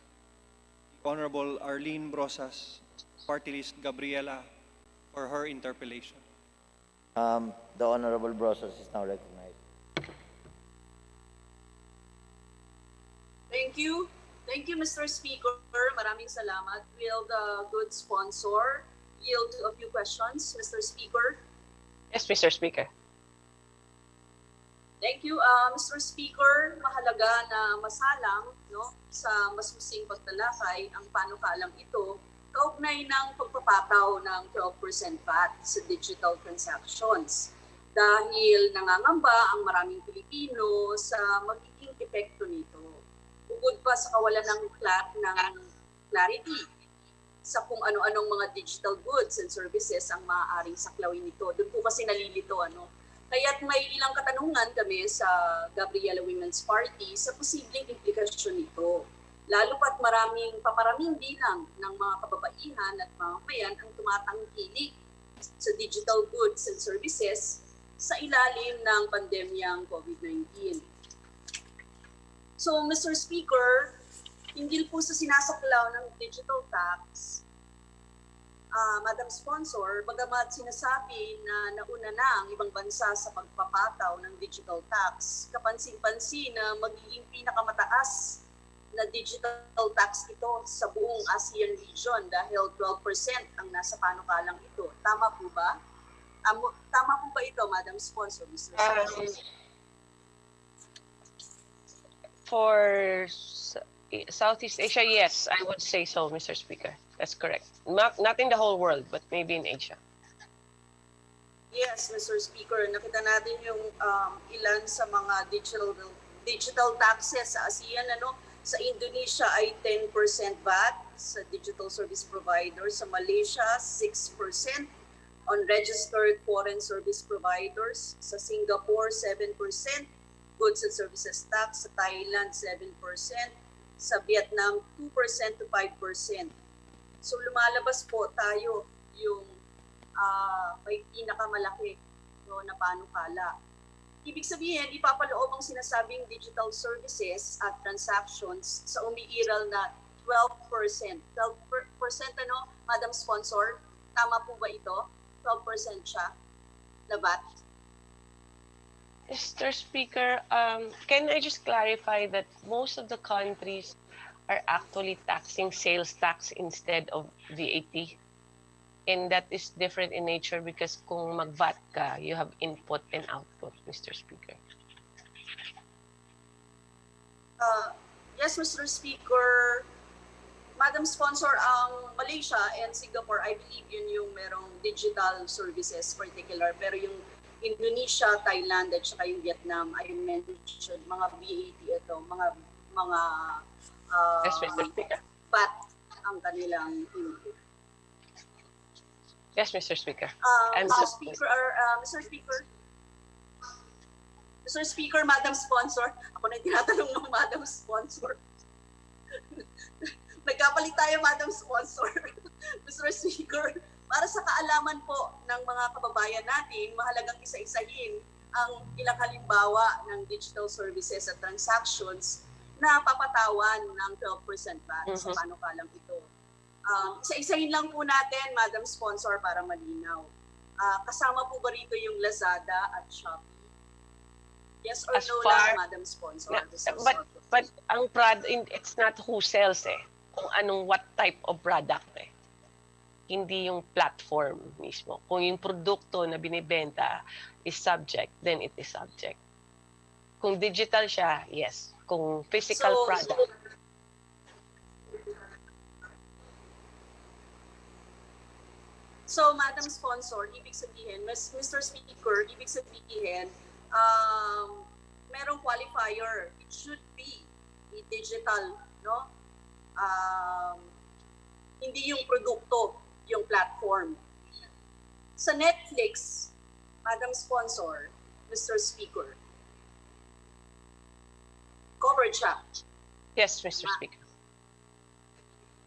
the Honorable Arlene Brosas, Party List Gabriela, for her interpellation. The Honorable Brosas is now recognized. Thank you. Thank you, Mr. Speaker. Maraming salamat. Will the good sponsor yield to a few questions, Mr. Speaker? Yes, Mr. Speaker. Thank you, Mr. Speaker. Mahalaga na masalang sa masusing pagtalakay ang panukalang ito kaugnay ng pagpapataw ng 12% VAT sa digital transactions dahil nangangamba ang maraming Pilipino sa magiging epekto nito. Bukod pa sa kawalan ng clarity sa kung ano-anong mga digital goods and services ang maaaring saklawin nito. Doon po kasi nalilito. Kaya't may ilang katanungan kami sa Gabriela Women's Party sa posibleng implikasyon nito. Lalo pat paparaming bilang ng mga kababaihan at mamamayan ang tumatangkilik sa digital goods and services sa ilalim ng pandemyang COVID-19. So, Mr. Speaker, hinggil po sa sinasaklaw ng digital tax, Madam Sponsor, bagamat sinasabi na nauna na ang ibang bansa sa pagpapataw ng digital tax, kapansin-pansin na magiging pinakamataas na digital tax ito sa buong ASEAN region dahil 12% ang nasa panukalang ito. Tama po ba? Tama po ba ito, Madam Sponsor, Mr. Speaker? For Southeast Asia, yes, I would say so, Mr. Speaker. That's correct. Not in the whole world, but maybe in Asia. Yes, Mr. Speaker. Nakita natin yung ilan sa mga digital taxes sa ASEAN. Sa Indonesia ay 10% VAT sa digital service provider. Sa Malaysia, 6% on registered foreign service providers. Sa Singapore, 7% goods and services tax. Sa Thailand, 7%. Sa Vietnam, 2% to 5%. So lumalabas po tayo yung may pinakamalaki na panukala. Ibig sabihin, ipapaloob ang sinasabing digital services at transactions sa umiiral na 12%. 12%, Madam Sponsor? Tama po ba ito? 12% siya na VAT? Mr. Speaker, can I just clarify that most of the countries are actually taxing sales tax instead of VAT? And that is different in nature because kung mag-VAT ka, you have input and output, Mr. Speaker. Yes, Mr. Speaker. Madam Sponsor, ang Malaysia and Singapore, I believe yun yung merong digital services particular. Pero yung Indonesia, Thailand, at saka yung Vietnam, I mentioned mga VAT ito, mga Yes, Mr. Speaker. VAT ang kanilang input. Yes, Mr. Speaker. Mr. Speaker, Madam Sponsor, ako na yung tinatanong ng Madam Sponsor. Nagkapalit tayo, Madam Sponsor. Mr. Speaker, para sa kaalaman po ng mga kababayan natin, mahalagang isa-isahin ang ilang halimbawa ng digital services at transactions na papatawan ng 12% VAT sa panukalang ito. Isa-isahin lang po natin, Madam Sponsor, para malinaw. Kasama po ba rito yung Lazada at Shopee? Yes or no lang, Madam Sponsor? But ang it's not who sells kung what type of product Hindi yung platform mismo. Kung yung produkto na binibenta is subject, then it is subject. Kung digital siya, yes. Kung physical product. So, Madam Sponsor, ibig sabihin, Mr. Speaker, ibig sabihin, merong qualifier. It should be digital, no? Hindi yung produkto, yung platform. Sa Netflix, Madam Sponsor, Mr. Speaker. Cover chat, Yes, Mr. Speaker.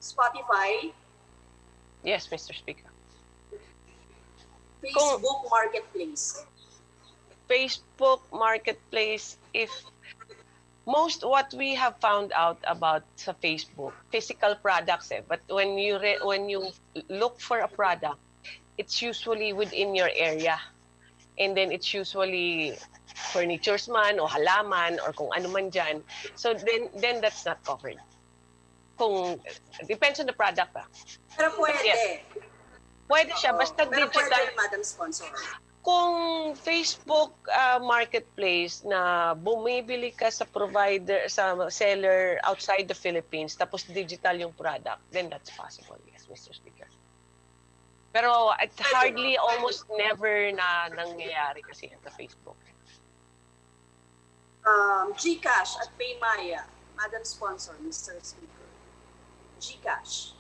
Spotify, Yes, Mr. Speaker. Facebook Marketplace. Facebook Marketplace, if most what we have found out about sa Facebook, physical products but when you look for a product, it's usually within your area. And then it's usually furnitures man o halaman or kung ano man dyan. So then that's not covered. Kung depends on the product Pero pwede. Yes. Pwede siya basta Pero digital. pwede, Madam Sponsor. Kung Facebook marketplace na bumibili ka sa provider, sa seller outside the Philippines, tapos digital yung product, then that's possible, yes, Mr. Speaker. Pero it hardly, almost never na nangyayari kasi sa Facebook. GCash at PayMaya, Madam Sponsor, Mr. Speaker. GCash.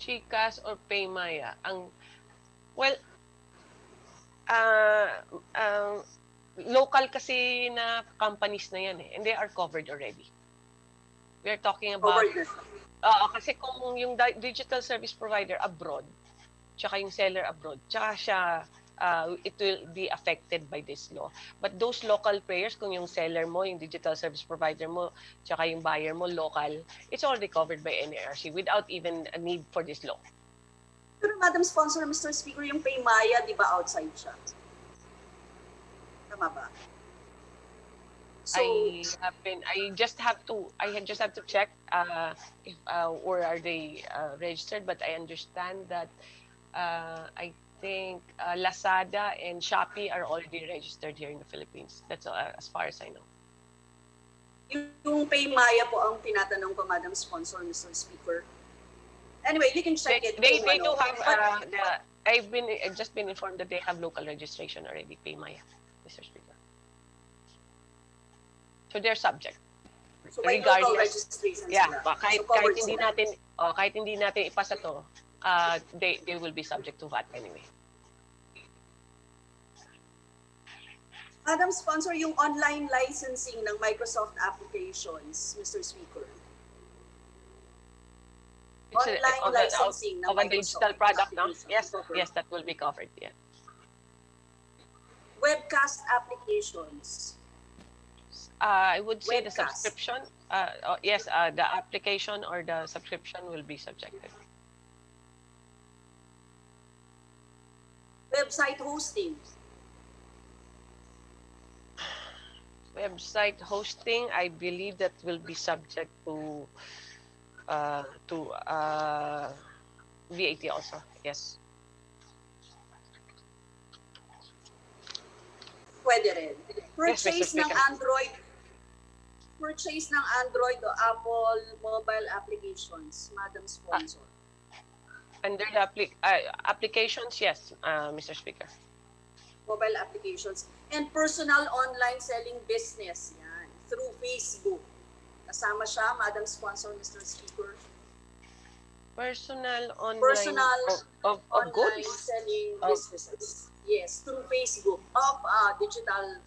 GCash or PayMaya, local kasi na companies na yan and they are covered already. We are talking about, kasi kung yung digital service provider abroad, tsaka yung seller abroad, tsaka siya, it will be affected by this law. But those local players, kung yung seller mo, yung digital service provider mo, tsaka yung buyer mo, local, it's already covered by NARC without even a need for this law. Pero Madam Sponsor, Mr. Speaker, yung PayMaya, di ba outside siya? Tama ba? So, I just have to check if or are they registered, but I understand that I think Lazada and Shopee are already registered here in the Philippines. That's as far as I know. yung PayMaya po ang tinatanong ko, Madam Sponsor, Mr. Speaker. Anyway, you can check it. They do have I've just been informed that they have local registration already, PayMaya, Mr. Speaker. So they're subject. So may local Regardless, registration yeah, sila. kahit So covered kahit sila. hindi natin ipasa to, they will be subject to VAT anyway. Madam Sponsor, yung online licensing ng Microsoft applications, Mr. Speaker. Online licensing ng of a Microsoft digital product, no? applications. Yes, that will be covered. Yeah. Webcast applications. I would say the Webcast. subscription. Yes, the application or the subscription will be subjected. Website hosting. Website hosting, I believe that will be subject to VAT also. Yes. Pwede rin. Yes, Mr. Purchase ng Speaker. Android o Apple mobile applications, Madam Sponsor. Under the applications, yes, Mr. Speaker. Mobile applications. And personal online selling business, yan, through Facebook. Kasama siya, Madam Sponsor, Mr. Speaker. Personal online Personal of online goods. selling Of- businesses. Yes, through Facebook of digital.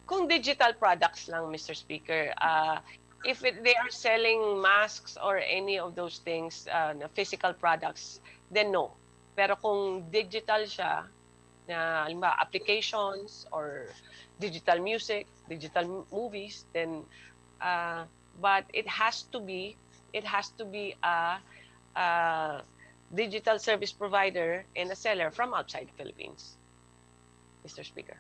Kung digital products lang, Mr. Speaker, if they are selling masks or any of those things, na physical products, then no. Pero kung digital siya, na halimbawa applications or digital music, digital movies, then but it has to be a digital service provider and a seller from outside the Philippines, Mr. Speaker.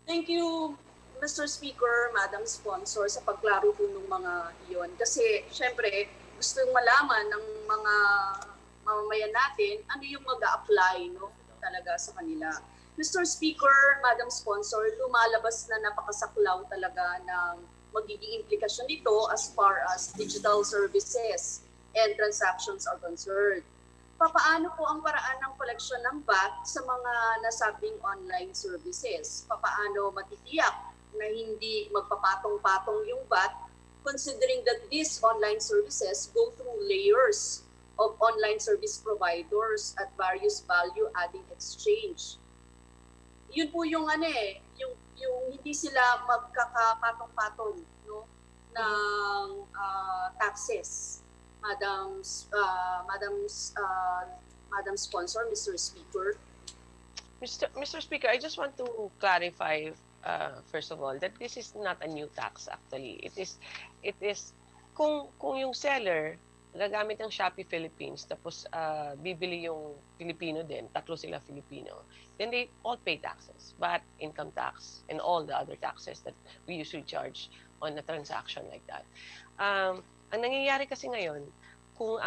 Thank you, Mr. Speaker, Madam Sponsor, sa pagklaro po ng mga iyon. Kasi, syempre, gusto yung malaman ng mga mamamayan natin ano yung mag-a-apply, no, talaga sa kanila. Mr. Speaker, Madam Sponsor, lumalabas na napakasaklaw talaga ng magiging implikasyon nito as far as digital services and transactions are concerned. Papaano po ang paraan ng koleksyon ng VAT sa mga nasabing online services? Papaano matitiyak na hindi magpapatong-patong yung VAT considering that these online services go through layers of online service providers at various value-adding exchange. Yun po yung yung hindi sila magkakapatong-patong, no, ng taxes. Madam Sponsor, Mr. Speaker. Mr. Speaker, I just want to clarify, first of all, that this is not a new tax actually. It is kung yung seller gagamit ng Shopee Philippines tapos bibili yung Filipino din, tatlo sila Filipino, then they all pay taxes, VAT, income tax, and all the other taxes that we usually charge on a transaction like that. Ang nangyayari kasi ngayon, kung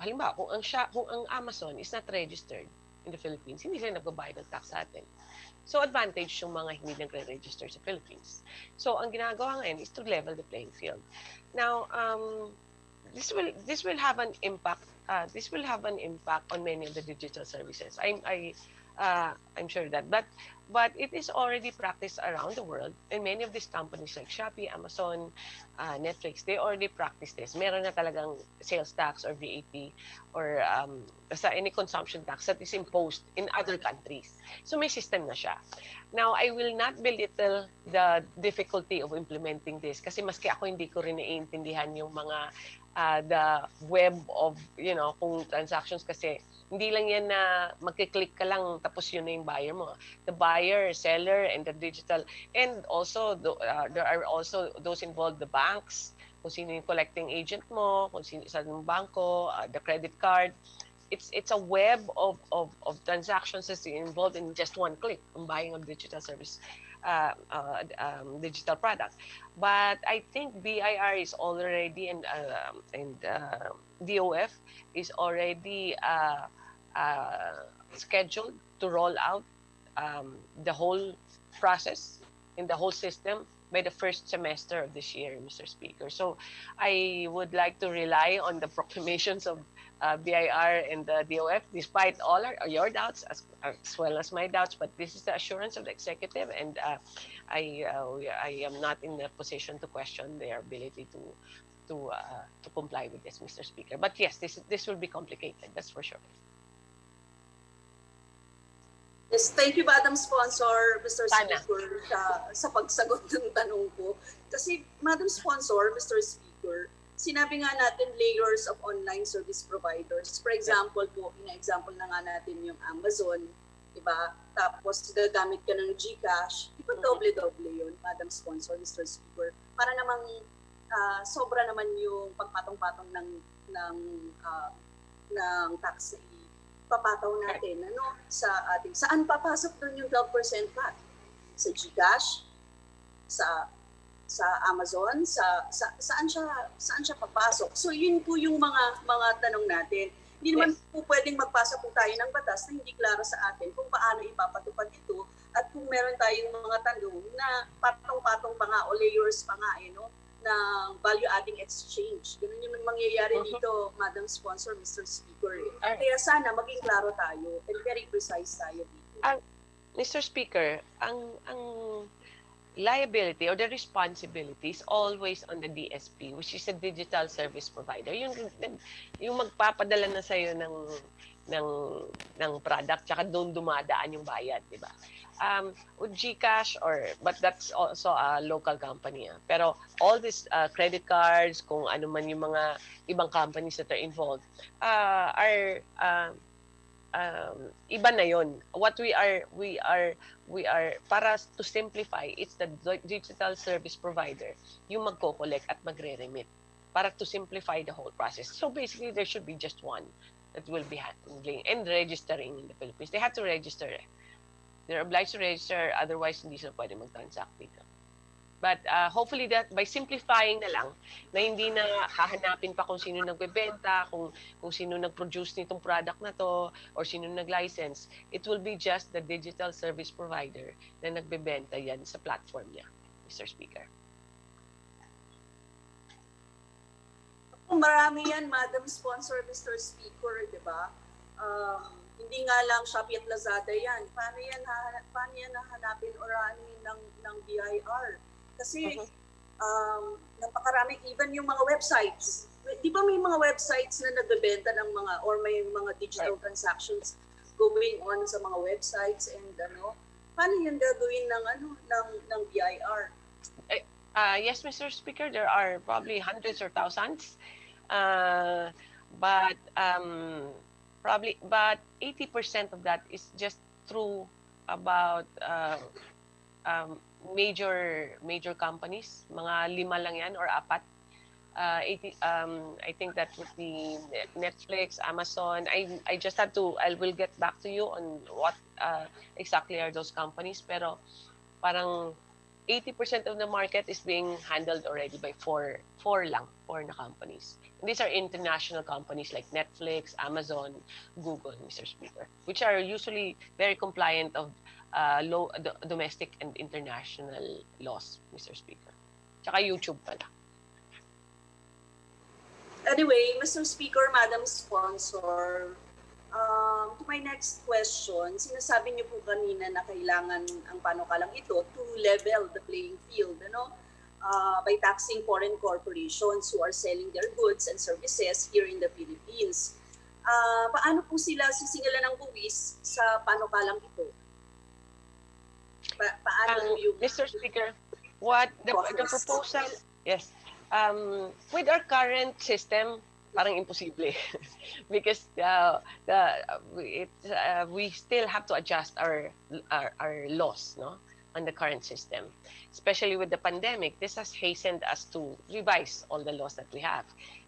halimbawa, kung ang Amazon is not registered in the Philippines, hindi sila nagbabayad ng tax sa atin. So, advantage yung mga hindi nagre-register sa Philippines. So, ang ginagawa ngayon is to level the playing field. Now, this will have an impact. This will have an impact on many of the digital services. I'm sure that, but it is already practiced around the world, and many of these companies like Shopee, Amazon, Netflix, they already practice this. Meron na talagang sales tax or VAT or any consumption tax that is imposed in other countries. So may system na siya. Now, I will not belittle the difficulty of implementing this kasi maski ako hindi ko rin naiintindihan yung mga the web of, kung transactions kasi hindi lang yan na magkiklik ka lang tapos yun na yung buyer mo. The buyer, seller, and the digital. And also, there are also those involved, the banks, kung sino yung collecting agent mo, kung sino sa bangko, the credit card. It's a web of transactions that's involved in just one click on buying a digital service, digital product. But I think BIR is already and DOF is already scheduled to roll out the whole process in the whole system by the first semester of this year, Mr. Speaker. So I would like to rely on the proclamations of BIR and the DOF, despite all your doubts as well as my doubts. But this is the assurance of the executive, and I am not in a position to question their ability to comply with this, Mr. Speaker. But yes, this will be complicated. That's for sure. Yes, thank you, Madam Sponsor, Mr. Speaker, sa pagsagot ng tanong ko. Kasi, Madam Sponsor, Mr. Speaker, sinabi nga natin layers of online service providers. For example po, ina-example na nga natin yung Amazon, diba? Tapos gagamit ka ng GCash, di ba doble-doble yun, Madam Sponsor, Mr. Speaker? Para namang sobra naman yung pagpatong-patong ng tax na papataw natin, sa ating, saan papasok doon yung 12% VAT? Sa GCash, sa Amazon, saan siya papasok? So yun po yung mga tanong natin. Hindi naman po pwedeng magpasa po tayo ng batas na hindi klaro sa atin kung paano ipapatupad ito at kung meron tayong mga tanong na patong-patong pa nga o layers pa nga ng value-adding exchange. Ganun yung mangyayari dito, Madam Sponsor, Mr. Speaker. Kaya sana maging klaro tayo and very precise tayo dito. Mr. Speaker, ang liability or the responsibility is always on the DSP, which is a digital service provider. Yung magpapadala na sa'yo ng product, tsaka doon dumadaan yung bayad, di ba? With GCash but that's also a local company. Pero all these credit cards, kung ano man yung mga ibang companies that are involved, are iba na yon. What we are para to simplify, it's the digital service provider yung magko-collect at magre-remit para to simplify the whole process. So basically, there should be just one that will be handling and registering in the Philippines. They have to register. They're obliged to register, otherwise hindi sila pwede mag-transact dito. But hopefully that by simplifying na lang, na hindi na hahanapin pa kung sino nagbebenta, kung sino nag-produce nitong product na to, or sino nag-license, it will be just the digital service provider na nagbebenta yan sa platform niya, Mr. Speaker. Marami yan, Madam Sponsor, Mr. Speaker, di ba? Hindi nga lang Shopee at Lazada yan. Paano yan hahanapin or aanin ng BIR? Kasi napakarami, even yung mga websites. Di ba may mga websites na nagbebenta ng mga, or may mga digital transactions going on sa mga websites and paano yun gagawin ng BIR? Yes, Mr. Speaker, there are probably hundreds or thousands, but but 80% of that is just through about major companies, mga 5 lang yan or 4. 80, I think that would be Netflix, Amazon. I just have to, I will get back to you on what exactly are those companies. Pero parang 80% of the market is being handled already by four na companies. And these are international companies like Netflix, Amazon, Google, Mr. Speaker, which are usually very compliant of domestic and international laws, Mr. Speaker. Tsaka YouTube pala. Anyway, Mr. Speaker, Madam Sponsor, to my next question, sinasabi niyo po kanina na kailangan ang panukalang ito to level the playing field, by taxing foreign corporations who are selling their goods and services here in the Philippines. Paano po sila sisingilan ng buwis sa panukalang ito? Paano yung... Mr. Speaker, what the proposal, yes, with our current system, parang imposible because we still have to adjust our laws, no, on the current system, especially with the pandemic. This has hastened us to revise all the laws that we have.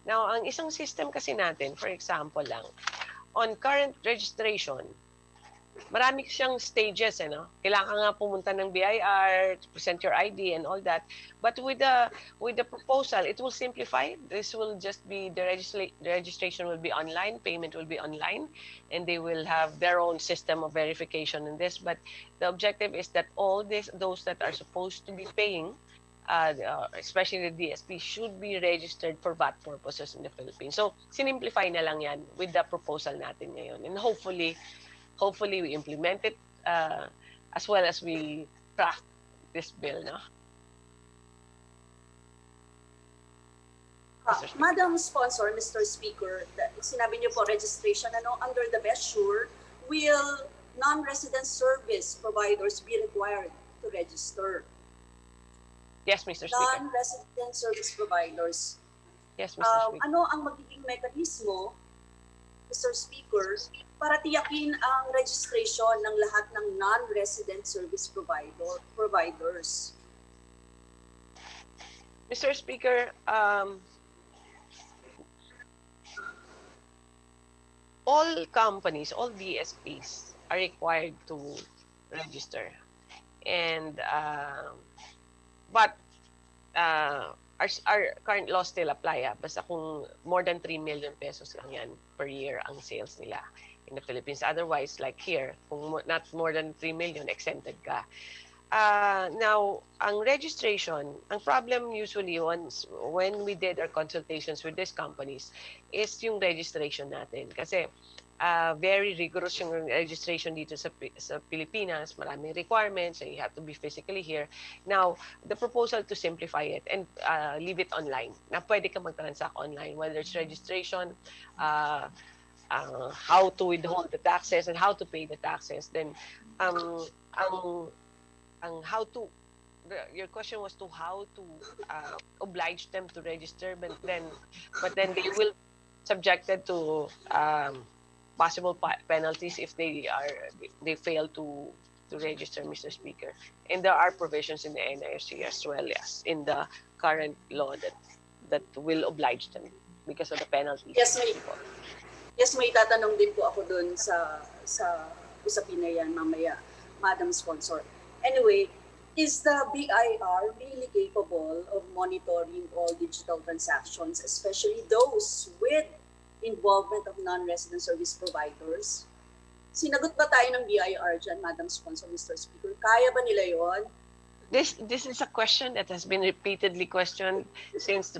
Now, ang isang system kasi natin, for example lang, on current registration, marami siyang stages, Kailangan ka nga pumunta ng BIR, to present your ID and all that. But with the proposal, it will simplify. This will just be the registration will be online, payment will be online, and they will have their own system of verification in this. But the objective is that all those that are supposed to be paying, especially the DSP, should be registered for VAT purposes in the Philippines. So, sinimplify na lang yan with the proposal natin ngayon. And hopefully we implement it as well as we craft this bill, no? Madam Sponsor, Mr. Speaker, sinabi niyo po registration, under the measure, will non-resident service providers be required to register? Yes, Mr. Speaker. Non-resident service providers. Yes, Mr. Speaker. Ano ang magiging mekanismo, Mr. Speaker, para tiyakin ang registration ng lahat ng non-resident service providers? Mr. Speaker, all companies, all DSPs are required to register. And but our current laws still apply. Basta kung more than 3 million pesos lang yan per year ang sales nila in the Philippines. Otherwise, like here, kung not more than 3 million, exempted ka. Now, ang registration, ang problem usually when we did our consultations with these companies is yung registration natin. Kasi very rigorous yung registration dito sa Pilipinas. Maraming requirements, so you have to be physically here. Now, the proposal to simplify it and leave it online, na pwede ka mag-transact online, whether it's registration, how to withhold the taxes and how to pay the taxes. Then, how to, your question was to how to oblige them to register, but then they will subjected to possible penalties if they fail to register, Mr. Speaker. And there are provisions in the NIRC as well as in the current law that will oblige them because of the penalties. Yes, may tatanong din po ako dun sa usapin na yan mamaya, Madam Sponsor. Anyway, is the BIR really capable of monitoring all digital transactions, especially those with involvement of non-resident service providers? Sinagot ba tayo ng BIR dyan, Madam Sponsor, Mr. Speaker? Kaya ba nila yon? This is a question that has been repeatedly questioned since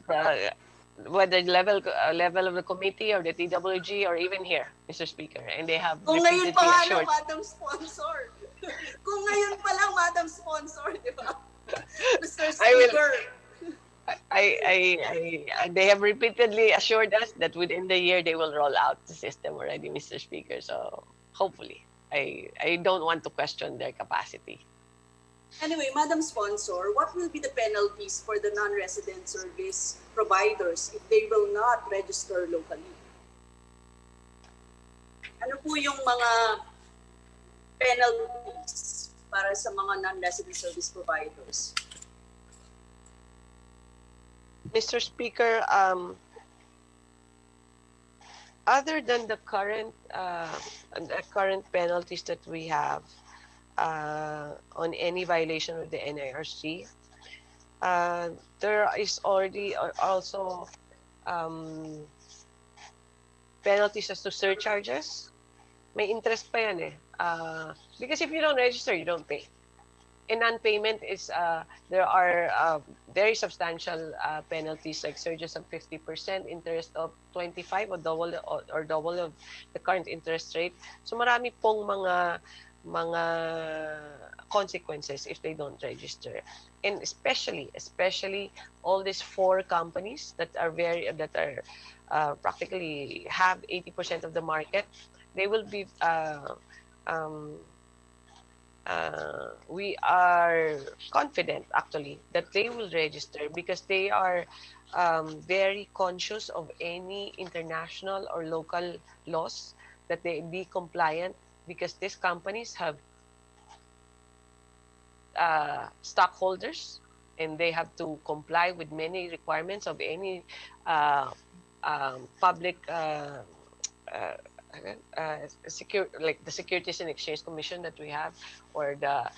whether level of the committee or the TWG or even here, Mr. Speaker, and they have Kung ngayon pa repeatedly nga lang, assured. Madam Sponsor. Kung ngayon pa lang, Madam Sponsor, di ba? Mr. Speaker. They have repeatedly assured us that within the year they will roll out the system already, Mr. Speaker. So hopefully, I don't want to question their capacity. Anyway, Madam Sponsor, what will be the penalties for the non-resident service providers if they will not register locally? Ano po yung mga penalties para sa mga non-resident service providers? Mr. Speaker, other than the current penalties that we have on any violation of the NIRC, there is already also penalties as to surcharges. May interest pa yan eh. Because if you don't register, you don't pay. And non-payment is, there are very substantial penalties like surcharges of 50%, interest of 25 or double of the current interest rate. So marami pong mga consequences if they don't register. And especially all these 4 companies that are practically have 80% of the market, they will be we are confident actually that they will register because they are very conscious of any international or local laws, that they be compliant, because these companies have stockholders and they have to comply with many requirements of any public like the Securities and Exchange Commission that we have, or the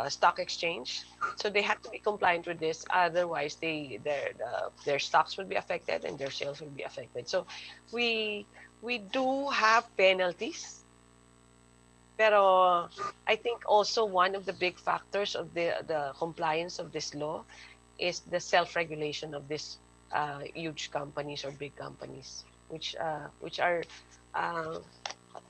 stock exchange. So they have to be compliant with this, otherwise their stocks will be affected and their sales will be affected. So we do have penalties, pero I think also one of the big factors of the compliance of this law is the self-regulation of these huge companies or big companies, which are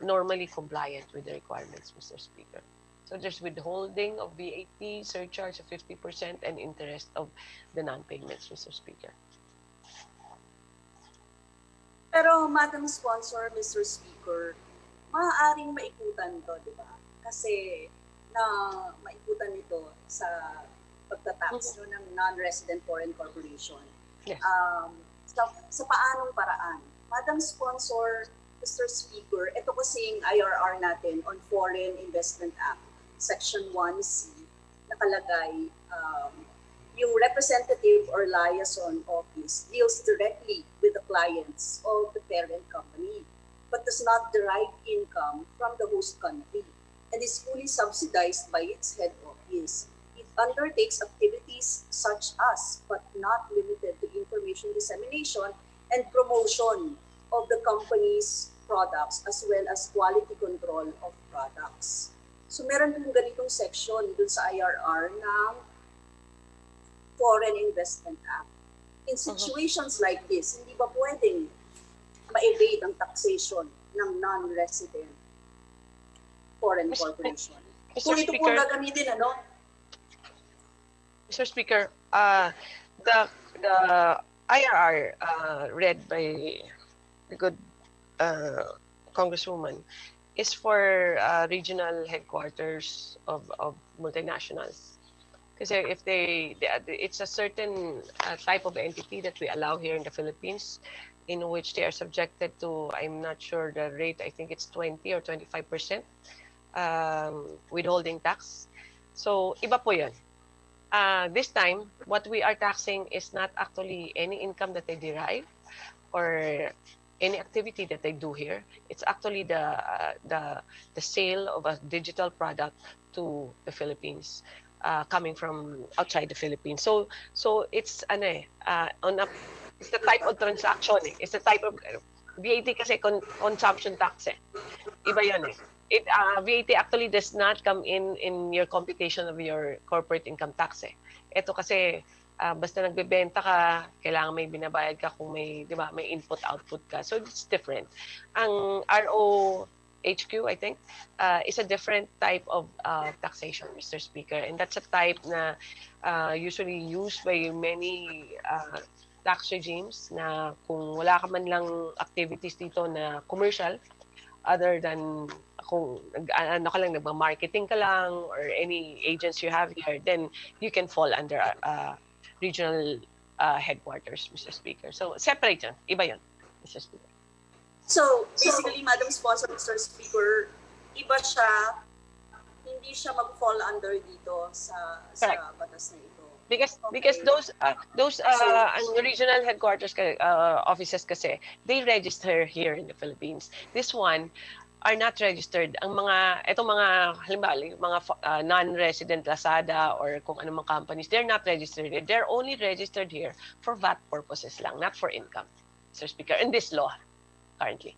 normally compliant with the requirements, Mr. Speaker. So there's withholding of VAT, surcharge of 50%, and interest of the non-payments, Mr. Speaker. Pero Madam Sponsor, Mr. Speaker, maaaring maikutan to, di ba? Kasi na maikutan ito sa pagtatax ng non-resident foreign corporation. Yes. Sa paanong paraan? Madam Sponsor, Mr. Speaker, ito kasing IRR natin on Foreign Investment Act, Section 1C, nakalagay, yung representative or liaison office deals directly with the clients of the parent company, but does not derive income from the host country and is fully subsidized by its head office. It undertakes activities such as, but not limited to, information dissemination and promotion of the company's products as well as quality control of products. So meron pong ganitong section dun sa IRR ng Foreign Investment Act. In situations like this, hindi ba pwedeng ma-evade ang taxation ng non-resident foreign corporation? Kung ito po gagamitin, ano? Mr. Speaker, the IRR read by the good Congresswoman is for regional headquarters of multinationals. Because if it's a certain type of entity that we allow here in the Philippines, in which they are subjected to, I'm not sure the rate, I think it's 20 or 25% withholding tax. So iba po yun. This time, what we are taxing is not actually any income that they derive or any activity that they do here. It's actually the sale of a digital product to the Philippines, coming from outside the Philippines. So it's it's the type of transaction eh. It's the type of VAT kasi consumption tax eh. Iba 'yan eh. VAT actually does not come in your computation of your corporate income tax eh. Ito kasi basta nagbebenta ka, kailangan may binabayad ka kung may, 'di ba, may input output ka. So it's different. Ang RO HQ, I think, is a different type of taxation, Mr. Speaker. And that's a type na usually used by many tax regimes na kung wala ka man lang activities dito na commercial, other than kung ano ka lang, nagma-marketing ka lang or any agents you have here, then you can fall under regional headquarters, Mr. Speaker. So separate yun. Iba yun, Mr. Speaker. So, basically, Madam Sponsor, Mr. Speaker, iba siya, hindi siya mag-fall under dito sa batas na ito. Because those ang regional headquarters offices kasi, they register here in the Philippines. This one are not registered. Itong mga halimbawa yung mga non-resident Lazada or kung anumang companies, they're not registered here. They're only registered here for VAT purposes lang, not for income, Mr. Speaker, in this law currently.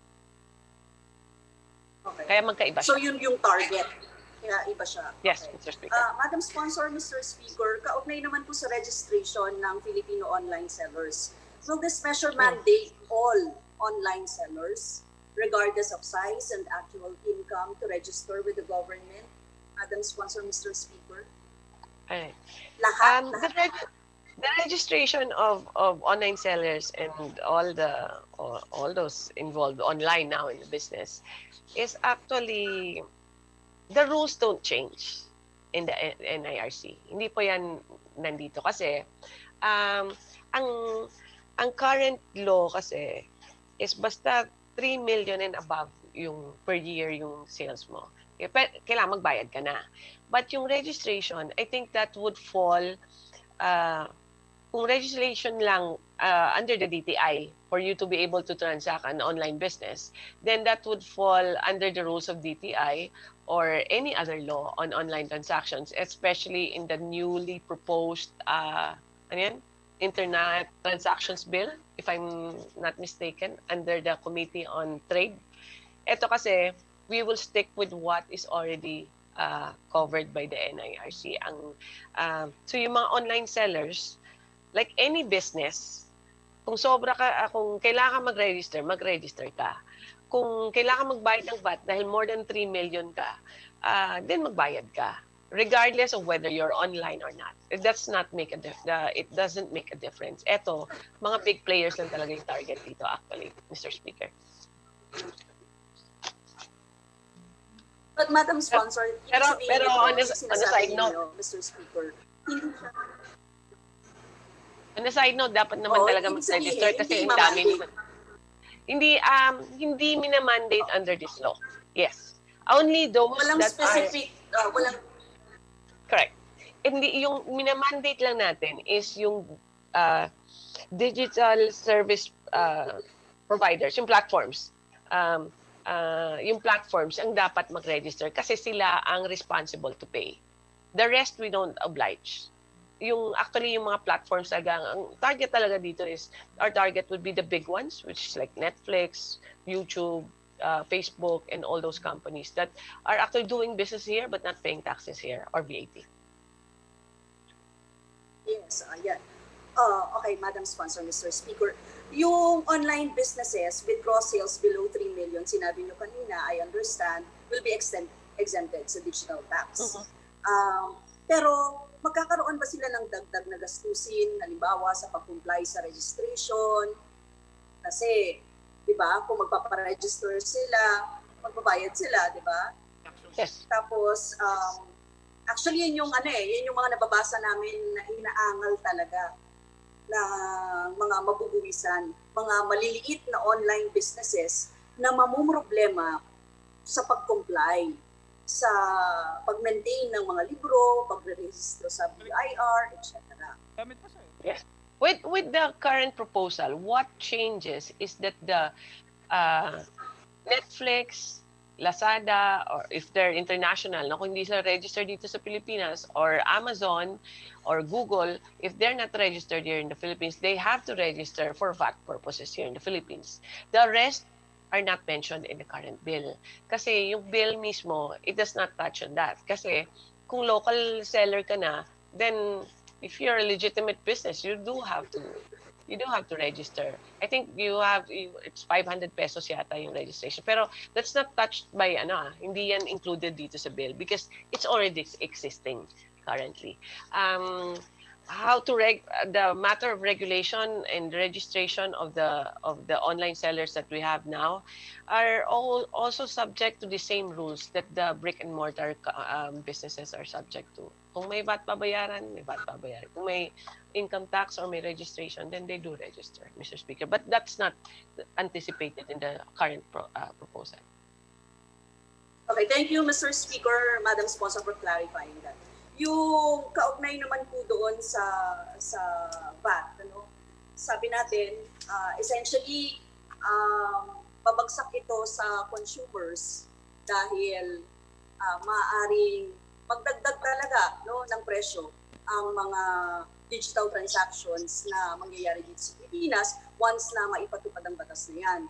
Okay. Kaya magkaiba siya. So, yun yung target. Kaya iba siya. Yes, Okay. Mr. Speaker. Madam Sponsor, Mr. Speaker, kaugnay naman po sa registration ng Filipino online sellers. Will this measure mandate all online sellers, regardless of size and actual income, to register with the government? Madam Sponsor, Mr. Speaker. Alright. Lahat. The registration of online sellers and all those involved online now in the business is actually, the rules don't change in the NIRC. Hindi po yan nandito kasi ang current law kasi is basta 3 million and above yung per year yung sales mo. Kailangan magbayad ka na. But yung registration, I think that would fall kung registration lang under the DTI for you to be able to transact an online business, then that would fall under the rules of DTI or any other law on online transactions, especially in the newly proposed Internet Transactions Bill, if I'm not mistaken, under the Committee on Trade. Ito kasi, we will stick with what is already covered by the NIRC. So yung mga online sellers, like any business, kung kailangan mag-register ka. Kung kailangan magbayad ng VAT dahil more than 3 million ka, then magbayad ka, regardless of whether you're online or not. It doesn't make a difference. Eto, mga big players lang talaga yung target dito actually, Mr. Speaker. But Madam Sponsor, Pero on a side note, Mr. Speaker, hindi siya. On a side note, dapat naman talaga mag-register kasi ang dami. Hindi minamandate under this law. Yes. Only those Walang that specific, walang... Correct. Hindi, yung minamandate lang natin is yung digital service providers, yung platforms. Yung platforms ang dapat mag-register kasi sila ang responsible to pay. The rest, we don't oblige. Actually, yung mga platforms talaga, ang target talaga dito is, our target would be the big ones, which is like Netflix, YouTube, Facebook, and all those companies that are actually doing business here but not paying taxes here or VAT. Yes, yan. Okay, Madam Sponsor, Mr. Speaker. Yung online businesses with gross sales below 3 million, sinabi nyo kanina, I understand, will be exempted sa digital tax. Pero magkakaroon ba sila ng dagdag na gastusin, halimbawa sa pag-comply sa registration? Kasi, di ba, kung magpaparegister sila, magbabayad sila, di ba? Yes. Tapos, actually, yun yung mga nababasa namin na inaangal talaga na mga mabubuwisan, mga maliliit na online businesses na mamumroblema sa pag-comply, sa pag-maintain ng mga libro, pag-register sa BIR, etc. Yes. With the current proposal, what changes is that the Netflix, Lazada, or if they're international, kung hindi sila registered dito sa Pilipinas, or Amazon, or Google, if they're not registered here in the Philippines, they have to register for VAT purposes here in the Philippines. The rest are not mentioned in the current bill. Kasi yung bill mismo, it does not touch on that. Kasi kung local seller ka na, then if you're a legitimate business, you do have to you do have to register. I think it's 500 pesos yata yung registration. Pero that's not touched by hindi yan included dito sa bill because it's already existing currently. The matter of regulation and registration of the online sellers that we have now are all also subject to the same rules that the brick and mortar businesses are subject to. Kung may VAT babayaran, may VAT babayaran. Kung may income tax or may registration, then they do register, Mr. Speaker. But that's not anticipated in the current proposal. Okay, thank you, Mr. Speaker, Madam Sponsor, for clarifying that. Yung kaugnay naman po doon sa VAT, sabi natin, essentially, babagsak ito sa consumers dahil maaaring magdagdag talaga ng presyo ang mga digital transactions na mangyayari dito sa Pilipinas once na maipatupad ang batas na yan.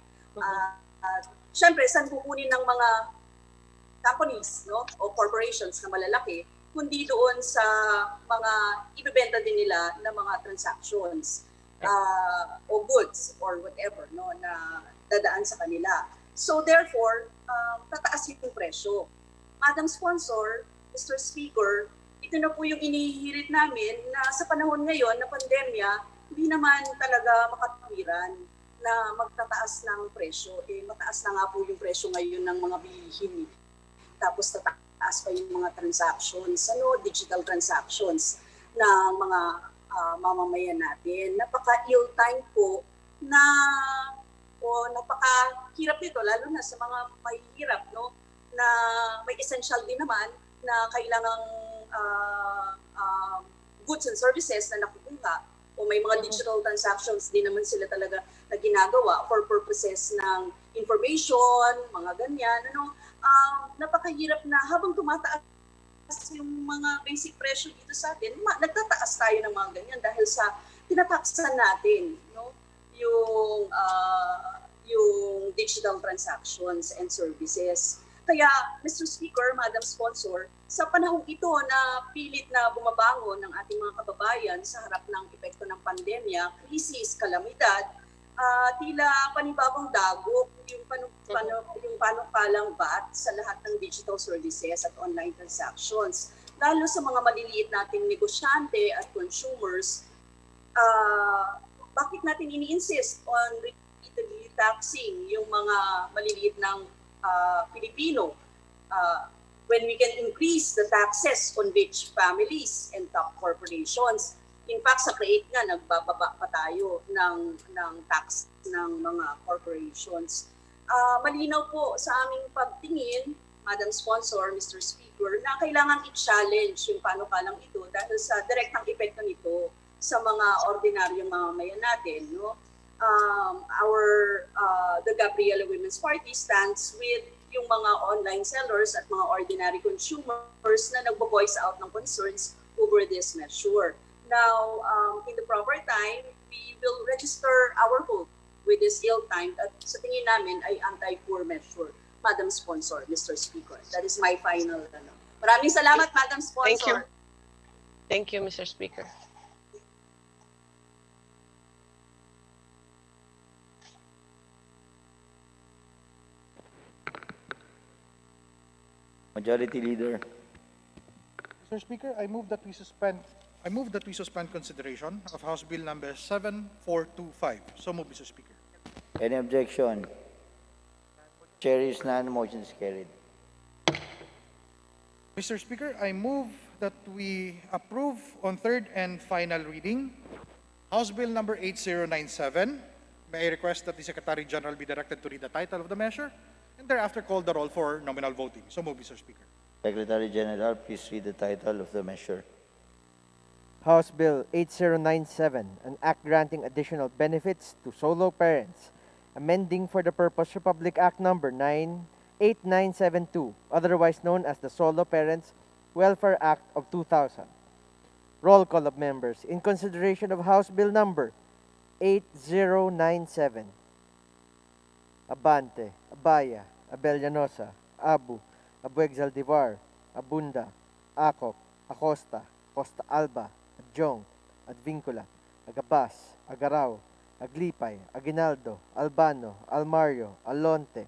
Siyempre, saan kukunin ng mga companies o corporations na malalaki kundi doon sa mga ibebenta din nila na mga transactions o goods or whatever na dadaan sa kanila. So therefore, tataas yung presyo. Madam Sponsor, Mr. Speaker, ito na po yung inihirit namin na sa panahon ngayon na pandemya, hindi naman talaga makatwiran na magtataas ng presyo. Mataas na nga po yung presyo ngayon ng mga bilihin. Tapos tataas pa yung mga transactions, digital transactions ng mga mamamayan natin. Napaka-ill-time po na napakahirap nito, lalo na sa mga mahihirap, na may essential din naman na kailangang goods and services na nakukuha o may mga digital transactions din naman sila talaga na ginagawa for purposes ng information, mga ganyan. Napakahirap na habang tumataas yung mga basic presyo dito sa atin, nagtataas tayo ng mga ganyan dahil sa tinataksan natin yung digital transactions and services. Kaya, Mr. Speaker, Madam Sponsor, sa panahong ito na pilit na bumabangon ng ating mga kababayan sa harap ng epekto ng pandemya, krisis, kalamidad, tila panibagong dagok yung panukalang VAT sa lahat ng digital services at online transactions. Lalo sa mga maliliit nating negosyante at consumers, bakit natin ini-insist on repeatedly taxing yung mga maliliit ng Pilipino when we can increase the taxes on rich families and top corporations? In fact, sa CREATE nga, nagbababa pa tayo ng tax ng mga corporations. Malinaw po sa aming pagtingin, Madam Sponsor, Mr. Speaker, na kailangan i-challenge yung panukalang ito dahil sa direktang epekto nito sa mga ordinaryong mamamayan natin. The Gabriela Women's Party stands with yung mga online sellers at mga ordinary consumers na nagbo-voice out ng concerns over this measure. Now, in the proper time, we will register our vote with this ill-timed at sa tingin namin ay anti-poor measure. Madam Sponsor, Mr. Speaker. That is my final. Maraming salamat, Madam Sponsor. Thank you. Thank you, Mr. Speaker. Majority Leader. Mr. Speaker, I move that we suspend consideration of House Bill number 7425. So move, Mr. Speaker. Any objection? Chair is none. Motion is carried. Mr. Speaker, I move that we approve on third and final reading House Bill number 8097. May I request that the Secretary General be directed to read the title of the measure and thereafter call the roll for nominal voting. So move, Mr. Speaker. Secretary General, please read the title of the measure. House Bill 8097, an act granting additional benefits to solo parents, amending for the purpose Republic Act number 8972, otherwise known as the Solo Parents Welfare Act of 2000. Roll call of members in consideration of House Bill number 8097. Abante, Abaya, Abellanosa, Abu, Abueg Zaldivar, Abunda, Acop, Acosta, Costa Alba, Adjong, Advincula, Agabas, Agaraw, Aglipay, Aguinaldo, Albano, Almario, Alonte,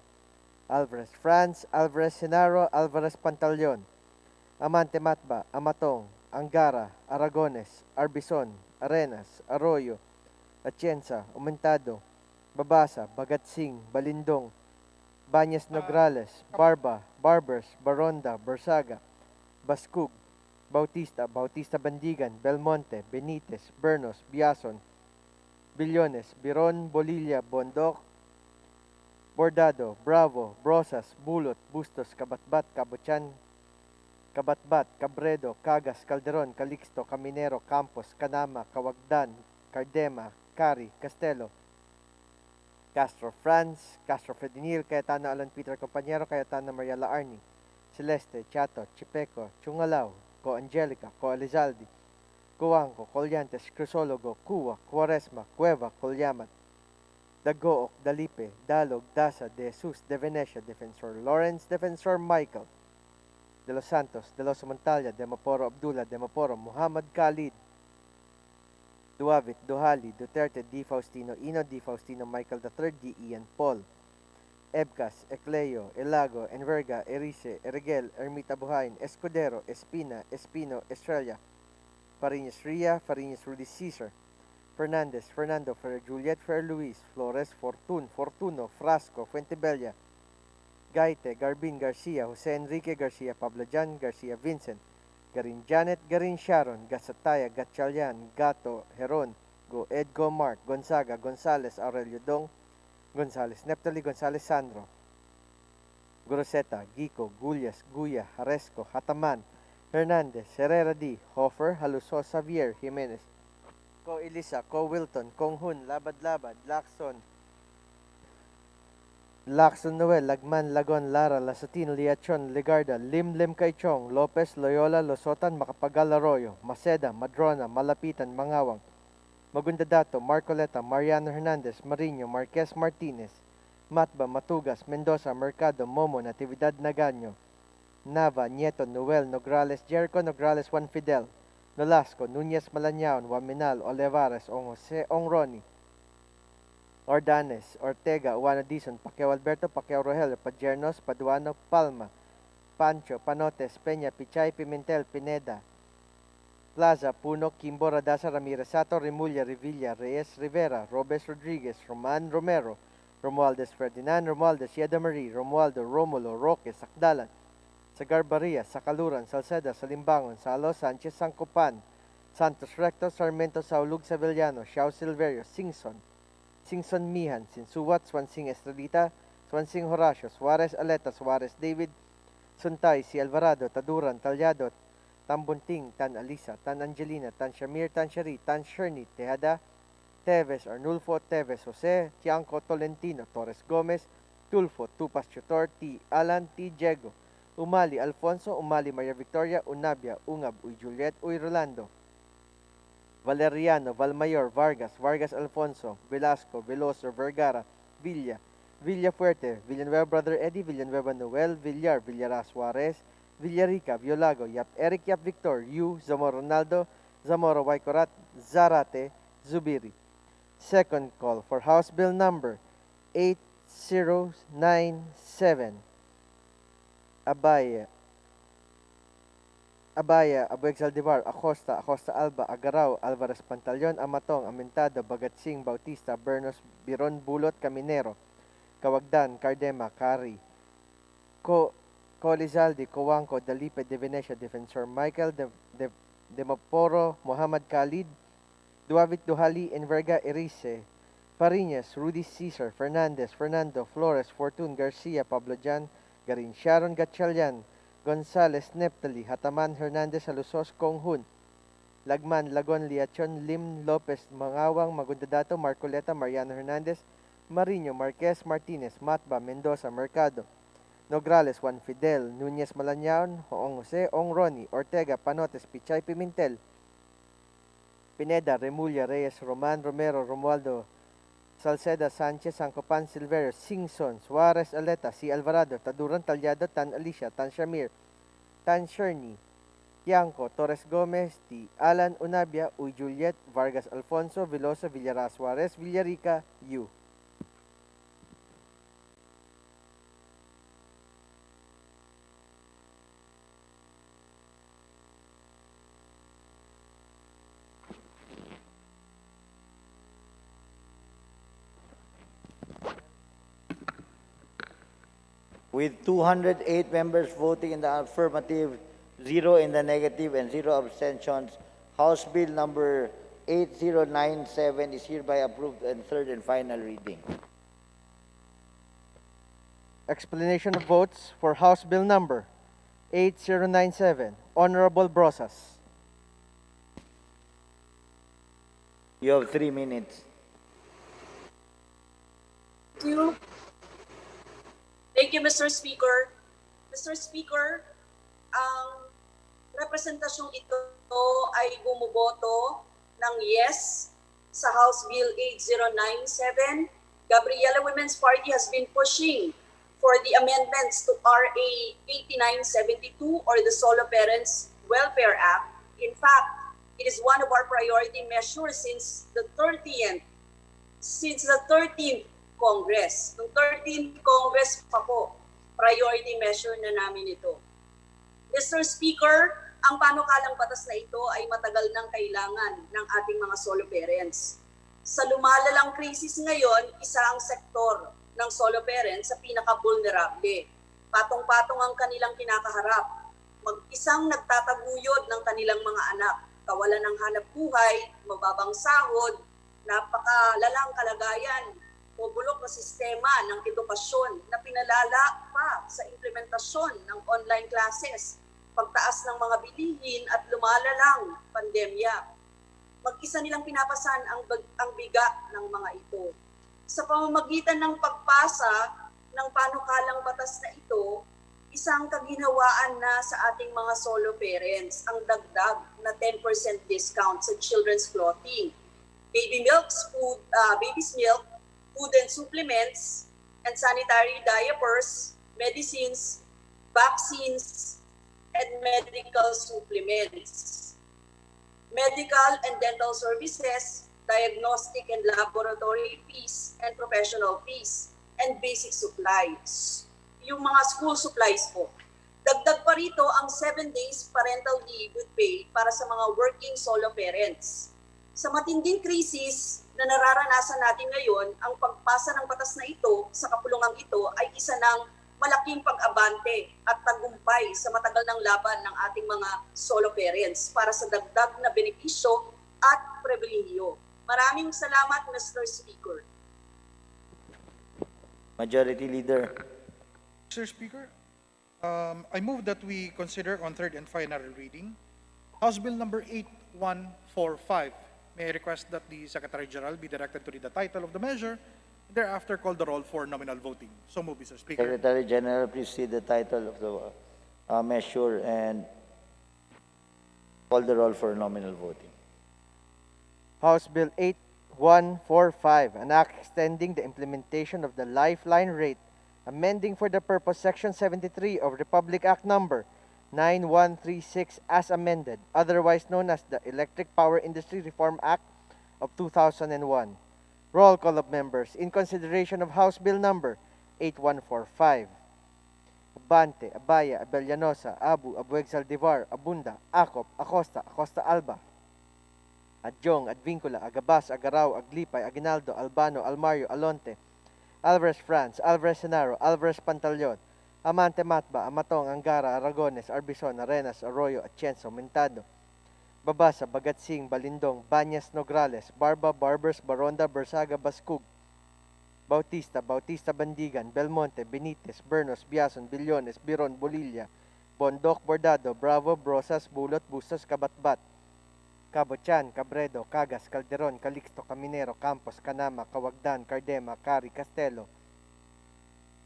Alvarez Franz, Alvarez Senaro, Alvarez Pantaleon, Amante Matba, Amatong, Angara, Aragones, Arbison, Arenas, Arroyo, Atienza, Aumentado, Babasa, Bagatsing, Balindong, Banyas Nograles, Barba, Barbers, Baronda, Bersaga, Baskug, Bautista, Bautista Bandigan, Belmonte, Benitez, Bernos, Biason, Billones, Biron, Bolilla, Bondoc, Bordado, Bravo, Brosas, Bulot, Bustos, Kabatbat, Kabuchan, Kabatbat, Cabredo, Cagas, Calderon, Calixto, Caminero, Campos, Canama, Kawagdan, Cardema, Cari, Castelo, Castro Franz, Castro Fredinil, Cayetano Alan Peter Compañero, Cayetano Maria Laarni, Celeste, Chato, Chipeco, Chungalaw, Co Angelica, Co Elizaldi, Cuanco, Colyantes, Crisologo, Cuwa, Quaresma, Cueva, Colyamat, Dagook, Dalipe, Dalog, Dasa, De Jesus, De Venecia, Defensor Lawrence, Defensor Michael, De Los Santos, De Los Montalia, Demoporo Abdullah, Demoporo Muhammad Khalid, Duavit, Duhali, Duterte, D. Faustino Ino, D. Faustino Michael III, D. Ian Paul, Ebcas, Ecleo, Elago, Enverga, Erice, Erigel, Ermita Buhain, Escudero, Espina, Espino, Estrella, Fariñas Ria, Fariñas Rudy Caesar, Fernandez, Fernando, Fer Juliet, Fer Luis, Flores, Fortun, Fortuno, Frasco, Fuentebella, Gaite, Garbin Garcia, Jose Enrique Garcia, Pablo Jan Garcia, Vincent, Garin Janet, Garin Sharon, Gasataya, Gatchalian, Gato, Heron, Go Edgo Mark, Gonzaga, Gonzales, Aurelio Dong, Gonzales, Neptali, Gonzales Sandro, Groseta, Gico, Gullas, Guya, Haresco, Hataman, Hernandez, Herrera D, Hofer, Haluso, Xavier, Jimenez, Ko Elisa, Ko Wilton, Kong Hun, Labad-Labad, Lacson Noel, Lagman, Lagon, Lara, Lasatin, Liachon, Legarda, Lim Lim Kaichong, Lopez, Loyola, Losotan, Macapagal Arroyo, Maceda, Madrona, Malapitan, Mangawang, Magundadato, Marcoleta, Mariano Hernandez, Marino, Marquez Martinez, Matba, Matugas, Mendoza, Mercado, Momo, Natividad Nagaño, Nava, Nieto, Noel, Nograles, Jericho, Nograles, Juan Fidel, Nolasco, Nunez Malañaon, Waminal, Olivares, Ong Jose, Ong Ronnie, Ordanes, Ortega, Uano Dizon, Pacquiao Alberto, Pacquiao Rogelio, Pajernos, Paduano, Palma, Pancho, Panotes, Peña, Pichay, Pimentel, Pineda, Plaza, Puno, Kimbo, Radasa, Ramirez Sato, Remulla, Revilla, Reyes, Rivera, Robes Rodriguez, Roman Romero, Romualdez Ferdinand, Romualdez Yeda Marie, Romualdo, Romulo, Roque, Sakdalan, Sagarbaria, Sakaluran, Salceda, Salimbangon, Salo, Sanchez, Sancopan, Santos Recto, Sarmiento, Saulug, Sevillano, Xiao Silverio, Singson Mihan, Sinsuwat, Swansing Estrelita, Swansing Horacio, Suarez Aleta, Suarez David, Suntay, Si Alvarado, Taduran, Talyado, Tambunting, Tan Alisa, Tan Angelina, Tan Shamir, Tan Shari, Tan Sherni, Tejada, Teves, Arnulfo, Teves, Jose, Tianco, Tolentino, Torres Gomez, Tulfo, Tupas Chutor, T. Alan, T. Diego, Umali, Alfonso, Umali, Maria Victoria, Unabia, Ungab, Uy Juliet, Uy Rolando, Valeriano, Valmayor, Vargas, Vargas Alfonso, Velasco, Veloso, Vergara, Villa, Villafuerte, Villanueva Brother Eddie, Villanueva Noel, Villar, Villara Suarez, Villarica, Violago, Yap Eric, Yap Victor, Yu, Zamora Ronaldo, Zamora Waikorat, Zarate, Zubiri. Second call for House Bill number 8097. Abaya, Abueg Saldivar, Acosta, Acosta Alba, Agaraw, Alvarez Pantaleon, Amatong, Amentado, Bagatsing, Bautista, Bernos, Biron, Bulot, Caminero, Kawagdan, Cardema, Cari, Colizaldi, Coanco, Dalipe, De Venecia, Defensor Michael, Demoporo, Muhammad Khalid, Duavit Duhali, Enverga, Erice, Fariñas, Rudy Caesar, Fernandez, Fernando, Flores, Fortun, Garcia, Pablo Jan, Garin Sharon, Gatchalian, Gonzales, Neptali, Hataman, Hernandez, Alusos, Konghun, Lagman, Lagon, Liachon, Lim, Lopez, Mangawang, Magundadato, Marcoleta, Mariano Hernandez, Marino, Marquez, Martinez, Matba, Mendoza, Mercado, Nograles, Juan Fidel, Nunez Malañaon, Ong Jose, Ong Ronnie, Ortega, Panotes, Pichay, Pimentel, Pineda, Remulla, Reyes, Roman, Romero, Romualdo, Salceda, Sanchez, Sancopan, Silverio, Singson, Suarez, Aleta, Si Alvarado, Taduran, Talyado, Tan Alicia, Tan Shamir, Tan Sherni, Yanko, Torres Gomez, T. Alan Unabia, Uy Juliet, Vargas Alfonso, Velosa, Villaras Suarez, Villarica, U. With 208 members voting in the affirmative, 0 in the negative, and 0 abstentions, House Bill number 8097 is hereby approved in third and final reading. Explanation of votes for House Bill number 8097. Honorable Brosas. You have 3 minutes. Thank you. Thank you, Mr. Speaker. Mr. Speaker, ang representasyong ito ay bumuboto ng yes sa House Bill 8097. Gabriela Women's Party has been pushing for the amendments to RA 8972 or the Solo Parents Welfare Act. In fact, it is one of our priority measures since the 13th Congress. Noong 13th Congress pa po, priority measure na namin ito. Mr. Speaker, ang panukalang batas na ito ay matagal nang kailangan ng ating mga solo parents. Sa lumalalang krisis ngayon, isa ang sektor ng solo parents sa pinaka-vulnerable. Patong-patong ang kanilang kinakaharap. Mag-isang nagtataguyod ng kanilang mga anak. Kawalan ng hanap buhay, mababang sahod, napakalalang kalagayan, o bulok na sistema ng edukasyon na pinalala pa sa implementasyon ng online classes, pagtaas ng mga bilihin at lumalalang pandemya. Mag-isa nilang pinapasan ang bigat ng mga ito. Sa pamamagitan ng pagpasa ng panukalang batas na ito, isang kaginhawaan na sa ating mga solo parents ang dagdag na 10% discount sa children's clothing, baby's milk, food and supplements, and sanitary diapers, medicines, vaccines, and medical supplements. Medical and dental services, diagnostic and laboratory fees, and professional fees, and basic supplies. Yung mga school supplies po. Dagdag pa rito ang 7 days parental leave with pay para sa mga working solo parents. Sa matinding krisis na nararanasan natin ngayon, ang pagpasa ng batas na ito sa kapulungang ito ay isa ng malaking pag-abante at tagumpay sa matagal ng laban ng ating mga solo parents para sa dagdag na benepisyo at pribilehiyo. Maraming salamat, Mr. Speaker. Majority Leader. Mr. Speaker, I move that we consider on third and final reading House Bill number 8145. May I request that the Secretary General be directed to read the title of the measure, thereafter call the roll for nominal voting. So move, Mr. Speaker. Secretary General, please read the title of the measure and call the roll for nominal voting. House Bill 8145, an act extending the implementation of the Lifeline Rate, amending for the purpose Section 73 of Republic Act Number 9136 as amended, otherwise known as the Electric Power Industry Reform Act of 2001. Roll call of members in consideration of House Bill number 8145. Abante, Abaya, Abellanosa, Abu, Abueg Saldivar, Abunda, Acop, Acosta, Acosta Alba, Adjong, Advincula, Agabas, Agaraw, Aglipay, Aguinaldo, Albano, Almario, Alonte, Alvarez France, Alvarez Senaro, Alvarez Pantaleon, Amante Matba, Amatong, Angara, Aragones, Arbison, Arenas, Arroyo, Atienzo, Mentado, Babasa, Bagatsing, Balindong, Banyas, Nograles, Barba, Barbers, Baronda, Bersaga, Baskug, Bautista, Bautista Bandigan, Belmonte, Benitez, Bernos, Biason, Billones, Biron, Bolilla, Bondok, Bordado, Bravo, Brosas, Bulot, Bustos, Kabatbat, Cabochan, Cabredo, Cagas, Calderon, Calixto, Caminero, Campos, Canama, Cawagdan, Cardema, Cari, Castelo,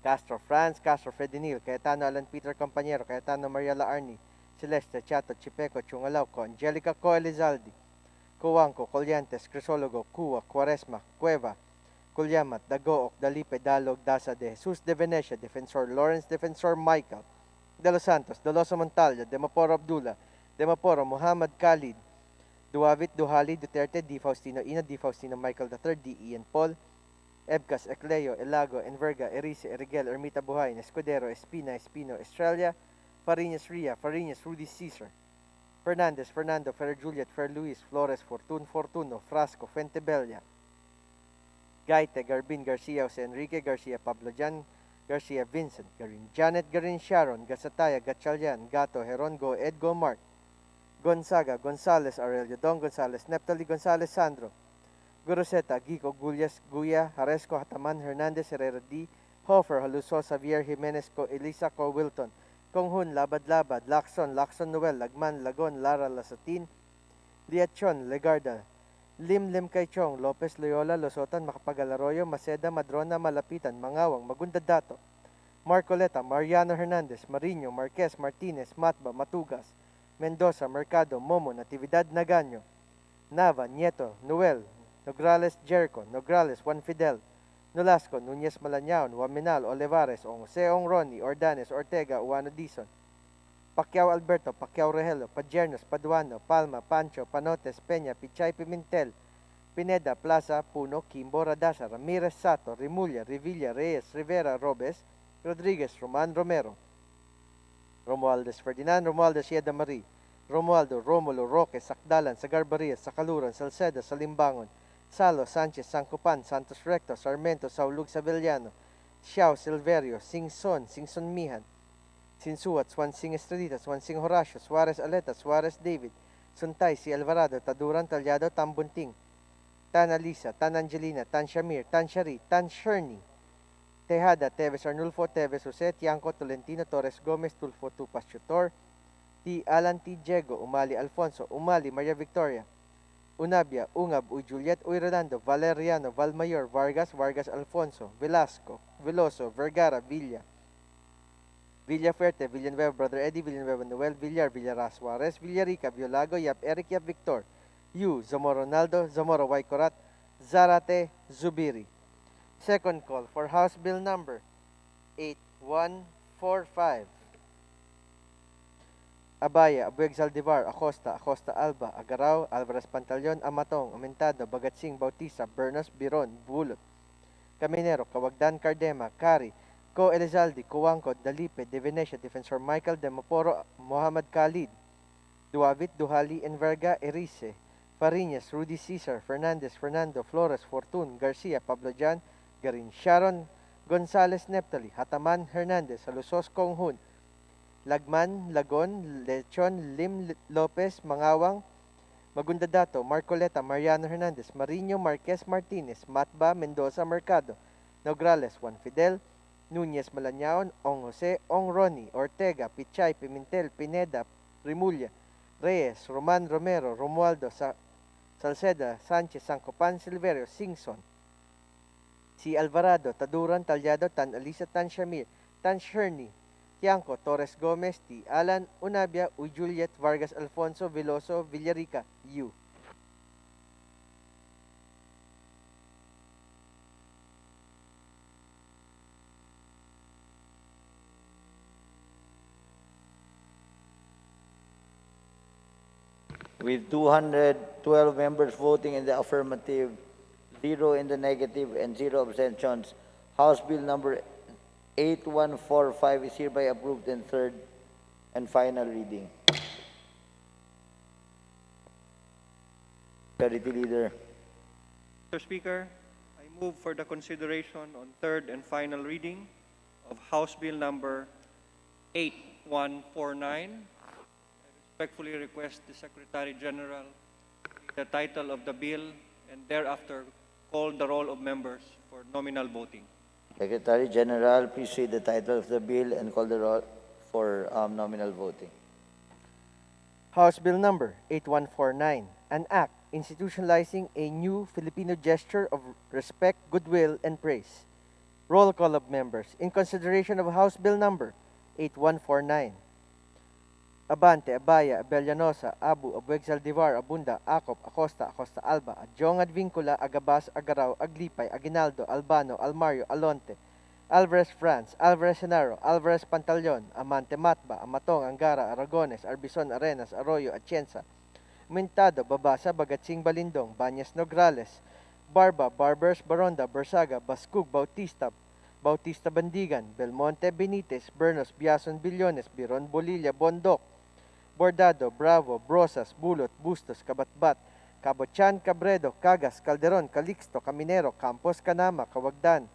Castro France, Castro Fredinil, Cayetano Alan Peter Compañero, Cayetano Mariela Arni, Celeste, Chato, Chipeco, Chungalauco, Angelica Co. Elizalde, Cuanco, Colliantes, Crisologo, Cua, Quaresma, Cueva, Culyamat, Dagook, Dalipe, Dalog, Daza de Jesus de Venecia, Defensor Lawrence, Defensor Michael, De Los Santos, Doloso Montalya, Demaporo Abdullah, Demaporo, Muhammad Khalid, Duavit Duhali, Duterte, D. Faustino Ina, D. Faustino Michael III, D. Ian Paul, Ebcas, Ecleo, Elago, Enverga, Erice, Erigel, Ermita Buhay, Escudero, Espina, Espino, Estrella, Fariñas Ria, Fariñas, Rudy Caesar, Fernandez, Fernando, Fer Juliet, Fer Luis, Flores, Fortuno, Frasco, Fuentebella, Gaite, Garbin, Garcia, Jose Enrique, Garcia, Pablo Jan, Garcia, Vincent, Garin, Janet, Garin, Sharon, Gasataya, Gatchalian, Gato, Herongo, Edgo, Mark, Gonzaga, Gonzales, Aurelio Don, Gonzales, Neptali, Gonzales, Sandro, Guruseta, Gico, Gullas, Guya, Haresco, Hataman, Hernandez, Herrera D, Hofer, Haluso, Xavier, Jimenez, Co, Elisa, Co, Wilton, Konghun, Labad, Lacson, Noel, Lagman, Lagon, Lara, Lasatin, Liachon, Legarda, Lim Kaichong, Lopez, Loyola, Losotan, Macapagal Arroyo, Maceda, Madrona, Malapitan, Mangawang, Magundadato, Marcoleta, Mariano Hernandez, Mariño, Marquez, Martinez, Matba, Matugas, Mendoza, Mercado, Momo, Natividad, Nagaño, Nava, Nieto, Noel, Nograles, Jericho, Nograles, Juan Fidel, Nolasco, Nunez Malañaon, Waminal, Olivares, Ong Seong Ronnie, Ordanes, Ortega, Uano Dizon, Pacquiao Alberto, Pacquiao Rogelio, Pajernos, Paduano, Palma, Pancho, Panotes, Peña, Pichay Pimentel, Pineda, Plaza, Puno, Kimbo, Radasa, Ramirez, Sato, Rimulya, Revilla, Reyes, Rivera, Robes, Rodriguez, Roman, Romero, Romualdez Ferdinand, Romualdez Yeda Marie, Romualdo, Romulo, Roque, Sakdalan, Sagarbaria, Sakaluran, Salceda, Salimbangon, Salo, Sanchez, Sancopan, Santos Recto, Sarmento, Saulug, Sabellano, Xiao, Silverio, Singson, Mihan, Sinsuat, Swansing Estrelita, Swansing Horacio, Suarez Aleta, Suarez David, Suntay, Si Alvarado, Taduran, Talyado, Tambunting, Tan Alisa, Tan Angelina, Tan Shamir, Tan Shari, Tan Sherny, Tejada, Teves Arnulfo, Teves Jose, Tiangco, Tolentino, Torres Gomez, Tulfo Tupas Chutor, T. Alan T. Diego, Umali Alfonso, Umali Maria Victoria, Unabia, Ungab, Uy Juliet, Uy Rolando, Valeriano, Valmayor, Vargas Alfonso, Velasco, Veloso, Vergara, Villafuerte, Villanueva, Brother Eddie, Villanueva Noel, Villar Suarez, Villarica, Violago, Yap Eric, Yap Victor, Yu, Zamoro Ronaldo, Zamoro Waikorat, Zarate, Zubiri. Second call for House Bill number 8145. Abaya, Abueg Zaldivar, Acosta Alba, Agaraw, Alvarez Pantaleon, Amatong, Amentado, Bagatsing, Bautista, Bernas, Biron, Bulot, Caminero, Kawagdan, Cardema, Kari, Co Elizalde, Cuangco, Dalipe, De Venecia, Defensor Michael, Demoporo, Muhammad Khalid, Duavit, Duhali, Enverga, Erice, Fariñas, Rudy Caesar, Fernandez, Fernando, Flores, Fortun, Garcia, Pablo Jan, Garin, Sharon, Gonzales, Neptali, Hataman, Hernandez, Alusos, Konghun, Lagman, Lagon, Lechon, Lim Lopez, Mangawang, Magundadato, Marcoleta, Mariano Hernandez, Mariño, Marquez, Martinez, Matba, Mendoza, Mercado, Nograles, Juan Fidel, Nunez Malañaon, Ong Jose, Ong Ronnie, Ortega, Pichay, Pimentel, Pineda, Rimulya, Reyes, Roman Romero, Romualdo, Salceda, Sanchez, Sancopan, Silverio, Singson, Si Alvarado, Taduran, Talyado, Tan Alisa, Tan Shamir, Tan Sherny, Tiangco, Torres Gomez, T. Alan, Unabia, Uy Juliet, Vargas Alfonso, Veloso, Villarica, U. With 212 members voting in the affirmative, 0 in the negative, and 0 abstentions, House Bill number 8145 is hereby approved in third and final reading. Majority Leader. Mr. Speaker, I move for the consideration on third and final reading of House Bill number 8149. I respectfully request the Secretary General read the title of the bill and thereafter call the roll of members for nominal voting. Secretary General, please read the title of the bill and call the roll for nominal voting. House Bill number 8149, an act institutionalizing a new Filipino gesture of respect, goodwill, and praise. Roll call of members in consideration of House Bill number 8149. Abante, Abaya, Abellanosa, Abu, Abueg Zaldivar, Abunda, Acop, Acosta Alba, Adjong Advincula, Agabas, Agaraw, Aglipay, Aguinaldo, Albano, Almario, Alonte, Alvarez France, Alvarez Genaro, Alvarez Pantaleon, Amante Matba, Amatong, Angara, Aragones, Arbison, Arenas, Arroyo, Atienza, Mintado, Babasa, Bagatsing, Balindong, Banyas, Nograles, Barba, Barbers, Baronda, Bersaga, Bascug, Bautista, Bautista Bandigan, Belmonte, Benitez, Bernos, Biason, Billones, Biron, Bolilla, Bondok, Bordado, Bravo, Brosas, Bulot, Bustos, Kabatbat, Cabochan, Cabredo, Cagas, Calderon, Calixto, Caminero, Campos, Canama, Kawagdan,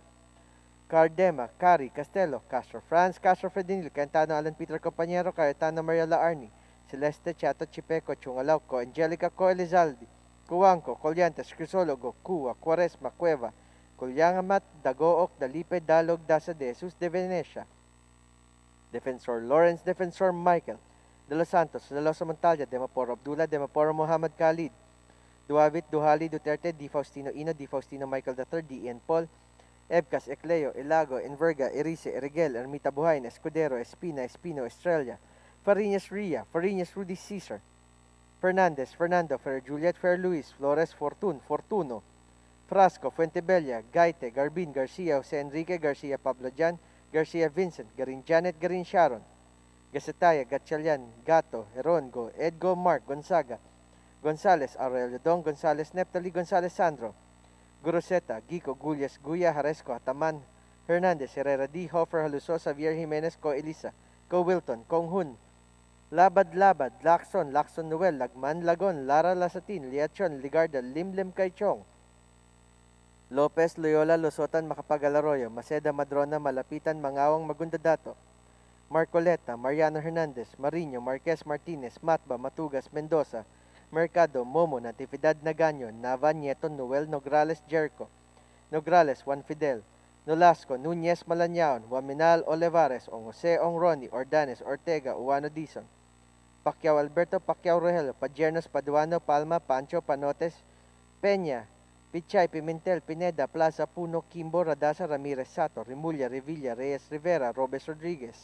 Cardema, Cari, Castelo, Castro Franz, Castro Fredinil, Cayetano Alan Peter Compañero, Cayetano Maria Laarni, Celeste Chato Chipeco, Chungalauco, Angelica Co Elizalde, Cuanco, Colyantes, Crisologo, Cuba, Cuaresma, Cueva, Culyangamat, Dagook, Dalipe, Dalog, Dasa de Jesus de Venecia, Defensor Lawrence, Defensor Michael, De Los Santos, De Los Montalya, Demaporo Abdullah, Demaporo Muhammad Khalid, Duavit, Duhali, Duterte, Di Faustino Ino, Di Faustino Michael III, D. Ian Paul, Ebcas, Ecleo, Ilago, Enverga, Erice, Erigel, Ermita Buhain, Escudero, Espina, Espino, Estrella, Fariñas Ria, Fariñas Rudy Caesar, Fernandez, Fernando, Fer Juliet, Fer Luis, Flores, Fortun, Fortuno, Frasco, Fuentebella, Gaite, Garbin, Garcia, Jose Enrique, Garcia, Pablo Jan, Garcia Vincent, Garin Janet, Garin Sharon, Gasataya, Gatchalian, Gato, Herongo, Edgo, Mark, Gonzaga, Gonzales, Aurelio Don, Gonzales, Neptali, Gonzales, Sandro, Guroseta, Gico, Gullas, Guya, Haresco, Ataman, Hernandez, Herrera D. Hofer, Haluso, Xavier Jimenez, Co Elisa, Co Wilton, Kong Hun, Labad Labad, Lacson, Lacson Noel, Lagman Lagon, Lara Lasatin, Liachon, Ligarda, Limlim Kaichong, Lopez, Loyola, Lusotan, Macapagal Arroyo, Maceda, Madrona, Malapitan, Mangawang, Magundadato, Marcoleta, Mariano Hernandez, Mariño, Marquez Martinez, Matba, Matugas, Mendoza, Mercado, Momo, Natividad Nagaño, Nava, Nieto, Noel, Nograles, Jericho, Nograles, Juan Fidel, Nolasco, Núñez, Malañaon, Waminal, Olivares, Ong Jose, Ong Ronnie, Ordanes, Ortega, Uano Dizon, Pacquiao Alberto, Pacquiao Rogelio, Padiernos, Paduano, Palma, Pancho, Panotes, Peña, Pichay, Pimentel, Pineda, Plaza, Puno, Kimbo, Radasa, Ramirez, Sato, Rimulya, Revilla, Reyes, Rivera, Robes Rodriguez,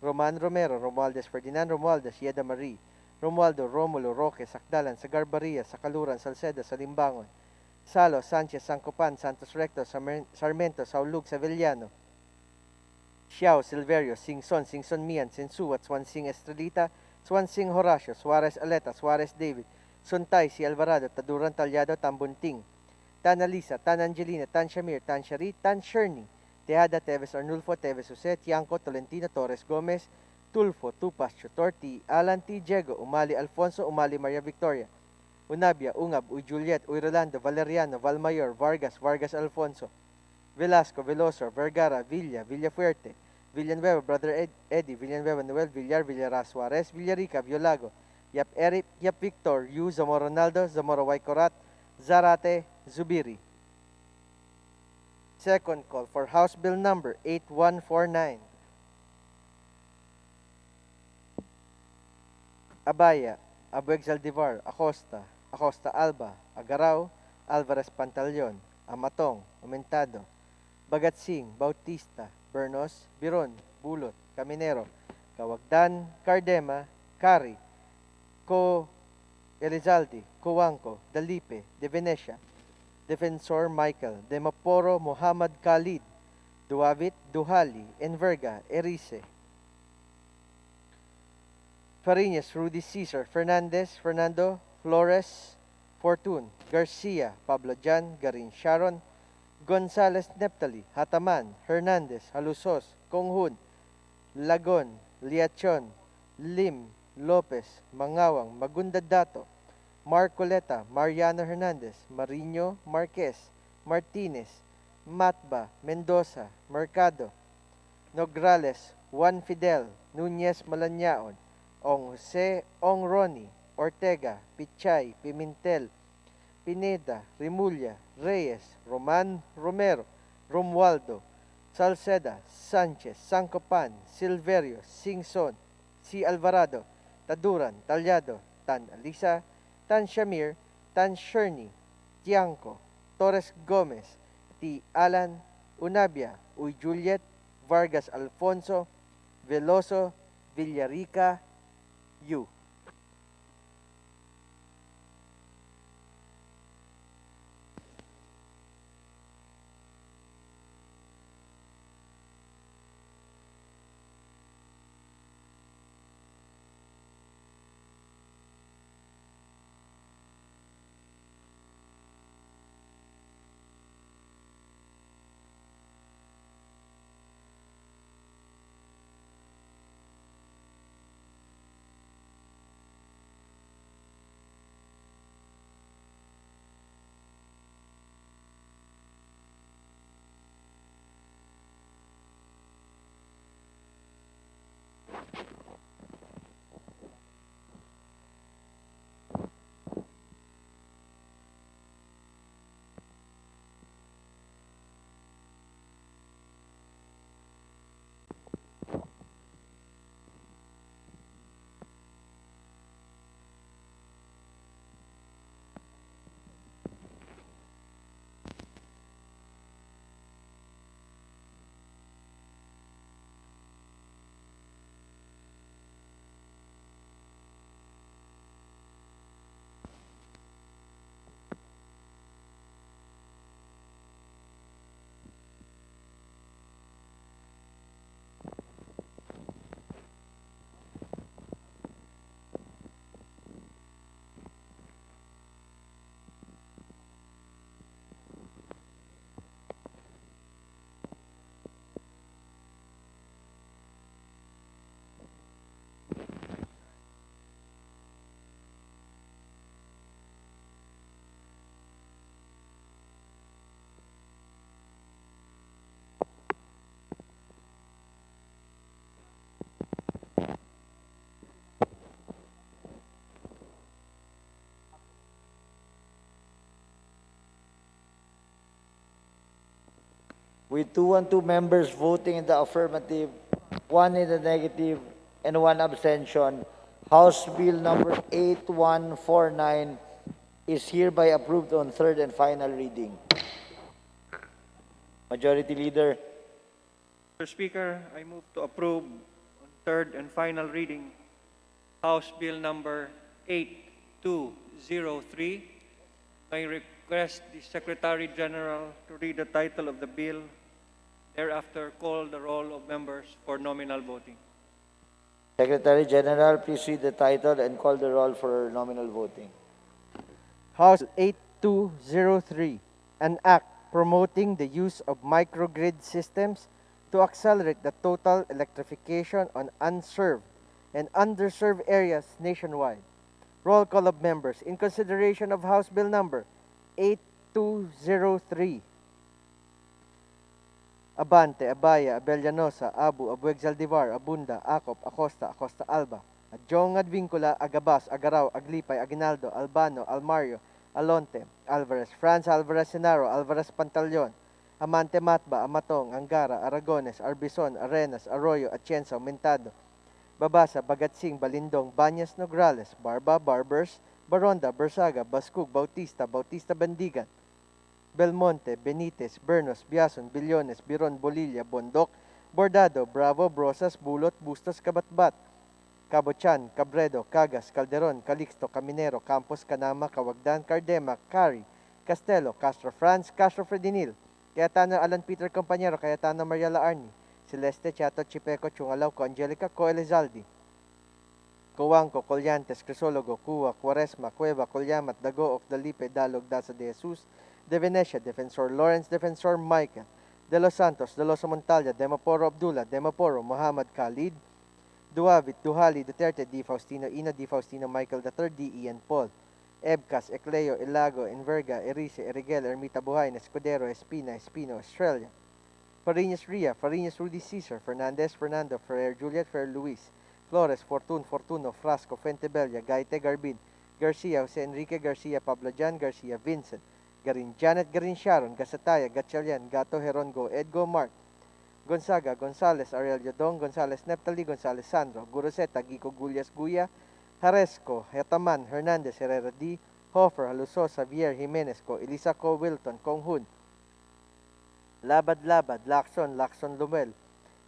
Roman Romero, Romualdez, Ferdinand Romualdez, Yeda Marie, Romualdo, Romulo, Roque, Sakdalan, Sagarbaria, Sakaluran, Salceda, Salimbangon, Salo, Sanchez, Sancopan, Santos Recto, Sarmiento, Saulug, Sevillano, Xiao, Silverio, Singson, Singson Mian, Sinsuat, Swansing Estrelita, Swansing Horacio, Suarez Aleta, Suarez David, Suntay, Si Alvarado, Taduran Talyado, Tambunting, Tan Alisa, Tan Angelina, Tan Shamir, Tan Shari, Tan Sherny, Tejada, Teves Arnulfo, Teves Jose, Tiangco, Tolentino, Torres Gomez, Tulfo, Tupas, Chutorti, Alan T. Diego, Umali Alfonso, Umali Maria Victoria, Unabia, Ungab, Uy Juliet, Uy Rolando, Valeriano, Valmayor, Vargas, Vargas Alfonso, Velasco, Velosor, Vergara, Villa, Villafuerte, Villanueva, Brother Eddie, Villanueva, Noel, Villar, Villara, Suarez, Villarica, Violago, Yap Eric, Yap Victor, Yu, Zamora Ronaldo, Zamora Waikorat, Zarate, Zubiri. Second call for House Bill number 8149. Abaya, Abueg Zaldivar, Acosta, Acosta Alba, Agaraw, Alvarez Pantaleon, Amatong, Aumentado, Bagatsing, Bautista, Bernos, Biron, Bulot, Caminero, Kawagdan, Cardema, Cari, Co Elizalde, Coanco, Dalipe, De Venecia, Defensor Michael, Demaporo, Muhammad Khalid, Duavit, Duhali, Enverga, Erice, Fariñas, Rudy Caesar, Fernandez, Fernando, Flores, Fortun, Garcia, Pablo Jan, Garin Sharon, Gonzales Neptali, Hataman, Hernandez, Halusos, Konghun, Lagon, Liachon, Lim, Lopez, Mangawang, Magundadato, Marcoleta, Mariano Hernandez, Mariño, Marquez, Martinez, Matba, Mendoza, Mercado, Nograles, Juan Fidel, Núñez Malañaon, Ong Jose, Ong Ronnie, Ortega, Pichay, Pimentel, Pineda, Rimulya, Reyes, Roman Romero, Romualdo, Salceda, Sanchez, Sancopan, Silverio, Singson, Si Alvarado, Taduran, Talyado, Tan Alisa, Tan Shamir, Tan Sherny, Tiangco, Torres Gomez, T. Alan, Unabia, Uy Juliet, Vargas Alfonso, Veloso, Villarica, Yu. with 212 members voting in the affirmative, 1 in the negative, and 1 abstention, House Bill number 8149 is hereby approved on third and final reading. Majority Leader. Mr. Speaker, I move to approve on third and final reading House Bill number 8203. I request the Secretary General to read the title of the bill, thereafter call the roll of members for nominal voting. Secretary General, please read the title and call the roll for nominal voting. House 8203, an act promoting the use of microgrid systems to accelerate the total electrification on unserved and underserved areas nationwide. Roll call of members in consideration of House Bill number 8203. Abante, Abaya, Abellanosa, Abu, Abueg Zaldivar, Abunda, Acop, Acosta, Acosta Alba, Adjong Advincula, Agabas, Agaraw, Aglipay, Aguinaldo, Albano, Almario, Alonte, Alvarez, Franz Alvarez Senaro, Alvarez Pantaleon, Amante Matba, Amatong, Angara, Aragones, Arbison, Arenas, Arroyo, Atienza, Mentado, Babasa, Bagatsing, Balindong, Banyas, Nograles, Barba, Barbers, Baronda, Bersaga, Bascug, Bautista, Bautista Bandigan, Belmonte, Benitez, Bernos, Biason, Billones, Biron, Bolilla, Bondok, Bordado, Bravo, Brosas, Bulot, Bustos, Kabatbat, Cabochan, Cabredo, Cagas, Calderon, Calixto, Caminero, Campos, Canama, Cawagdan, Cardema, Cari, Castelo, Castro Franz, Castro Fredinil, Cayetano Alan Peter Compañero, Cayetano Mariela Arni, Celeste, Chato, Chipeco, Chungalaw, Co Angelica, Co Elizaldi, Coanco, Collantes, Crisologo, Cua, Quaresma, Cueva, Colyamat, Dago, of Dalipe, Dalog, Daza de Jesus, De Venecia, Defensor Lawrence, Defensor Michael, De Los Santos, De Los Montalya, Demaporo Abdullah, Demaporo, Muhammad Khalid, Duavit, Duhali, Duterte, Di Faustino Ina, Di Faustino Michael III, D. Ian Paul, Ebcas, Ecleo, Ilago, Enverga, Erice, Erigel, Ermita Buhayn, Escudero, Espina, Espino, Australia, Farinas Ria, Farinas Rudy Cesar, Fernandez, Fernando, Ferrer Juliet, Ferrer Luis, Flores, Fortun, Fortuno, Frasco, Fuentebella, Gaite, Garbin, Garcia, Jose Enrique Garcia, Pablo Jan, Garcia, Vincent, Garin Janet, Garin Sharon, Gasataya, Gatchalian, Gato, Herongo, Edgo, Mark, Gonzaga, Gonzales, Aurelio Dong, Gonzales Neptali, Gonzales Sandro, Guroseta, Gico Gullias Guya, Jaresco, Hetaman, Hernandez, Herrera D, Hofer, Haluso, Xavier, Jimenez Co, Elisa Co, Wilton, Konghun, Labad, Lacson, Lacson Lumel,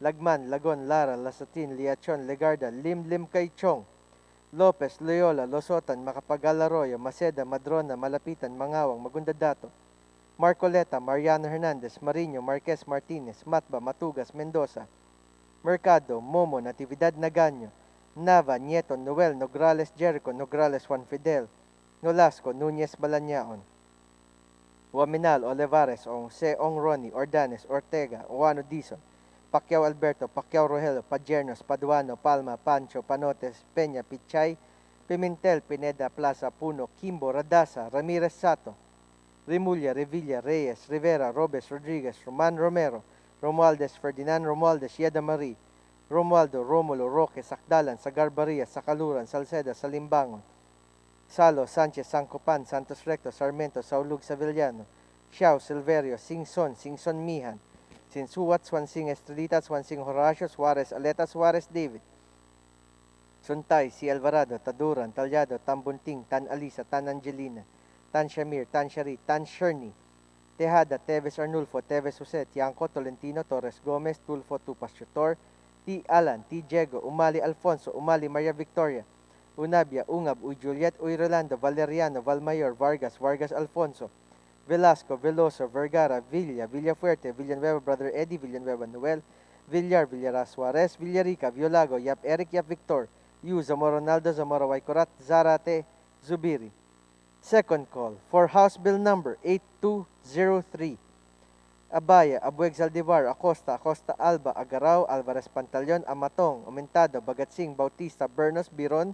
Lagman, Lagon, Lara, Lasatin, Liachon, Legarda, Lim Kay Chong, Lopez, Loyola, Losotan, Macapagal Arroyo, Maceda, Madrona, Malapitan, Mangawang, Magundadato, Marcoleta, Mariano Hernandez, Mariño, Marquez Martinez, Matba, Matugas, Mendoza, Mercado, Momo, Natividad Nagaño, Nava, Nieto, Noel, Nograles Jericho, Nograles Juan Fidel, Nolasco, Núñez Balañaon, Waminal, Olivares, Ong, Ong Ronnie, Ordanes, Ortega, Oano Dizon, Pacquiao Alberto, Pacquiao Rogelio, Pajernos, Paduano, Palma, Pancho, Panotes, Peña, Pichay, Pimentel, Pineda, Plaza, Puno, Kimbo, Radasa, Ramirez Sato, Rimulya, Revilla, Reyes, Rivera, Robes, Rodriguez, Roman Romero, Romualdez, Ferdinand Romualdez, Yeda Marie, Romualdo, Romulo, Roque, Sakdalan, Sagarbaria, Sakaluran, Salceda, Salimbangon, Salo, Sanchez, Sancopan, Santos Recto, Sarmiento, Saulug, Savillano, Xiao, Silverio, Singson, Mihan, Sinsuat, Swansing, Estrelita, Swansing, Horacio, Suarez, Aleta, Suarez, David, Suntay, Si Alvarado, Taduran, Talyado, Tambunting, Tan Alisa, Tan Angelina, Tan Shamir, Tan Shari, Tan Sherny, Tejada, Teves Arnulfo, Teves Jose, Tiangco, Tolentino, Torres Gomez, Tulfo, Tupas Chutor, T. Alan, T. Diego, Umali Alfonso, Umali Maria Victoria, Unabia, Ungab, Uy Juliet, Uy Rolando, Valeriano, Valmayor, Vargas, Vargas Alfonso, Velasco, Veloso, Vergara, Villa, Villafuerte, Villanueva, Brother Eddie, Villanueva Noel, Villar, Villara Suarez, Villarica, Violago, Yap Eric, Yap Victor, Yu, Zamora Ronaldo, Zamora Waikorat, Zarate, Zubiri. Second call for House Bill number 8203. Abaya, Abueg Zaldivar, Acosta, Acosta Alba, Agaraw, Alvarez Pantaleon, Amatong, Aumentado, Bagatsing, Bautista, Bernos, Biron,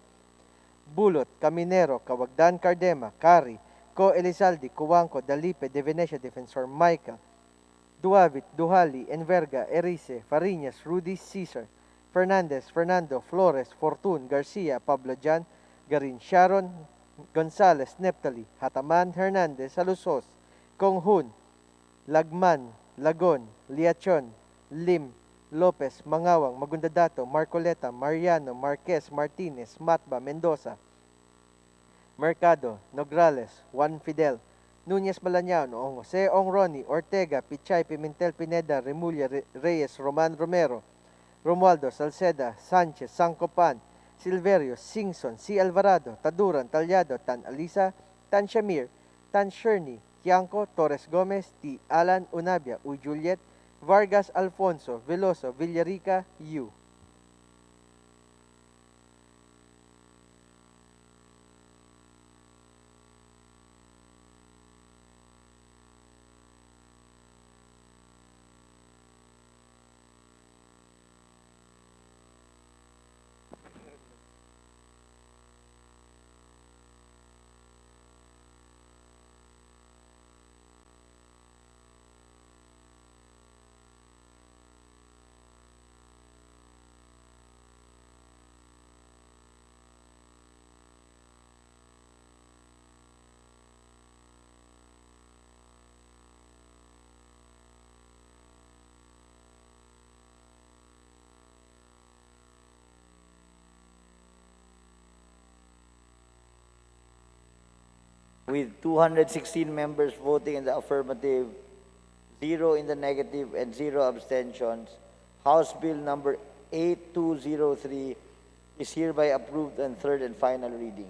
Bulot, Caminero, Cawagdan, Cardema, Cari, Co Elizaldi, Cuanco, Dalipe, De Venecia, Defensor Michael, Duavit, Duhali, Enverga, Erice, Farinas, Rudy Cesar, Fernandez, Fernando, Flores, Fortun, Garcia, Pablo Jan, Garin Sharon, Gonzales, Neptali, Hataman, Hernandez, Salusos, Konghun, Lagman, Lagon, Liachon, Lim, Lopez, Mangawang, Magundadato, Marcoleta, Mariano, Marquez, Martinez, Matba, Mendoza, Mercado, Nograles, Juan Fidel, Nunez Malañao, Ong Jose, Ong Ronnie, Ortega, Pichay, Pimentel, Pineda, Remulla, Reyes, Roman Romero, Romualdo, Salceda, Sanchez, Sancopan, Silverio, Singson, C. Alvarado, Taduran, Talyado, Tan Alisa, Tan Shamir, Tan Sherny, Tiangco, Torres Gomez, T. Alan Unabia, U. Juliet, Vargas Alfonso, Veloso, Villarica, U. With 216 members voting in the affirmative, 0 in the negative, and 0 abstentions, House Bill number 8203 is hereby approved on third and final reading.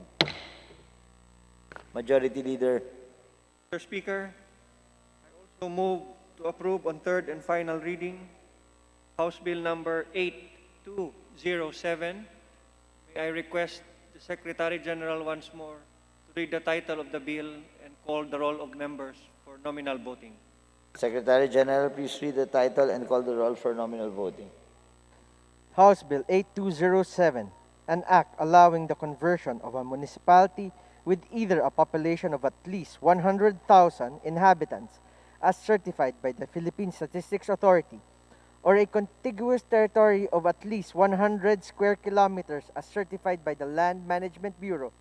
Majority Leader. Mr. Speaker, I also move to approve on third and final reading House Bill number 8207. May I request the Secretary General once more to read the title of the bill and call the roll of members for nominal voting. Secretary General, please read the title and call the roll for nominal voting. House Bill 8207, an act allowing the conversion of a municipality with either a population of at least 100,000 inhabitants as certified by the Philippine Statistics Authority or a contiguous territory of at least 100 square kilometers as certified by the Land Management Bureau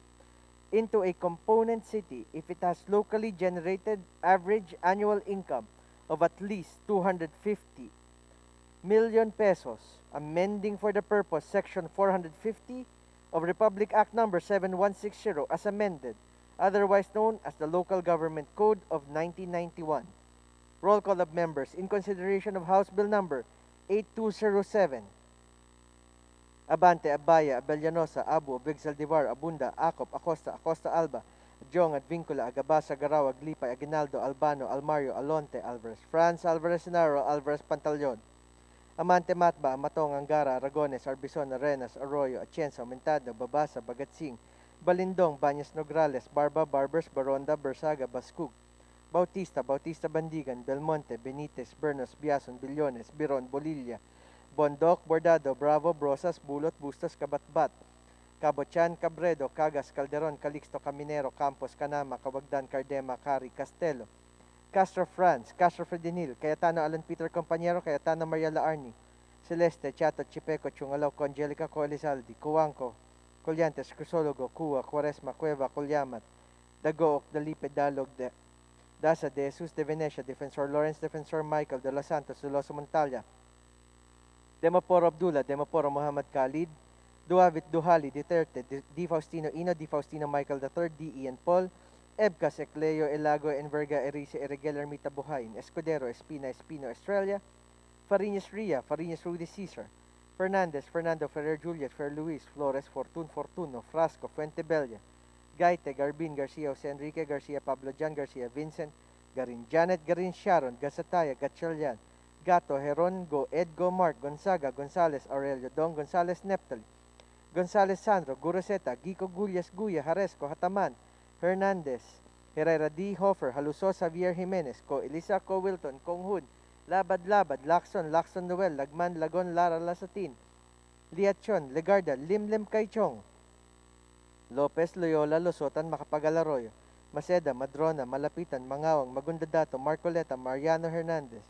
into a component city if it has locally generated average annual income of at least 250 million pesos, amending for the purpose Section 450 of Republic Act Number 7160 as amended, otherwise known as the Local Government Code of 1991. Roll call of members in consideration of House Bill Number 8207. Abante, Abaya, Abellanosa, Abu, Bigsaldivar, Abunda, Acop, Acosta, Acosta Alba, Jong, Advincula, Agabasa, Garaw, Aglipay, Aguinaldo, Albano, Almario, Alonte, Alvarez, Franz, Alvarez Naro, Alvarez Pantaleon, Amante, Matba, Matong, Angara, Aragones, Arbizon, Arenas, Arroyo, Atienza, Mentado, Babasa, Bagatsing, Balindong, Banyas Nograles, Barba, Barbers, Baronda, Bersaga, Baskug, Bautista, Bautista Bandigan, Belmonte, Benitez, Bernos, Biason, Billones, Biron, Bolilla, Bondoc, Bordado, Bravo, Brosas, Bulot, Bustos, Kabatbat, Cabochan, Cabredo, Cagas, Calderon, Calixto, Caminero, Campos, Canama, Cawagdan, Cardema, Cari, Castelo, Castro Franz, Castro Fredinil, Cayetano Alan Peter Compañero, Cayetano Maria Laarni, Celeste, Chato, Chipeco, Chungalaw, Angelica, Coelizaldi, Cuanco, Colyantes, Crisologo, Cua, Quaresma, Cueva, Colyamat, Dagook, Dalipe, Dalog, Daza, De Jesus, De Venecia, Defensor Lawrence, Defensor Michael, De Los Santos, Duloso Montalya, Demaporo Abdullah, Demaporo Muhammad Khalid, Duavit Duhali, Duterte, Di Faustino Ino, Di Faustino Michael III, D. Ian Paul, Ebcas, Ecleo, Elago, Enverga, Erice, Irregular Mita Buhayin, Escudero, Espina, Espino, Estrella, Fariñas Ria, Fariñas Rudy Cesar, Fernandez, Fernando, Ferrer Juliet, Fer Luis, Flores, Fortuno, Frasco, Fuentebella, Gaite, Garbin, Garcia, Jose Enrique, Garcia, Pablo Jan, Garcia, Vincent, Garin Janet, Garin Sharon, Gasataya, Gatchalian, Gato, Heron, Go, Edgo, Mark, Gonzaga, Gonzales, Aurelio, Don, Gonzales, Neptali, Gonzales, Sandro, Guroseta, Gico, Gullas, Guya, Haresco, Hataman, Hernandez, Herrera D. Hofer, Haluso, Javier Jimenez, Co. Elisa, Co. Wilton, Konghun, Labad, Lacson, Noel, Lagman, Lagon, Lara, Lasatin, Liachon, Legarda, Limlim, Kaichong, Lopez, Loyola, Losotan, Macapagal-Arroyo, Maceda, Madrona, Malapitan, Mangawang, Magundadato, Marcoleta, Mariano Hernandez,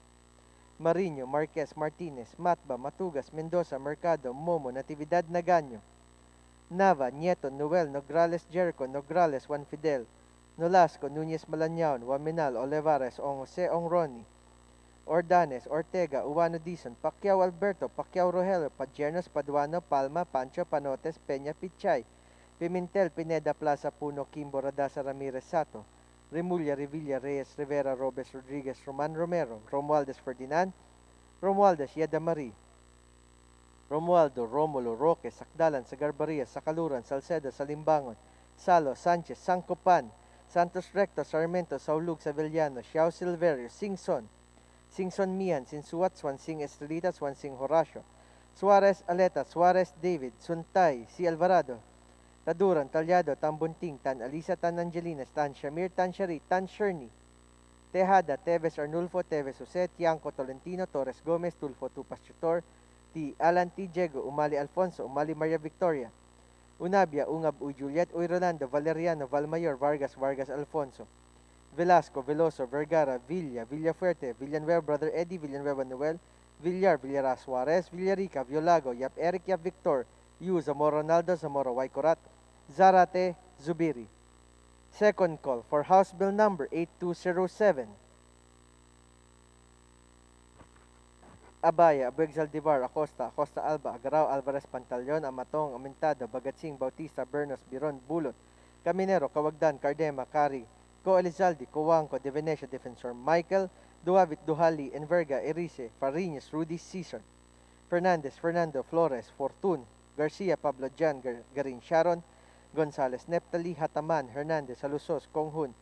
Mariño, Marquez, Martinez, Matba, Matugas, Mendoza, Mercado, Momo, Natividad, Nagaño, Nava, Nieto, Noel, Nograles, Jericho, Nograles, Juan Fidel, Nolasco, Nunez Malañaon, Waminal, Olivares, Ong Jose, Ong Ronnie, Ordanes, Ortega, Uwano Dizon, Pacquiao Alberto, Pacquiao Rogelio, Padiernos, Paduano, Palma, Pancho, Panotes, Peña, Pichay, Pimentel, Pineda, Plaza, Puno, Kimbo, Radasa, Ramirez, Sato, Remulla, Revilla, Reyes, Rivera, Robes, Rodriguez, Roman Romero, Romualdez Ferdinand, Romualdez, Yeda Marie, Romualdo, Romulo, Roque, Sakdalan, Sagarbaria, Sakaluran, Salcedo, Salimbangon, Salo, Sanchez, Sancopan, Santos Recto, Sarmiento, Saulug, Savillano, Xiao Silverio, Singson, Singson Mian, Sinsuat, Swansing Estrelita, Swansing Horacio, Suarez Aleta, Suarez David, Suntay, Si Alvarado, Taduran, Talyado, Tambunting, Tan Alisa, Tan Angelinas, Tan Shamir, Tan Shari, Tan Sherny, Tejada, Teves Arnulfo, Teves Jose, Tiangco Tolentino, Torres Gomez, Tulfo Tupas Tutor, T. Alan T. Diego, Umali Alfonso, Umali Maria Victoria, Unabia, Ungab Uy Juliet, Uy Rolando, Valeriano, Valmayor, Vargas, Vargas Alfonso, Velasco, Veloso, Vergara, Villa, Villafuerte, Villanueva, Brother Eddie, Villanueva Noel, Villar, Villara Suarez, Villarica, Violago, Yap Eric, Yap Victor, Yu, Zamora Ronaldo, Zamora Waikorat, Zarate, Zubiri. Second call for House Bill number 8207. Abaya, Abueg Zaldivar, Acosta, Acosta Alba, Agaraw, Alvarez Pantaleon, Amatong, Amintado, Bagatsing, Bautista, Bernos, Biron, Bulot, Caminero, Kawagdan, Cardema, Cari, Co Elizalde, Coanco, De Venecia, Defensor Michael, Duavit, Duhali, Enverga, Erice, Fariñas, Rudy, Cesar, Fernandez, Fernando, Flores, Fortun, Garcia, Pablo Jan, Garin Sharon, Gonzales, Neptali, Hataman, Hernandez, Alusos, Konghun,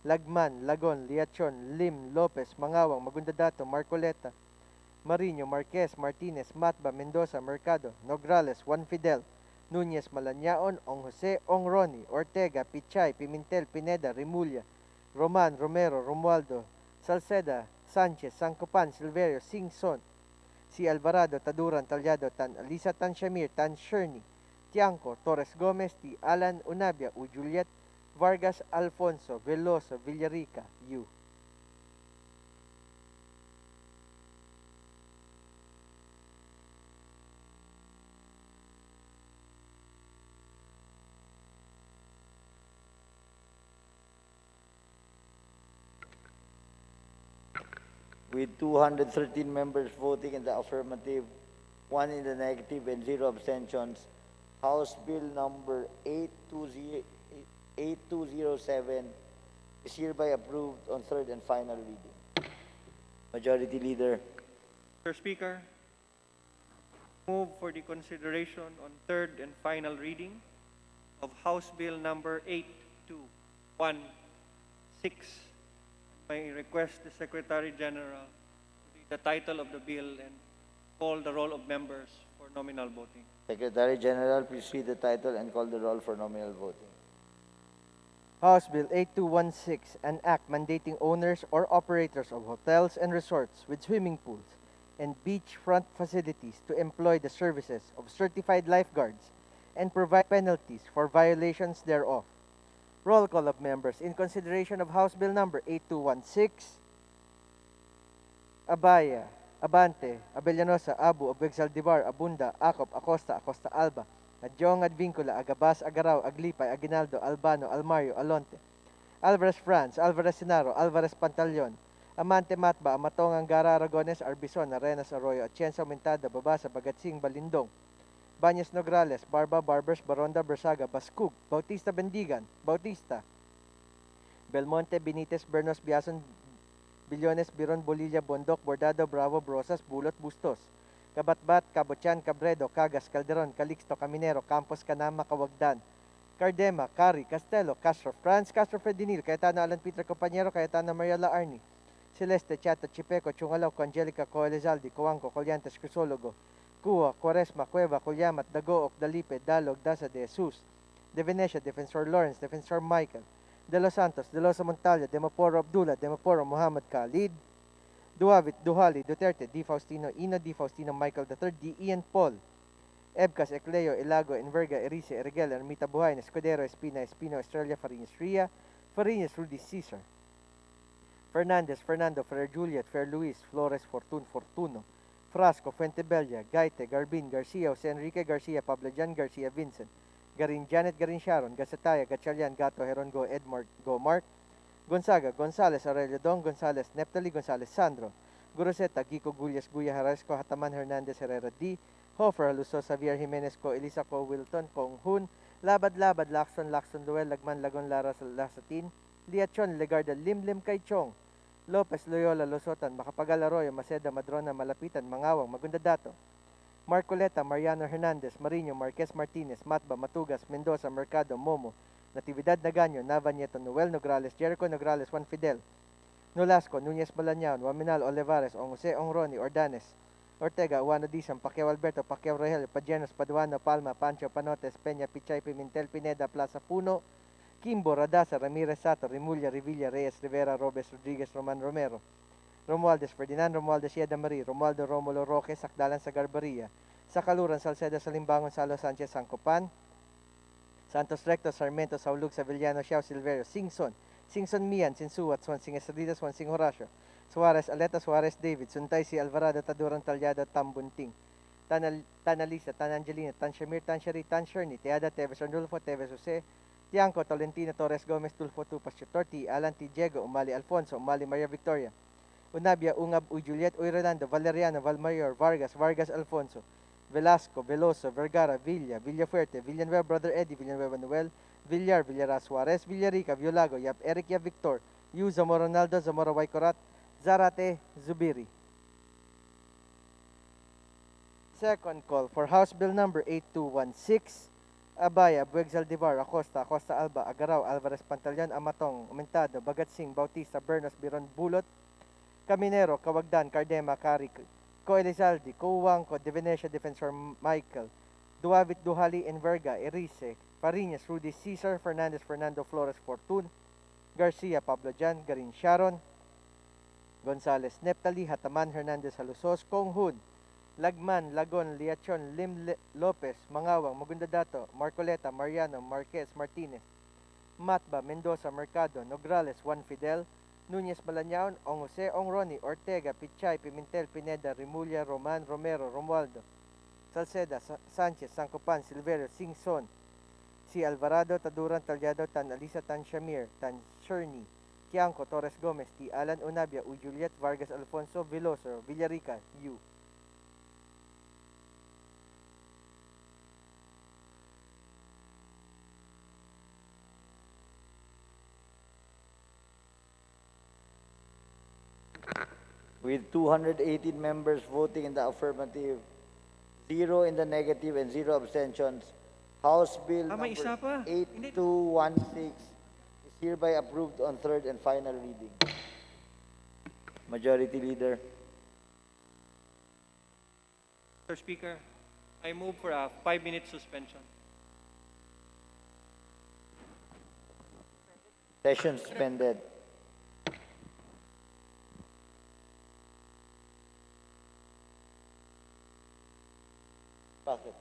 Lagman, Lagon, Liachon, Lim, Lopez, Mangawang, Magundadato, Marcoleta, Marino, Marquez, Martinez, Matba, Mendoza, Mercado, Nograles, Juan Fidel, Núñez, Malanyaon, Ong Jose, Ong Ronnie, Ortega, Pichay, Pimentel, Pineda, Remulla, Roman, Romero, Romualdo, Salceda, Sanchez, Sancopan, Silverio, Singson, Si Alvarado, Taduran, Talyado, Tan Alisa, Tan Shamir, Tan Sherny, Tiangco, Torres Gomez, T. Alan Unabia, U. Juliet, Vargas Alfonso, Veloso, Villarica, U. With 213 members voting in the affirmative, 1 in the negative, and 0 abstentions, House Bill number 8207 is hereby approved on third and final reading. Majority Leader. Mr. Speaker, move for the consideration on third and final reading of House Bill number 8216. May request the Secretary General to read the title of the bill and call the roll of members for nominal voting. Secretary General, please read the title and call the roll for nominal voting. House Bill 8216, an act mandating owners or operators of hotels and resorts with swimming pools and beachfront facilities to employ the services of certified lifeguards and provide penalties for violations thereof. Roll call of members in consideration of House Bill number 8216. Abaya, Abante, Abellanosa, Abu, Abueg Zaldivar, Abunda, Acop, Acosta, Acosta Alba, Adjong, Advincula, Agabas, Agaraw, Aglipay, Aguinaldo, Albano, Almario, Alonte, Alvarez Franz, Alvarez Sinaro, Alvarez Pantaleon, Amante Matba, Amatong Angara, Aragones, Arbison, Arenas Arroyo, Atienza Aumentada, Babasa, Bagatsing, Balindong, Banyas Nograles, Barba, Barbers, Baronda, Bersaga, Bascug, Bautista Bendigan, Bautista, Belmonte, Benitez, Bernos, Biason, Billones, Biron, Bolilla, Bondok, Bordado, Bravo, Brosas, Bulot, Bustos, Kabatbat, Kabotyan, Cabredo, Cagas, Calderon, Calixto, Caminero, Campos, Canama, Kawagdan, Cardema, Cari, Castelo, Castro, Franz, Castro Fredinil, Cayetano, Alan Peter Compañero, Cayetano, Mariela Arni, Celeste, Chato, Chipeco, Chungalaw, Angelica, Coelizaldi, Coanco, Colyantes, Crisologo, Cuba, Quaresma, Cueva, Cuyamat, Dagook, Dalipe, Dalog, Daza de Jesus, De Venecia, Defensor Lawrence, Defensor Michael, De Los Santos, De Losa Montalya, Demaporo Abdullah, Demaporo Muhammad Khalid, Duavit, Duhali, Duterte, Di Faustino, Ino, Di Faustino, Michael III, Di Ian Paul, Ebcas, Ecleo, Ilago, Enverga, Erice, Erigel, Ermita Buhayn, Escudero, Espina, Espino, Estrella, Fariñas Ria, Fariñas, Rudy Cesar, Fernandez, Fernando, Fer Juliet, Fer Luis, Flores, Fortun, Fortuno, Frasco, Fuentebella, Gaite, Garbin, Garcia, Jose Enrique Garcia, Pablo Jan Garcia, Vincent, Garin Janet, Garin Sharon, Gasataya, Gatchalian, Gato, Heron, Edmar, Mark, Gonzaga, Gonzales, Aurelio Don, Gonzales, Neptali, Gonzales, Sandro, Guroseta, Gico Gullas, Guya Harasco, Hataman Hernandez Herrera D, Hofer, Aluso, Xavier Jimenez Co, Elisa Co, Wilton, Kong Hun, Labad, Lacson, Luel, Lagman, Lagon, Lara, Lasatin, Liachon, Legarda, Limlim, Kaichong, Lopez, Loyola, Losotan, Macapagal Arroyo, Maceda, Madrona, Malapitan, Mangawang, Magundadato, Marcoleta, Mariano Hernandez, Marino, Marquez Martinez, Matba, Matugas, Mendoza, Mercado, Momo, Natividad Nagaño, Nava Nieto, Noel Nograles, Jericho Nograles, Juan Fidel, Nolasco, Núñez Balañaon, Waminal, Olivares, Ong Jose, Ong Roni, Ordanes, Ortega, Uano Disam, Pacquiao Alberto, Pacquiao Rogelio, Pajenos, Paduano, Palma, Pancho, Panotes, Peña, Pichay, Pimentel, Pineda, Plaza Puno, Kimbo, Radasa, Ramirez Sato, Rimulya, Revilla, Reyes, Rivera, Robes, Rodriguez, Roman Romero, Romualdez, Ferdinand Romualdez, Yeda Marie, Romualdo Romulo Roque, Sakdalan sa Garbaria, Sakaluran, Salceda, Salimbangon, Salo Sanchez, Sancopan, Santos Recto, Sarmiento, Saulug, Savillano, Xiao, Silverio, Singson Mian, Sinsuat, Swansing Estrellas, Swansing Horacio, Suarez Aleta, Suarez David, Suntay si Alvarado, Taduran Talyado, Tambunting, Tanalisa, Tanangelina, Tanshamir, Tanshari, Tansherney, Teada, Teves Arnulfo, Teves Jose, Tiangco, Tolentino, Torres Gomez, Tulfo, Tupas, Chutorti, Alan T. Diego, Umali Alfonso, Umali Maria Victoria, Unabia, Ungab, Uy Juliet, Uy Rolando, Valeriano, Valmayor, Vargas Alfonso, Velasco, Veloso, Vergara, Villafuerte, Villanueva, Brother Eddie, Villanueva Noel, Villar, Suarez, Villarica, Violago, Yap Eric, Yap Victor, Yu, Zamora Ronaldo, Zamora Waikorat, Zarate, Zubiri. Second call for House Bill number 8216, Abaya, Bueg Zaldivar, Acosta Alba, Agaraw, Alvarez Pantaleon, Amatong, Umentado, Bagatsing, Bautista, Bernas, Biron, Bulot, Caminero, Kawagdan, Cardema, Carik, Co Elizalde, Co Wangco, De Venecia, Defensor Michael, Duavit, Duhali, Enverga, Erice, Parinas, Rudy Cesar, Fernandez, Fernando Flores, Fortun, Garcia, Pablo Jan, Garin Sharon, Gonzales, Neptali, Hataman, Hernandez, Halusos, Kong Hood, Lagman, Lagon, Liachon, Lopez, Mangawang, Magundadato, Marcoleta, Mariano, Marquez, Martinez, Matba, Mendoza, Mercado, Nograles, Juan Fidel, Núñez Balañaon, Ong Jose, Ong Roni, Ortega, Pichay, Pimentel, Pineda, Rimulya, Roman, Romero, Romualdo, Salceda, Sanchez, Sancopan, Silverio, Singson, si Alvarado, Taduran, Talyado, Tan Alisa, Tan Shamir, Tan Sherney, Tiangco, Torres Gomez, T. Alan Unabia, U. Juliet, Vargas Alfonso, Veloso, Villarica, U. With 218 members voting in the affirmative, 0 in the negative, and 0 abstentions, House Bill number may isa pa. 8216 is hereby approved on third and final reading. Majority Leader. Mr. Speaker, I move for a 5-minute suspension. Session suspended. Bakit?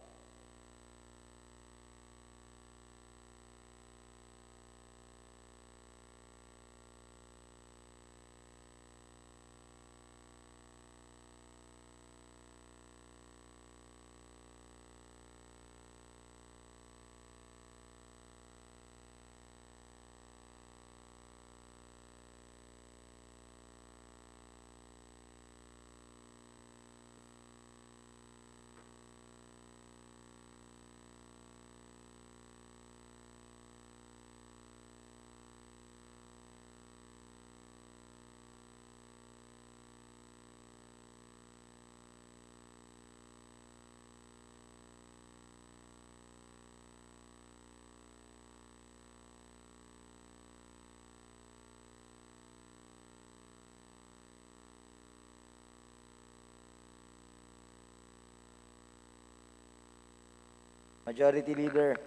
Majority Leader.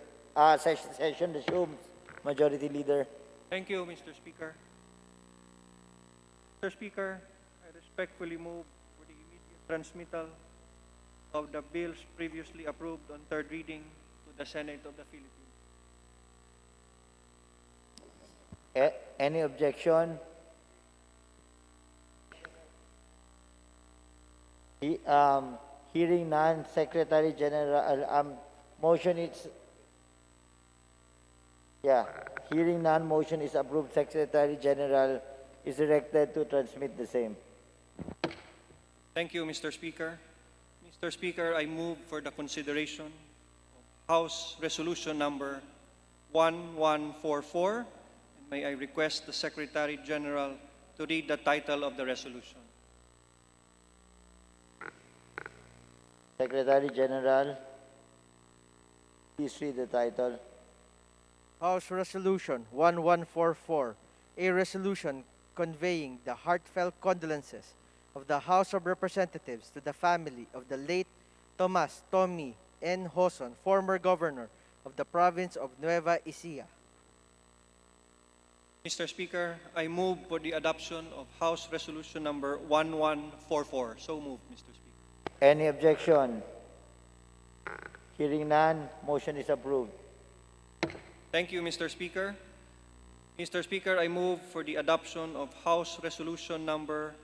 Session resumes. Majority Leader. Thank you, Mr. Speaker. Mr. Speaker, I respectfully move for the immediate transmittal of the bills previously approved on third reading to the Senate of the Philippines. Any objection? Hearing none, Secretary General, motion is, hearing none, motion is approved. Secretary General is directed to transmit the same. Thank you, Mr. Speaker. Mr. Speaker, I move for the consideration of House Resolution Number 1144. And may I request the Secretary General to read the title of the resolution. Secretary General, please read the title. House Resolution 1144, a resolution conveying the heartfelt condolences of the House of Representatives to the family of the late Tomas Tommy N. Hoson, former governor of the province of Nueva Ecija. Mr. Speaker, I move for the adoption of House Resolution Number 1144. So moved, Mr. Speaker. Any objection? Hearing none, motion is approved. Thank you, Mr. Speaker. Mr. Speaker, I move for the adoption of House Resolution Number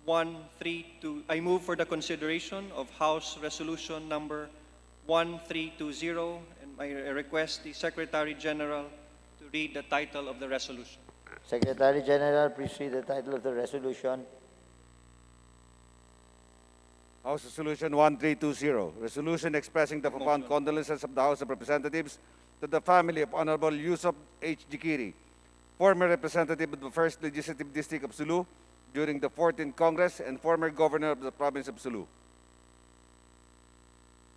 1320. I move for the consideration of House Resolution Number 1320, and I request the Secretary General to read the title of the resolution. Secretary General, please read the title of the resolution. House Resolution 1320, resolution expressing the profound condolences of the House of Representatives to the family of Honorable Yusuf H. Jikiri, former representative of the 1st Legislative District of Sulu during the 14th Congress and former governor of the province of Sulu.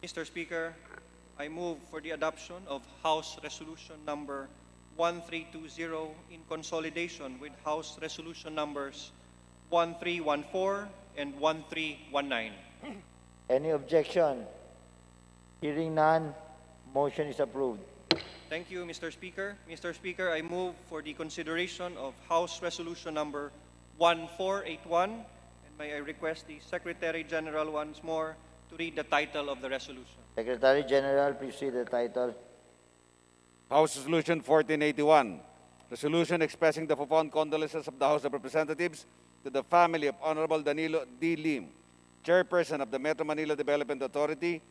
Mr. Speaker, I move for the adoption of House Resolution Number 1320 in consolidation with House Resolution Numbers 1314 and 1319. Any objection? Hearing none, motion is approved. Thank you, Mr. Speaker. Mr. Speaker, I move for the consideration of House Resolution Number 1481, and may I request the Secretary General once more to read the title of the resolution. Secretary General, please read the title. House Resolution 1481, resolution expressing the profound condolences of the House of Representatives to the family of Honorable Danilo D. Lim, Chairperson of the Metro Manila Development Authority,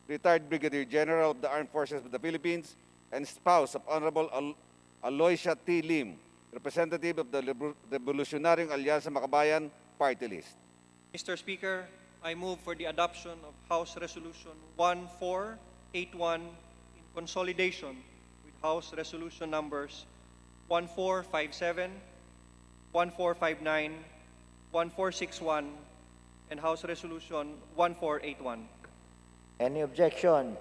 retired Brigadier General of the Armed Forces of the Philippines, and spouse of Honorable Aloysia T. Lim, representative of the Revolutionaryong Alyansa Makabayan Party List. Mr. Speaker, I move for the adoption of House Resolution 1481 in consolidation with House Resolution Numbers 1457, 1459, 1461, and House Resolution 1481. Any objection?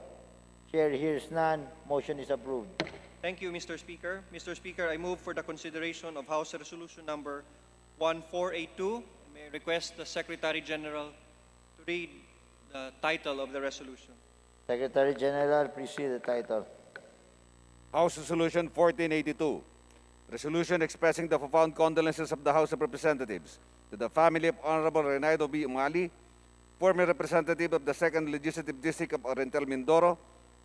Chair hears none, motion is approved. Thank you, Mr. Speaker. Mr. Speaker, I move for the consideration of House Resolution Number 1482. May I request the Secretary General to read the title of the resolution. Secretary General, please read the title. House Resolution 1482, resolution expressing the profound condolences of the House of Representatives to the family of Honorable Reynaldo B. Umali, former representative of the 2nd Legislative District of Oriental Mindoro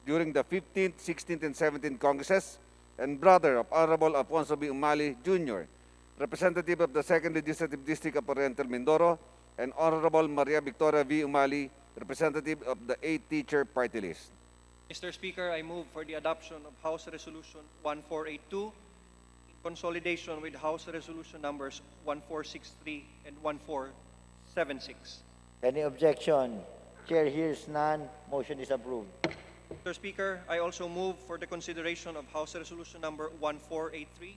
during the 15th, 16th, and 17th Congresses, and brother of Honorable Alfonso B. Umali, Jr., representative of the 2nd Legislative District of Oriental Mindoro, and Honorable Maria Victoria V. Umali, representative of the 8th Teacher Party List. Mr. Speaker, I move for the adoption of House Resolution 1482 in consolidation with House Resolution Numbers 1463 and 1476. Any objection? Chair hears none, motion is approved. Mr. Speaker, I also move for the consideration of House Resolution Number 1483.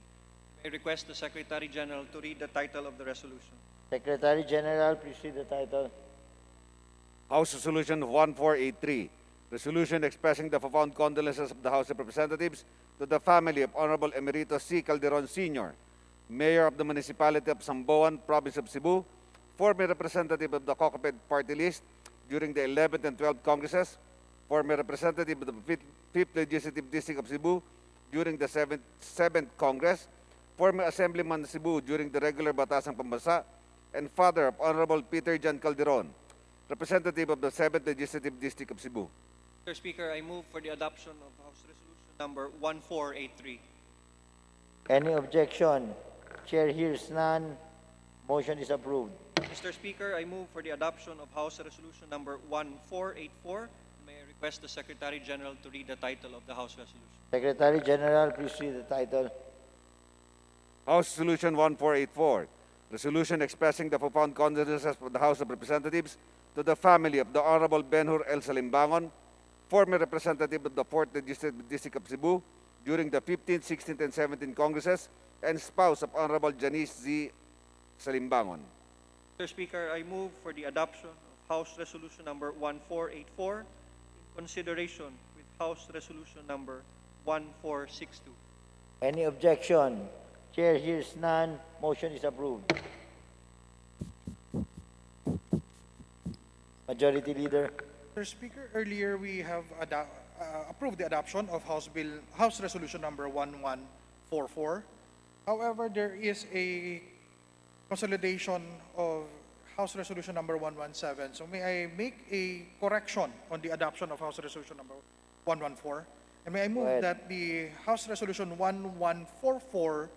I request the Secretary General to read the title of the resolution. Secretary General, please read the title. House Resolution 1483, resolution expressing the profound condolences of the House of Representatives to the family of Honorable Emerito C. Calderon Sr., Mayor of the Municipality of Samboan, Province of Cebu, former representative of the COCOPED Party List during the 11th and 12th Congresses, former representative of the 5th Legislative District of Cebu during the 7th Congress, former Assemblyman of Cebu during the regular Batasang Pambasa, and father of Honorable Peter Jan Calderon, representative of the 7th Legislative District of Cebu. Mr. Speaker, I move for the adoption of House Resolution Number 1483. Any objection? Chair hears none, motion is approved. Mr. Speaker, I move for the adoption of House Resolution Number 1484. May I request the Secretary General to read the title of the House Resolution. Secretary General, please read the title. House Resolution 1484, resolution expressing the profound condolences of the House of Representatives to the family of the Honorable Ben-Hur L. Salimbangon, former representative of the 4th District of Cebu during the 15th, 16th, and 17th Congresses, and spouse of Honorable Janice Z. Salimbangon. Mr. Speaker, I move for the adoption of House Resolution number 1484 in consideration with House Resolution number 1462. Any objection? Chair hears none. Motion is approved. Majority Leader. Mr. Speaker, earlier we have approved the adoption of House Resolution number 1144. However, there is a consolidation of House Resolution number 117. So may I make a correction on the adoption of House Resolution number 114? And may I move ahead. that the House Resolution 1144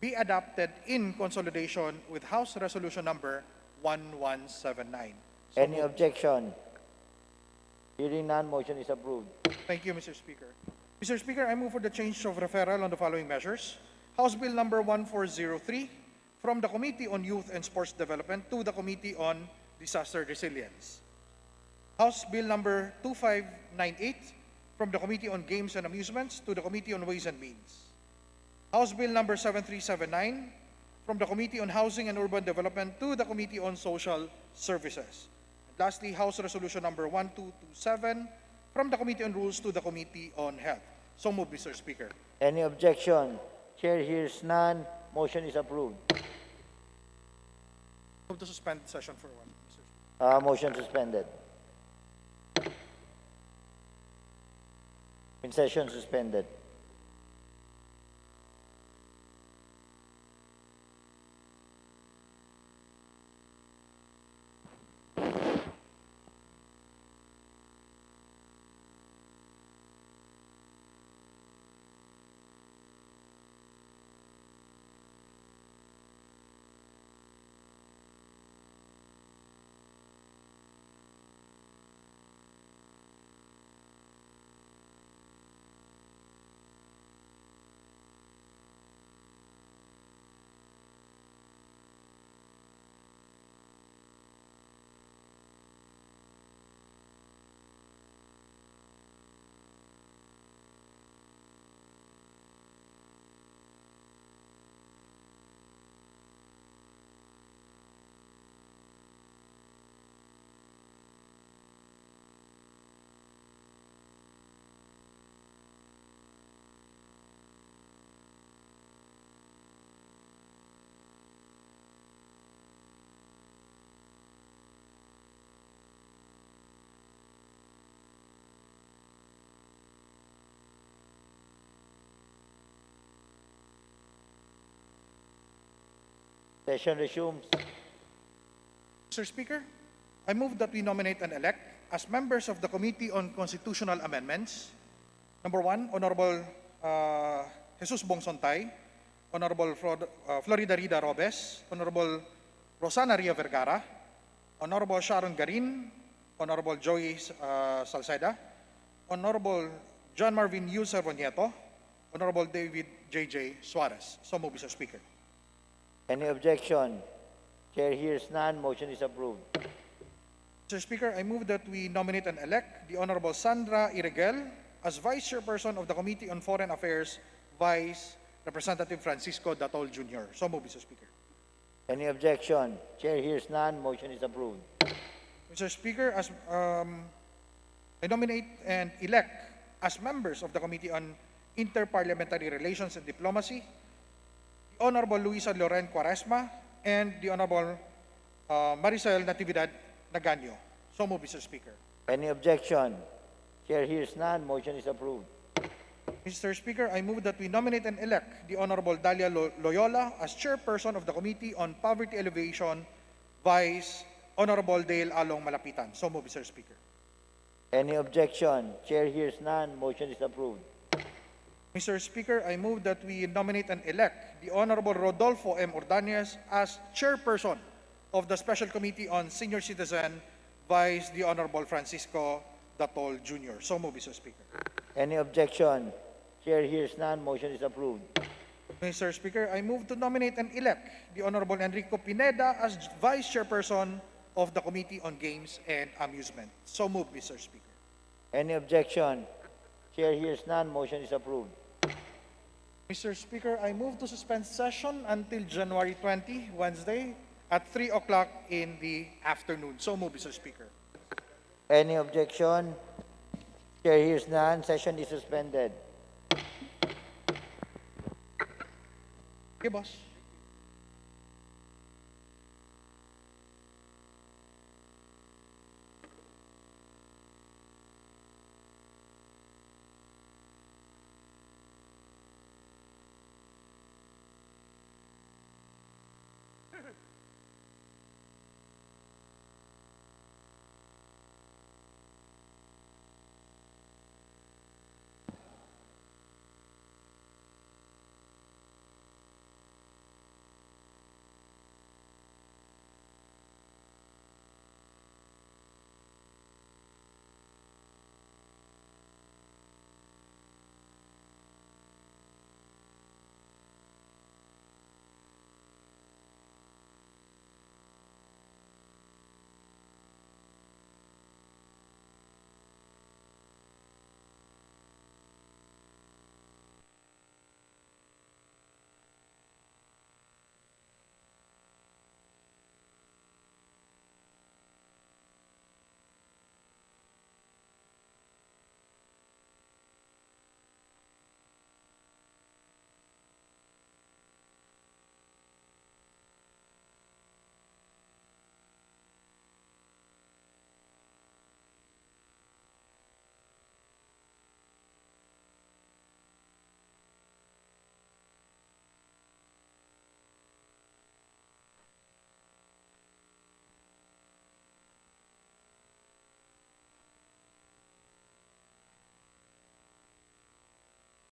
be adopted in consolidation with House Resolution number 1179. So Any moved. objection? Hearing none, motion is approved. Thank you, Mr. Speaker. Mr. Speaker, I move for the change of referral on the following measures. House Bill number 1403 from the Committee on Youth and Sports Development to the Committee on Disaster Resilience. House Bill number 2598 from the Committee on Games and Amusements to the Committee on Ways and Means. House Bill number 7379 from the Committee on Housing and Urban Development to the Committee on Social Services. And lastly, House Resolution number 1227 from the Committee on Rules to the Committee on Health. So moved, Mr. Speaker. Any objection? Chair hears none. Motion is approved. Move to suspend session for one, Mr. Speaker. Motion suspended. In session suspended. Session resumes. Mr. Speaker, I move that we nominate and elect as members of the Committee on Constitutional Amendments, number 1, Honorable Jesus Bongsontay, Honorable Florida Rida Robes, Honorable Rosana Ria Vergara, Honorable Sharon Garin, Honorable Joey Salceda, Honorable John Marvin Yu Servonieto, Honorable David J.J. Suarez. So move, Mr. Speaker. Any objection? Chair hears none. Motion is approved. Mr. Speaker, I move that we nominate and elect the Honorable Sandra Iregel as Vice Chairperson of the Committee on Foreign Affairs, Vice Representative Francisco Datol Jr. So move, Mr. Speaker. Any objection? Chair hears none. Motion is approved. Mr. Speaker, as I nominate and elect as members of the Committee on Interparliamentary Relations and Diplomacy, the Honorable Luisa Loren Quaresma and the Honorable Maricel Natividad Naganyo. So move, Mr. Speaker. Any objection? Chair hears none. Motion is approved. Mr. Speaker, I move that we nominate and elect the Honorable Dalia Loyola as Chairperson of the Committee on Poverty Alleviation, Vice Honorable Dale Along Malapitan. So move, Mr. Speaker. Any objection? Chair hears none. Motion is approved. Mr. Speaker, I move that we nominate and elect the Honorable Rodolfo M. Ordonez as Chairperson of the Special Committee on Senior Citizen, Vice the Honorable Francisco Datol Jr. So move, Mr. Speaker. Any objection? Chair hears none. Motion is approved. Mr. Speaker, I move to nominate and elect the Honorable Enrico Pineda as Vice Chairperson of the Committee on Games and Amusement. So moved, Mr. Speaker. Any objection? Chair hears none. Motion is approved. Mr. Speaker, I move to suspend session until January 20, Wednesday, at 3 o'clock in the afternoon. So moved, Mr. Speaker. Any objection? Chair hears none. Session is suspended. Okay, boss.